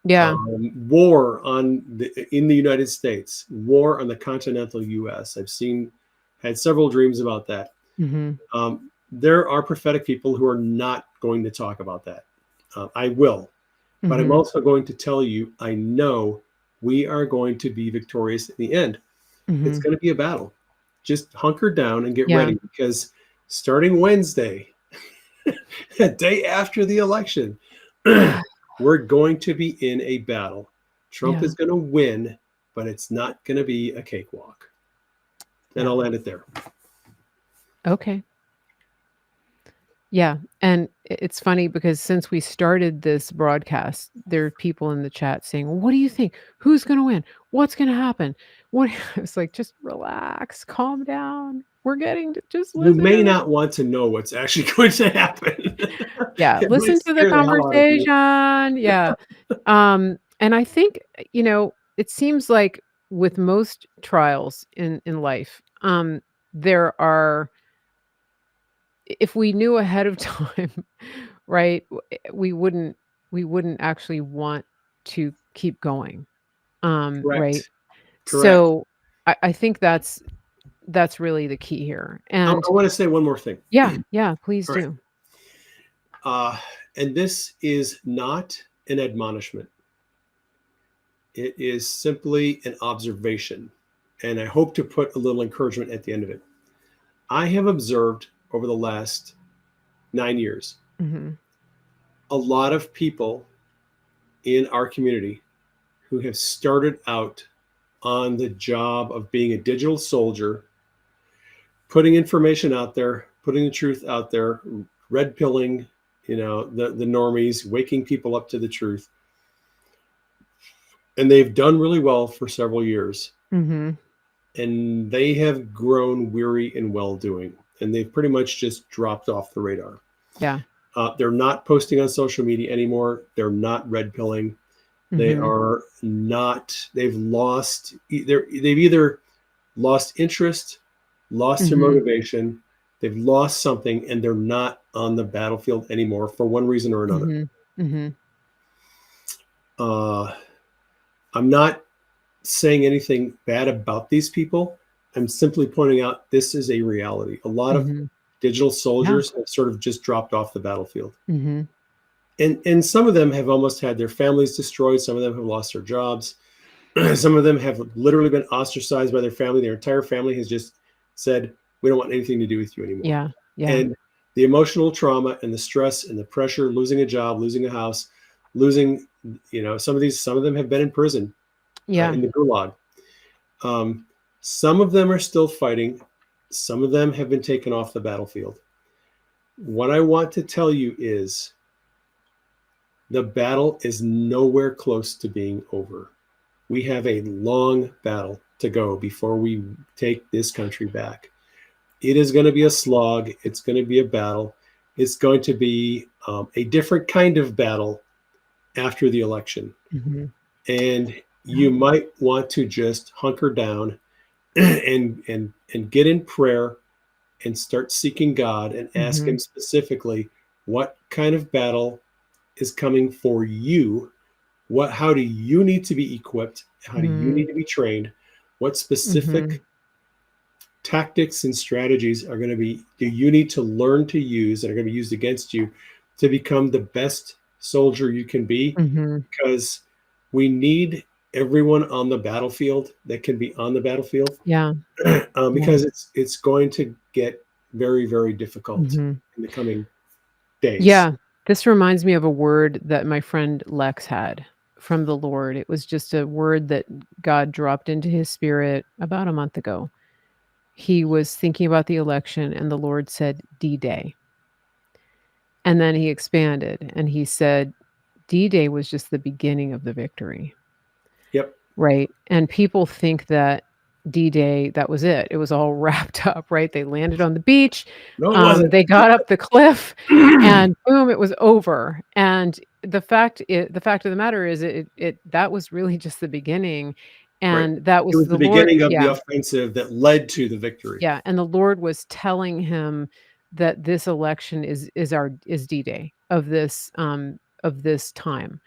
war in the United States, war on the continental U.S. I've had several dreams about that. Mm-hmm. There are prophetic people who are not going to talk about that. I will, but I'm also going to tell you, I know we are going to be victorious in the end. Mm-hmm. It's going to be a battle. Just hunker down and get ready, because starting Wednesday, the day after the election, we're going to be in a battle. Trump is going to win, but it's not going to be a cakewalk. And I'll end it there. Okay. Yeah. And it's funny because since we started this broadcast, there are people in the chat saying, well, what do you think? Who's going to win? What's going to happen? It's like, just relax, calm down. We're getting to just listen. You may not want to know what's actually going to happen. Yeah. Listen to the conversation. Yeah. And I think, you know, it seems like with most trials in life, there are, if we knew ahead of time, right, we wouldn't actually want to keep going. Right. Correct. So I think that's really the key here. And I want to say one more thing. Yeah, please do. And this is not an admonishment. It is simply an observation. And I hope to put a little encouragement at the end of it. I have observed over the last 9 years, a lot of people in our community who have started out on the job of being a digital soldier, putting information out there, putting the truth out there, red pilling, you know, the normies, waking people up to the truth. And they've done really well for several years. And they have grown weary in well-doing. And they've pretty much just dropped off the radar. Yeah. They're not posting on social media anymore. They're not red pilling. They are not, they've either lost interest, lost their motivation, they've lost something, and they're not on the battlefield anymore for one reason or another. I'm not saying anything bad about these people. I'm simply pointing out this is a reality. A lot of digital soldiers have sort of just dropped off the battlefield. And some of them have almost had their families destroyed. Some of them have lost their jobs. Some of them have literally been ostracized by their family. Their entire family has just said, we don't want anything to do with you anymore. And the emotional trauma and the stress and the pressure, losing a job, losing a house, losing, you know, some of them have been in prison in the gulag. Some of them are still fighting. Some of them have been taken off the battlefield. What I want to tell you is the battle is nowhere close to being over. We have a long battle to go before we take this country back. It is going to be a slog. It's going to be a battle. It's going to be a different kind of battle after the election. Mm-hmm. And you might want to just hunker down and get in prayer and start seeking God and ask Mm-hmm. him specifically what kind of battle is coming for you. How do you need to be equipped? How do you need to be trained? What specific tactics and strategies do you need to learn to use that are going to be used against you to become the best soldier you can be? Because we need everyone on the battlefield that can be on the battlefield. Yeah. Because it's going to get very, very difficult in the coming days. Yeah. This reminds me of a word that my friend Lex had from the Lord. It was just a word that God dropped into his spirit about a month ago. He was thinking about the election and the Lord said D-Day. And then he expanded and he said D-Day was just the beginning of the victory. Yep. Right. And people think that D-Day, that was it. It was all wrapped up, right? They landed on the beach. No, it wasn't. They got up the cliff and boom, it was over. And the fact of the matter is that was really just the beginning. And that was the beginning of the offensive that led to the victory. Yeah. And the Lord was telling him that this election is D-Day of this time,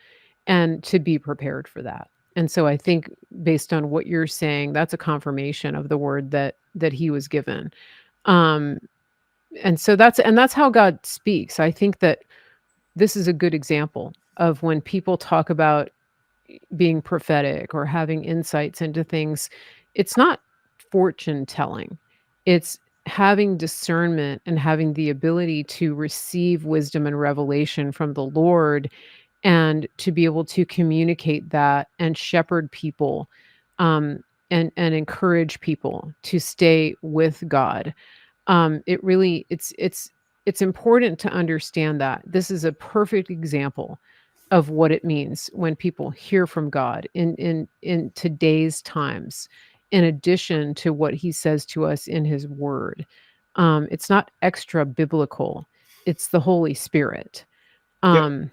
and to be prepared for that. And so I think based on what you're saying, that's a confirmation of the word that he was given. And so that's how God speaks. I think that this is a good example of when people talk about being prophetic or having insights into things. It's not fortune telling. It's having discernment and having the ability to receive wisdom and revelation from the Lord, and to be able to communicate that and shepherd people, and encourage people to stay with God. It's important to understand that this is a perfect example of what it means when people hear from God in today's times, in addition to what he says to us in his word. It's not extra biblical. It's the Holy Spirit. And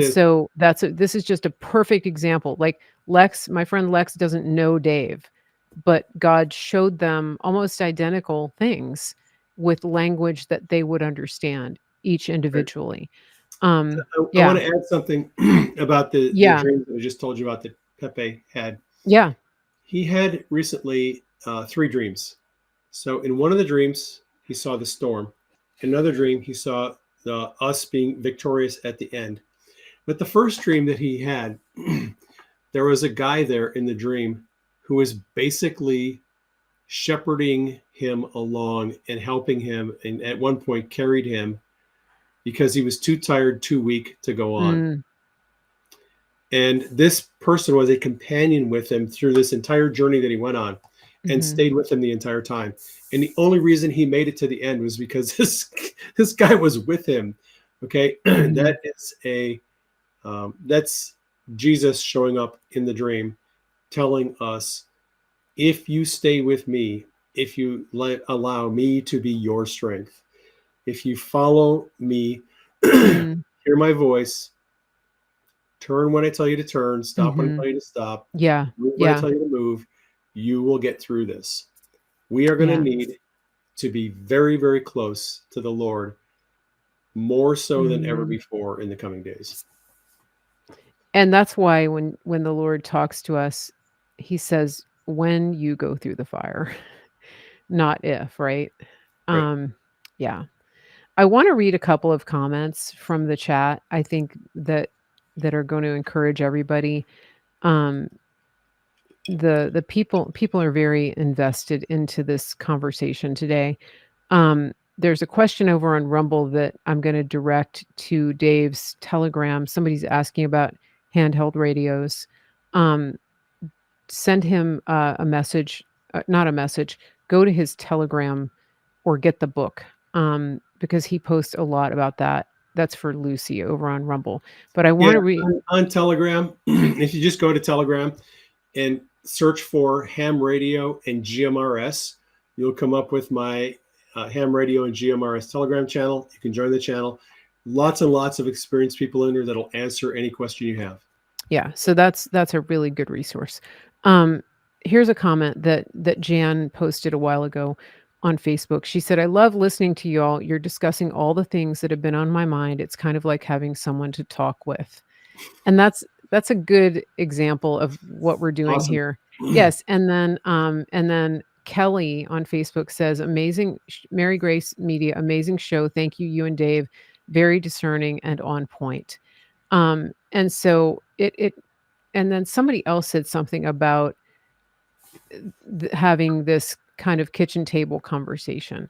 so this is just a perfect example. Like Lex, my friend Lex doesn't know Dave, but God showed them almost identical things with language that they would understand each individually. I want to add something about the dreams that I just told you about that Pepe had. Yeah. He had recently 3 dreams. So in one of the dreams, he saw the storm. In another dream, he saw us being victorious at the end. But the first dream that he had, there was a guy there in the dream who was basically shepherding him along and helping him, and at one point carried him because he was too tired, too weak to go on. And this person was a companion with him through this entire journey that he went on, and stayed with him the entire time. And the only reason he made it to the end was because this guy was with him. Okay. That is that's Jesus showing up in the dream, telling us, if you stay with me, if you allow me to be your strength, if you follow me, hear my voice, turn when I tell you to turn, stop when I tell you to stop, move when I tell you to move, you will get through this. We are going to need to be very, very close to the Lord, more so than ever before in the coming days. And that's why when the Lord talks to us, he says, when you go through the fire, not if, right? Yeah. I want to read a couple of comments from the chat. I think that are going to encourage everybody. The people are very invested into this conversation today. There's a question over on Rumble that I'm going to direct to Dave's Telegram. Somebody's asking about handheld radios. Send him a message, not a message, go to his Telegram or get the book, because he posts a lot about that. That's for Lucy over on Rumble. But I want to read on Telegram. If you just go to Telegram and search for Ham Radio and GMRS. You'll come up with my Ham Radio and GMRS Telegram channel. You can join the channel. Lots and lots of experienced people in there that'll answer any question you have. Yeah, so that's a really good resource. Here's a comment that Jan posted a while ago on Facebook. She said, "I love listening to y'all. You're discussing all the things that have been on my mind. It's kind of like having someone to talk with." And that's a good example of what we're doing Awesome. here. Yes, and then Kelly on Facebook says, "Amazing Mary Grace Media, amazing show. Thank you, you and Dave. Very discerning and on point." And so and then somebody else said something about having this kind of kitchen table conversation.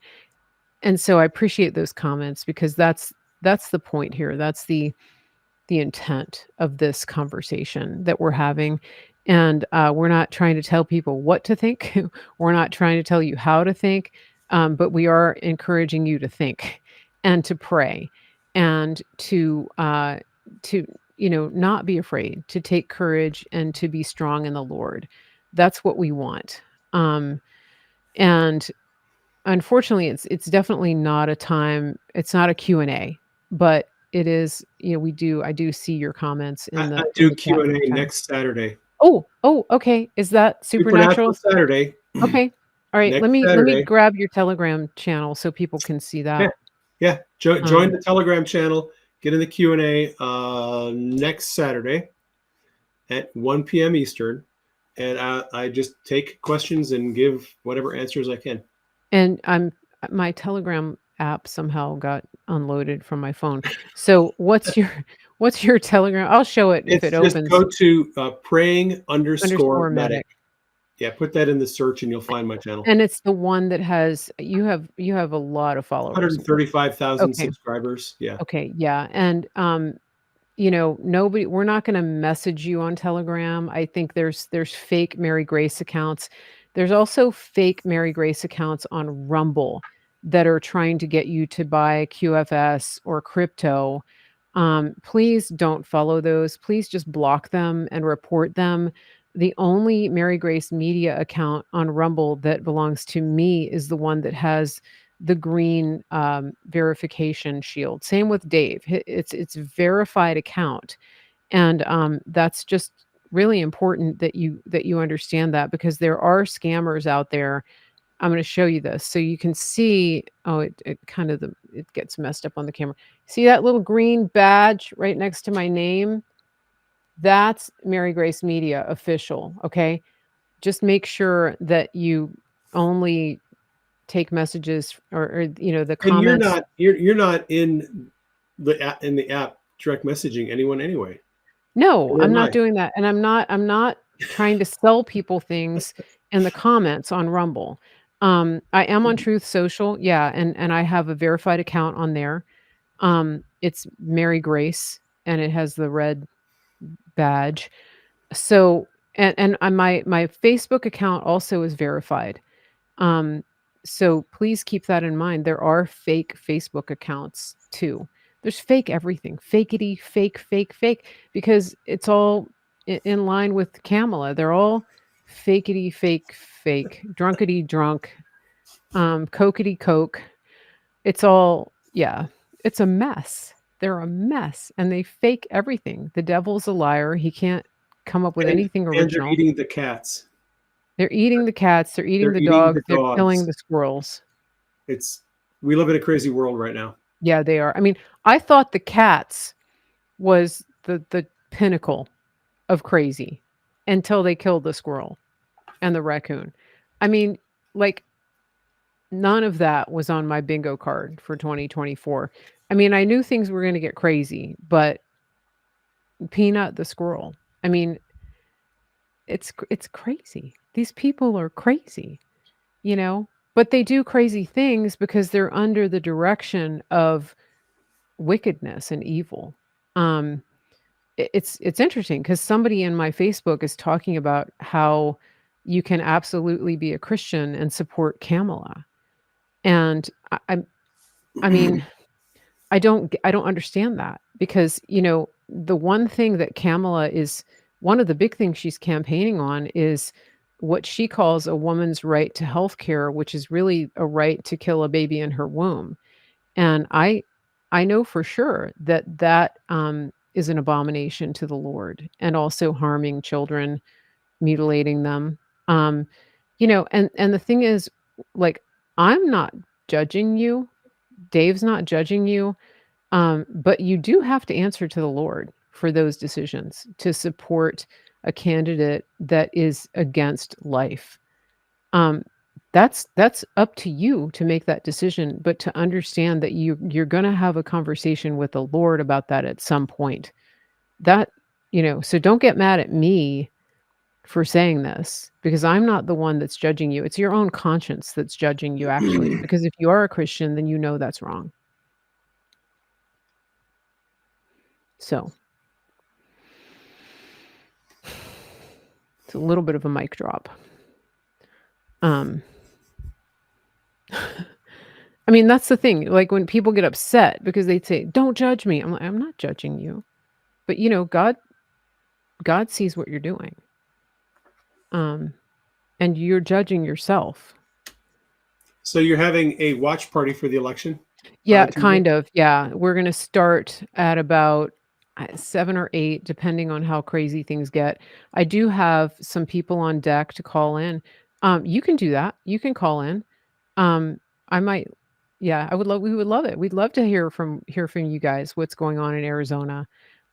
And so I appreciate those comments, because that's the point here. That's the intent of this conversation that we're having. And we're not trying to tell people what to think. We're not trying to tell you how to think, but we are encouraging you to think and to pray and to not be afraid, to take courage and to be strong in the Lord. That's what we want. And unfortunately, it's definitely not a time. It's not a Q&A, but it is. I do see your comments in the. I do in the chat Q&A room. next Saturday. Oh, okay. Is that Supernatural? Saturday. Okay. All right. Next Let me Saturday. grab your Telegram channel so people can see that. Yeah. Join the Telegram channel. Get in the Q&A next Saturday at 1 p.m. Eastern. And I just take questions and give whatever answers I can. And my Telegram app somehow got unloaded from my phone. So what's your Telegram? I'll show it if it opens. Just go to praying_medic. Yeah, put that in the search and you'll find my channel. And it's the one that has you have a lot of followers. 135,000 subscribers. Yeah. Okay. Yeah. And we're not going to message you on Telegram. I think there's fake Mary Grace accounts. There's also fake Mary Grace accounts on Rumble that are trying to get you to buy QFS or crypto. Please don't follow those. Please just block them and report them. The only Mary Grace Media account on Rumble that belongs to me is the one that has the green verification shield. Same with Dave. It's a verified account. And that's just really important that you understand that, because there are scammers out there. I'm going to show you this so you can see. Oh, it gets messed up on the camera. See that little green badge right next to my name? That's Mary Grace Media official. Okay. Just make sure that you only take messages or the comments. And you're not in the app direct messaging anyone anyway. No, I'm not doing that. And I'm not trying to sell people things in the comments on Rumble. I am on Truth Social. Yeah. And I have a verified account on there. It's Mary Grace and it has the red badge. So, and my Facebook account also is verified. So please keep that in mind. There are fake Facebook accounts too. There's fake everything, fakeity, fake, because it's all in line with Kamala. They're all fakeity, fake, drunkety, drunk, cokety, coke. It's all, it's a mess. They're a mess and they fake everything. The devil's a liar. He can't come up with anything original. And they're eating the cats. They're eating the cats. They're eating the dogs. They're killing the squirrels. We live in a crazy world right now. Yeah, they are. I mean, I thought the cats was the pinnacle of crazy until they killed the squirrel and the raccoon. I mean, like, none of that was on my bingo card for 2024. I mean, I knew things were going to get crazy, but Peanut the squirrel. I mean, it's crazy. These people are crazy, but they do crazy things because they're under the direction of wickedness and evil. It's interesting because somebody in my Facebook is talking about how you can absolutely be a Christian and support Kamala. And I mean, I don't understand that, because, the one thing that Kamala is one of the big things she's campaigning on is what she calls a woman's right to health care, which is really a right to kill a baby in her womb. And I know for sure that is an abomination to the Lord, and also harming children, mutilating them. Um, and the thing is, like, I'm not judging you. Dave's not judging you. But you do have to answer to the Lord for those decisions, to support a candidate that is against life. Um, that's up to you to make that decision, but to understand that you're going to have a conversation with the Lord about that at some point. That, so don't get mad at me for saying this, because I'm not the one that's judging you. It's your own conscience that's judging you, actually, because if you are a Christian, then you know that's wrong. So it's a little bit of a mic drop. I mean, that's the thing. Like, when people get upset because they say, "Don't judge me," I'm like, I'm not judging you, but God sees what you're doing, and you're judging yourself. So you're having a watch party for the election? Yeah, kind of. Yeah, we're gonna start at about 7 or 8, depending on how crazy things get. I do have some people on deck to call in. You can do that. You can call in. I might. Yeah, we would love it. We'd love to hear from you guys what's going on in Arizona.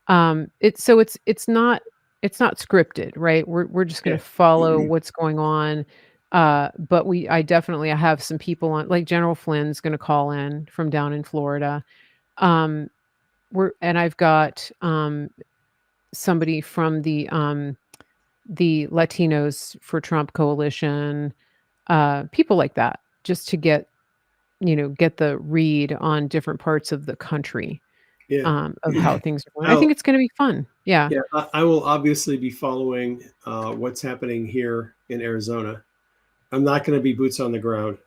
It's not scripted, right? We're just going to follow what's going on. But I definitely have some people on, like General Flynn's going to call in from down in Florida. And I've got somebody from the Latinos for Trump coalition, people like that, just to get the read on different parts of the country, of how things are going. I think it's going to be fun. Yeah. Yeah. I will obviously be following what's happening here in Arizona. I'm not going to be boots on the ground.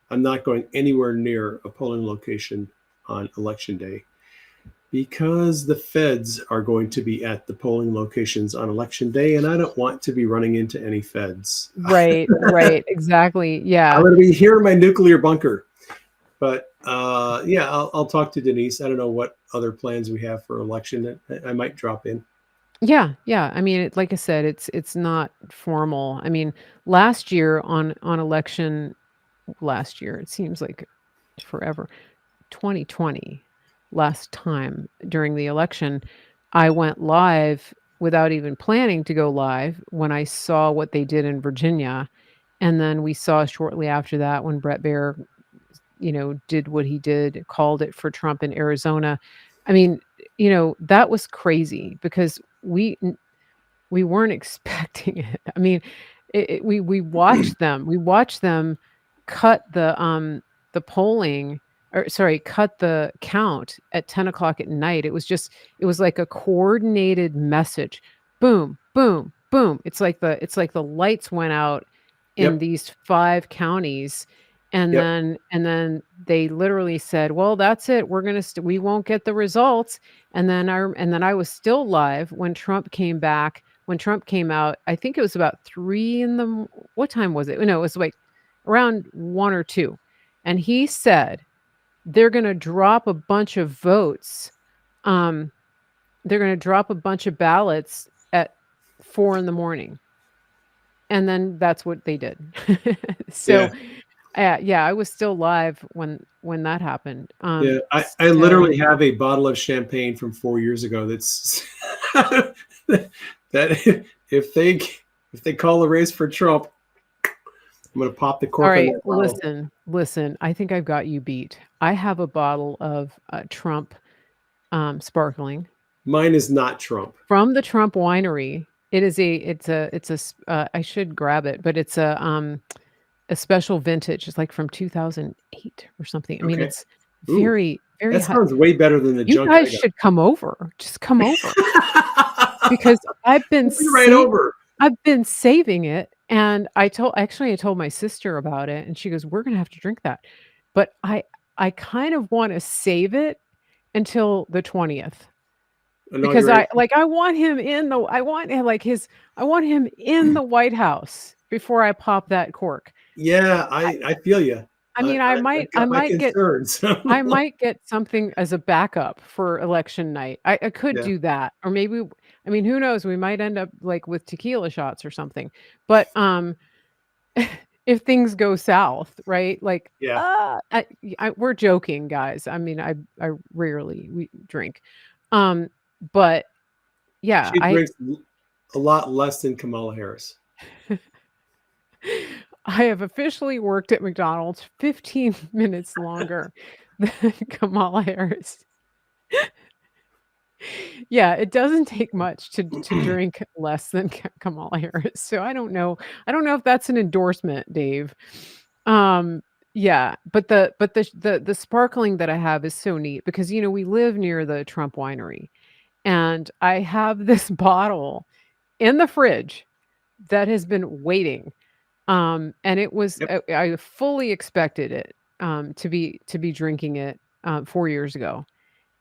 I'm not going anywhere near a polling location on election day, because the feds are going to be at the polling locations on election day, and I don't want to be running into any feds. Right. Exactly. Yeah. I'm going to be here in my nuclear bunker. But I'll talk to Denise. I don't know what other plans we have for election. I might drop in. Yeah. I mean, like I said, it's not formal. I mean, last year on election, it seems like forever. 2020, last time during the election, I went live without even planning to go live when I saw what they did in Virginia, and then we saw shortly after that when Bret Baier did what he did, called it for Trump in Arizona. I mean, that was crazy, because we weren't expecting it. I mean, we watched them cut the polling, or sorry, cut the count at 10 o'clock at night. It was like a coordinated message. Boom, boom, boom. It's like the lights went out in these 5 counties. And then they literally said, "Well, that's it. We're gonna we won't get the results." And then I was still live when Trump came back. When Trump came out, I think it was about 3 in the. What time was it? No, it was like around 1 or 2, and he said they're gonna drop a bunch of votes. They're gonna drop a bunch of ballots at 4 in the morning, and then that's what they did. So. Yeah, I was still live when that happened. I literally have a bottle of champagne from 4 years ago that's that if they call the race for Trump, I'm going to pop the cork. All right, listen. I think I've got you beat. I have a bottle of Trump sparkling. Mine is not Trump. From the Trump winery. It's a I should grab it, but it's a special vintage. It's like from 2008 or something. I mean, it's very, very. That sounds way better than the junk. You guys should come over. Just come over, because I've been saving it, and I told my sister about it, and she goes, "We're gonna have to drink that," but I kind of want to save it until the 20th. because I inauguration. like I want him in the I want him like his I want him in the White House before I pop that cork. Yeah, I I feel you. I mean, I I've might I got my might get concerns. I might get something as a backup for election night. I could Yeah. do that, or maybe I mean, who knows? We might end up, like, with tequila shots or something. But, if things go south, right? Like, Yeah. we're joking, guys. I mean, I rarely we drink. Um, but yeah, She drinks a lot less than Kamala Harris. I have officially worked at McDonald's 15 minutes longer than Kamala Harris. Yeah, it doesn't take much to drink less than Kamala Harris, so I don't know if that's an endorsement, Dave. Um, yeah, but the sparkling that I have is so neat because, we live near the Trump Winery, and I have this bottle in the fridge that has been waiting, and it was Yep. I fully expected it, to be drinking it, 4 years ago.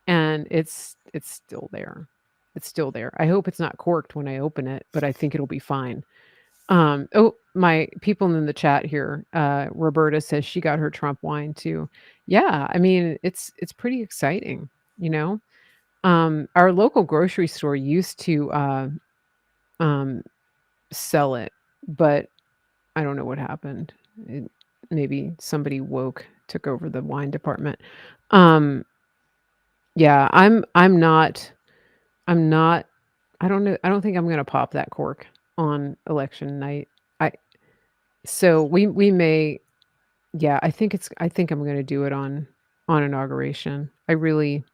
And it's still there. It's still there. I hope it's not corked when I open it, but I think it'll be fine. Oh, my people in the chat here, Roberta says she got her Trump wine too. Yeah, I mean, it's pretty exciting, you know? Our local grocery store used to, um, sell it, but I don't know what happened. Maybe somebody woke, took over the wine department. Um, yeah, I'm not I don't know, I don't think I'm gonna pop that cork on election night. I so we may yeah, I think I'm gonna do it on inauguration. I really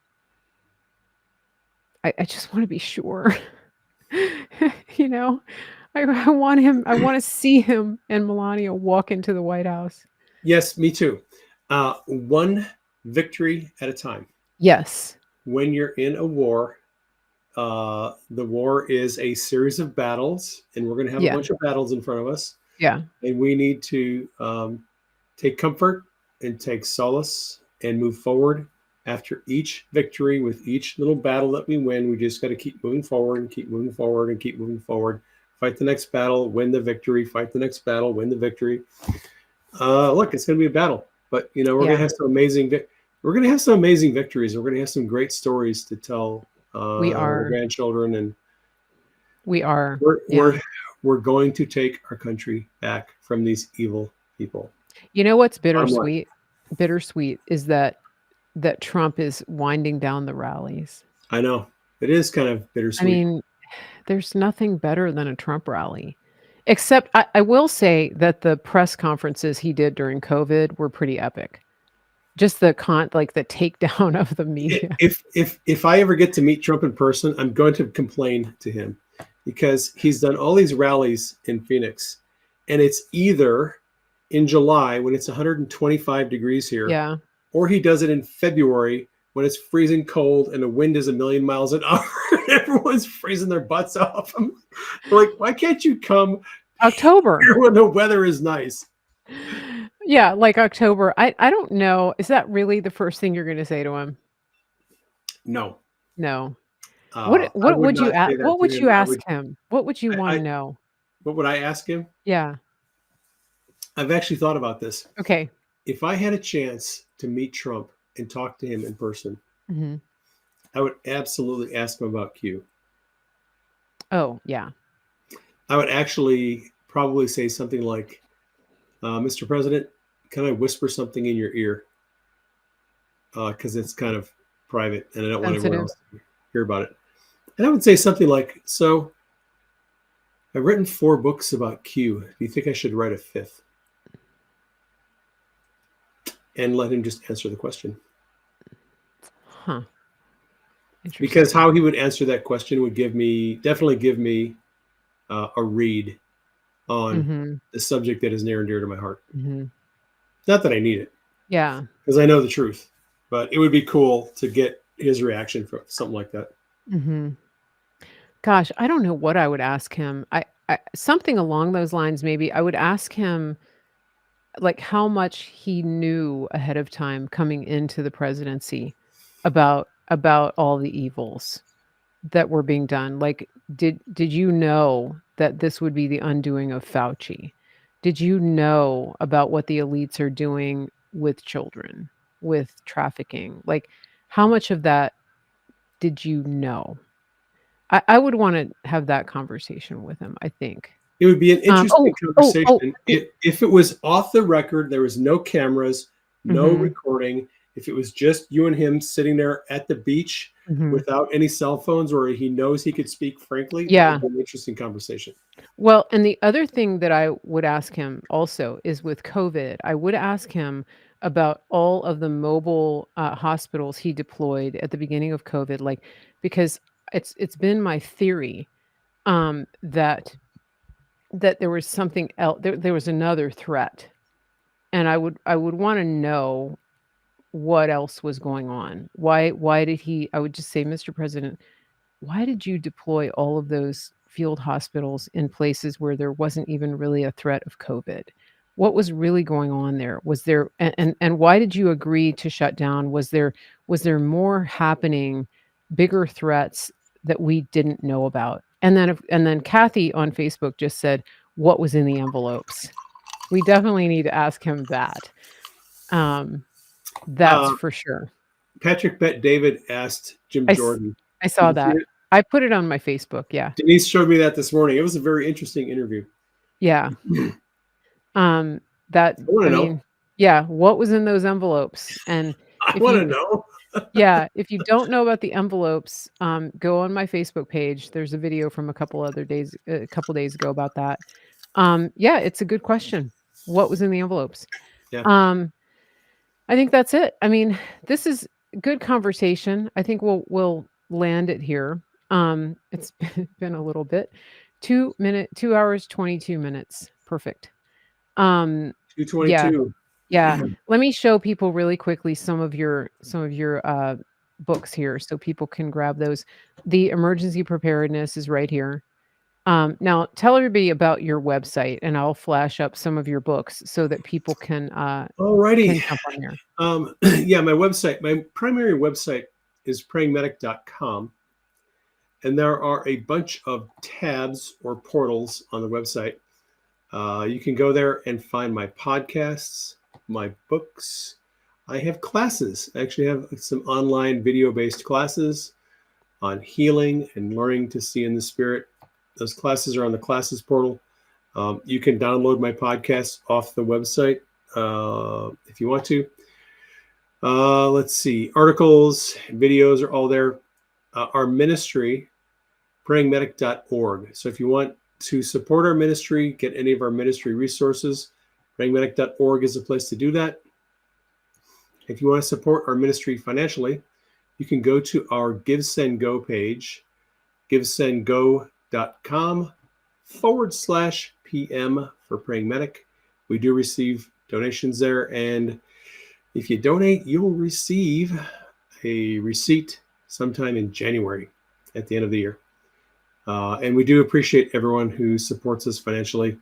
I just wanna be sure. You know? I wanna see him and Melania walk into the White House. Yes, me too. One victory at a time. Yes. When you're in a war, the war is a series of battles, and we're going to have a Yeah. bunch of battles in front of us. Yeah. And we need to take comfort and take solace and move forward after each victory. With each little battle that we win, we just got to keep moving forward and keep moving forward and keep moving forward. Fight the next battle, win the victory. Fight the next battle, win the victory. Look, it's going to be a battle, but we're going to Yeah. have some amazing. We're going to have some amazing victories. We're going to have some great stories to tell We our are. grandchildren, and We are. we're Yeah. we're going to take our country back from these evil people. You know what's Bottom line. bittersweet? Bittersweet is that Trump is winding down the rallies. I know it is kind of I bittersweet. mean, there's nothing better than a Trump rally. Except I will say that the press conferences he did during COVID were pretty epic. Just the takedown of the media. If I ever get to meet Trump in person, I'm going to complain to him because he's done all these rallies in Phoenix, and it's either in July when it's 125 degrees here, Yeah. or he does it in February when it's freezing cold and the wind is 1,000,000 miles an hour and everyone's freezing their butts off. I'm like, why can't you come October here when the weather is nice? Yeah, like October. I don't know. Is that really the first thing you're going to say to him? No. No. I What would you not say ask? that What to would you him. ask him? What would you want to know? What would I ask him? Yeah. I've actually thought about this. Okay. If I had a chance to meet Trump and talk to him in person, Hmm. I would absolutely ask him about Q. Oh, yeah. I would actually probably say something like, Mr. President, can I whisper something in your ear? Because it's kind of private and I don't want everyone else to hear about it. And I would say something like, so I've written 4 books about Q. Do you think I should write a 5th? And let him just answer the question. Huh. Because how he would answer that question would definitely give me a read on the subject that is near and dear to my heart. Mm-hmm. Not that I need it. Yeah. Because I know the truth. But it would be cool to get his reaction for something like that. Mm-hmm. Gosh, I don't know what I would ask him. I something along those lines, maybe. I would ask him like how much he knew ahead of time coming into the presidency about all the evils. that were being done? Like, did you know that this would be the undoing of Fauci? Did you know about what the elites are doing with children, with trafficking? Like, how much of that did you know? I would want to have that conversation with him, I think. It would be an interesting conversation the- if it was off the record, there was no cameras, no Mhm. recording. If it was just you and him sitting there at the beach Mhm. without any cell phones, where he knows he could speak frankly, that Yeah. would be an interesting conversation. Well, and the other thing that I would ask him also is with COVID, I would ask him about all of the mobile hospitals he deployed at the beginning of COVID, like because it's been my theory that there was something else. There was another threat, and I would want to know what else was going on. Why did he? I would just say, Mr. President, why did you deploy all of those field hospitals in places where there wasn't even really a threat of COVID? What was really going on there? Was there and why did you agree to shut down? Was there more happening, bigger threats that we didn't know about? And then Kathy on Facebook just said, what was in the envelopes? We definitely need to ask him that. That's for sure. Patrick Bet David asked Jim Jordan. I saw that. I put it on my Facebook. Yeah. Denise showed me that this morning. It was a very interesting interview. Yeah. Yeah. What was in those envelopes? And I want to know. Yeah. If you don't know about the envelopes, go on my Facebook page. There's a video from a couple days ago about that. Yeah, it's a good question. What was in the envelopes? Yeah. I think that's it. I mean, this is good conversation. I think we'll land it here. It's been a little bit. 2 hours 22 minutes. Perfect. 2:22. Yeah. Let me show people really quickly some of your books here so people can grab those. The Emergency Preparedness is right here. Now tell everybody about your website, and I'll flash up some of your books so that people can Alrighty. jump on there. Yeah, my primary website is prayingmedic.com, and there are a bunch of tabs or portals on the website. You can go there and find my podcasts, my books. I have classes. I actually have some online video-based classes on healing and learning to see in the spirit. Those classes are on the classes portal. You can download my podcasts off the website if you want to. Let's see. Articles, videos are all there. Our ministry, prayingmedic.org. So if you want to support our ministry, get any of our ministry resources, prayingmedic.org is a place to do that. If you want to support our ministry financially, you can go to our Give, Send, Go page, givesendgo.com/PM for Praying Medic. We do receive donations there, and if you donate, you'll receive a receipt sometime in January at the end of the year. And we do appreciate everyone who supports us financially.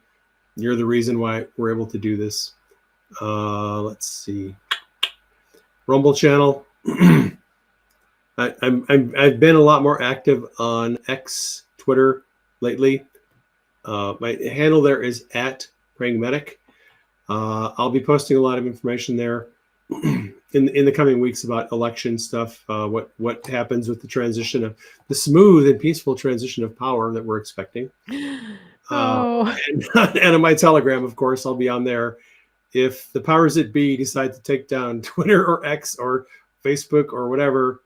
You're the reason why we're able to do this. Let's see. Rumble channel. I've been a lot more active on X, Twitter lately. My handle there is @PrayingMedic. I'll be posting a lot of information there in the coming weeks about election stuff, what happens with the transition of the smooth and peaceful transition of power that we're expecting. And on my Telegram, of course, I'll be on there. If the powers that be decide to take down Twitter or X or Facebook or whatever,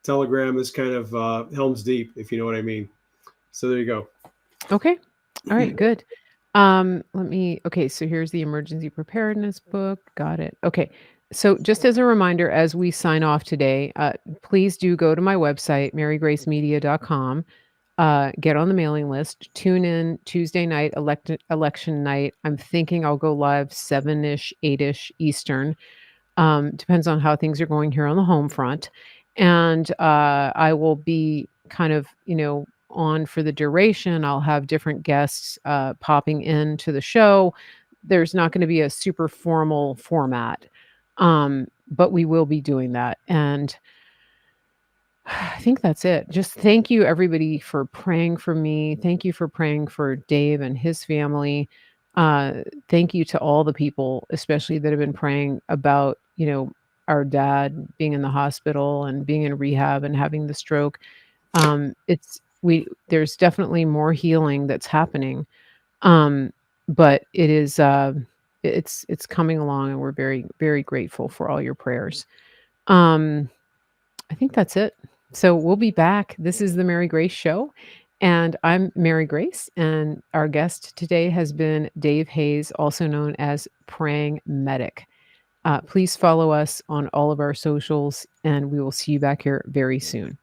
Telegram is kind of Helm's Deep, if you know what I mean. So there you go. Okay. All right, good. Okay, so here's the Emergency Preparedness book. Got it. Okay. So just as a reminder, as we sign off today, please do go to my website, marygracemedia.com. Get on the mailing list. Tune in Tuesday night, election night. I'm thinking I'll go live 7-ish, 8-ish Eastern. Depends on how things are going here on the home front. And I will be kind of, on for the duration. I'll have different guests popping into the show. There's not going to be a super formal format, but we will be doing that. And I think that's it. Just thank you everybody for praying for me. Thank you for praying for Dave and his family. Thank you to all the people, especially that have been praying about, our dad being in the hospital and being in rehab and having the stroke. It's we There's definitely more healing that's happening. Um, but it's coming along, and we're very, very grateful for all your prayers. Um, I think that's it. So we'll be back. This is the Mary Grace Show, and I'm Mary Grace, and our guest today has been Dave Hayes, also known as Praying Medic. Please follow us on all of our socials, and we will see you back here very soon.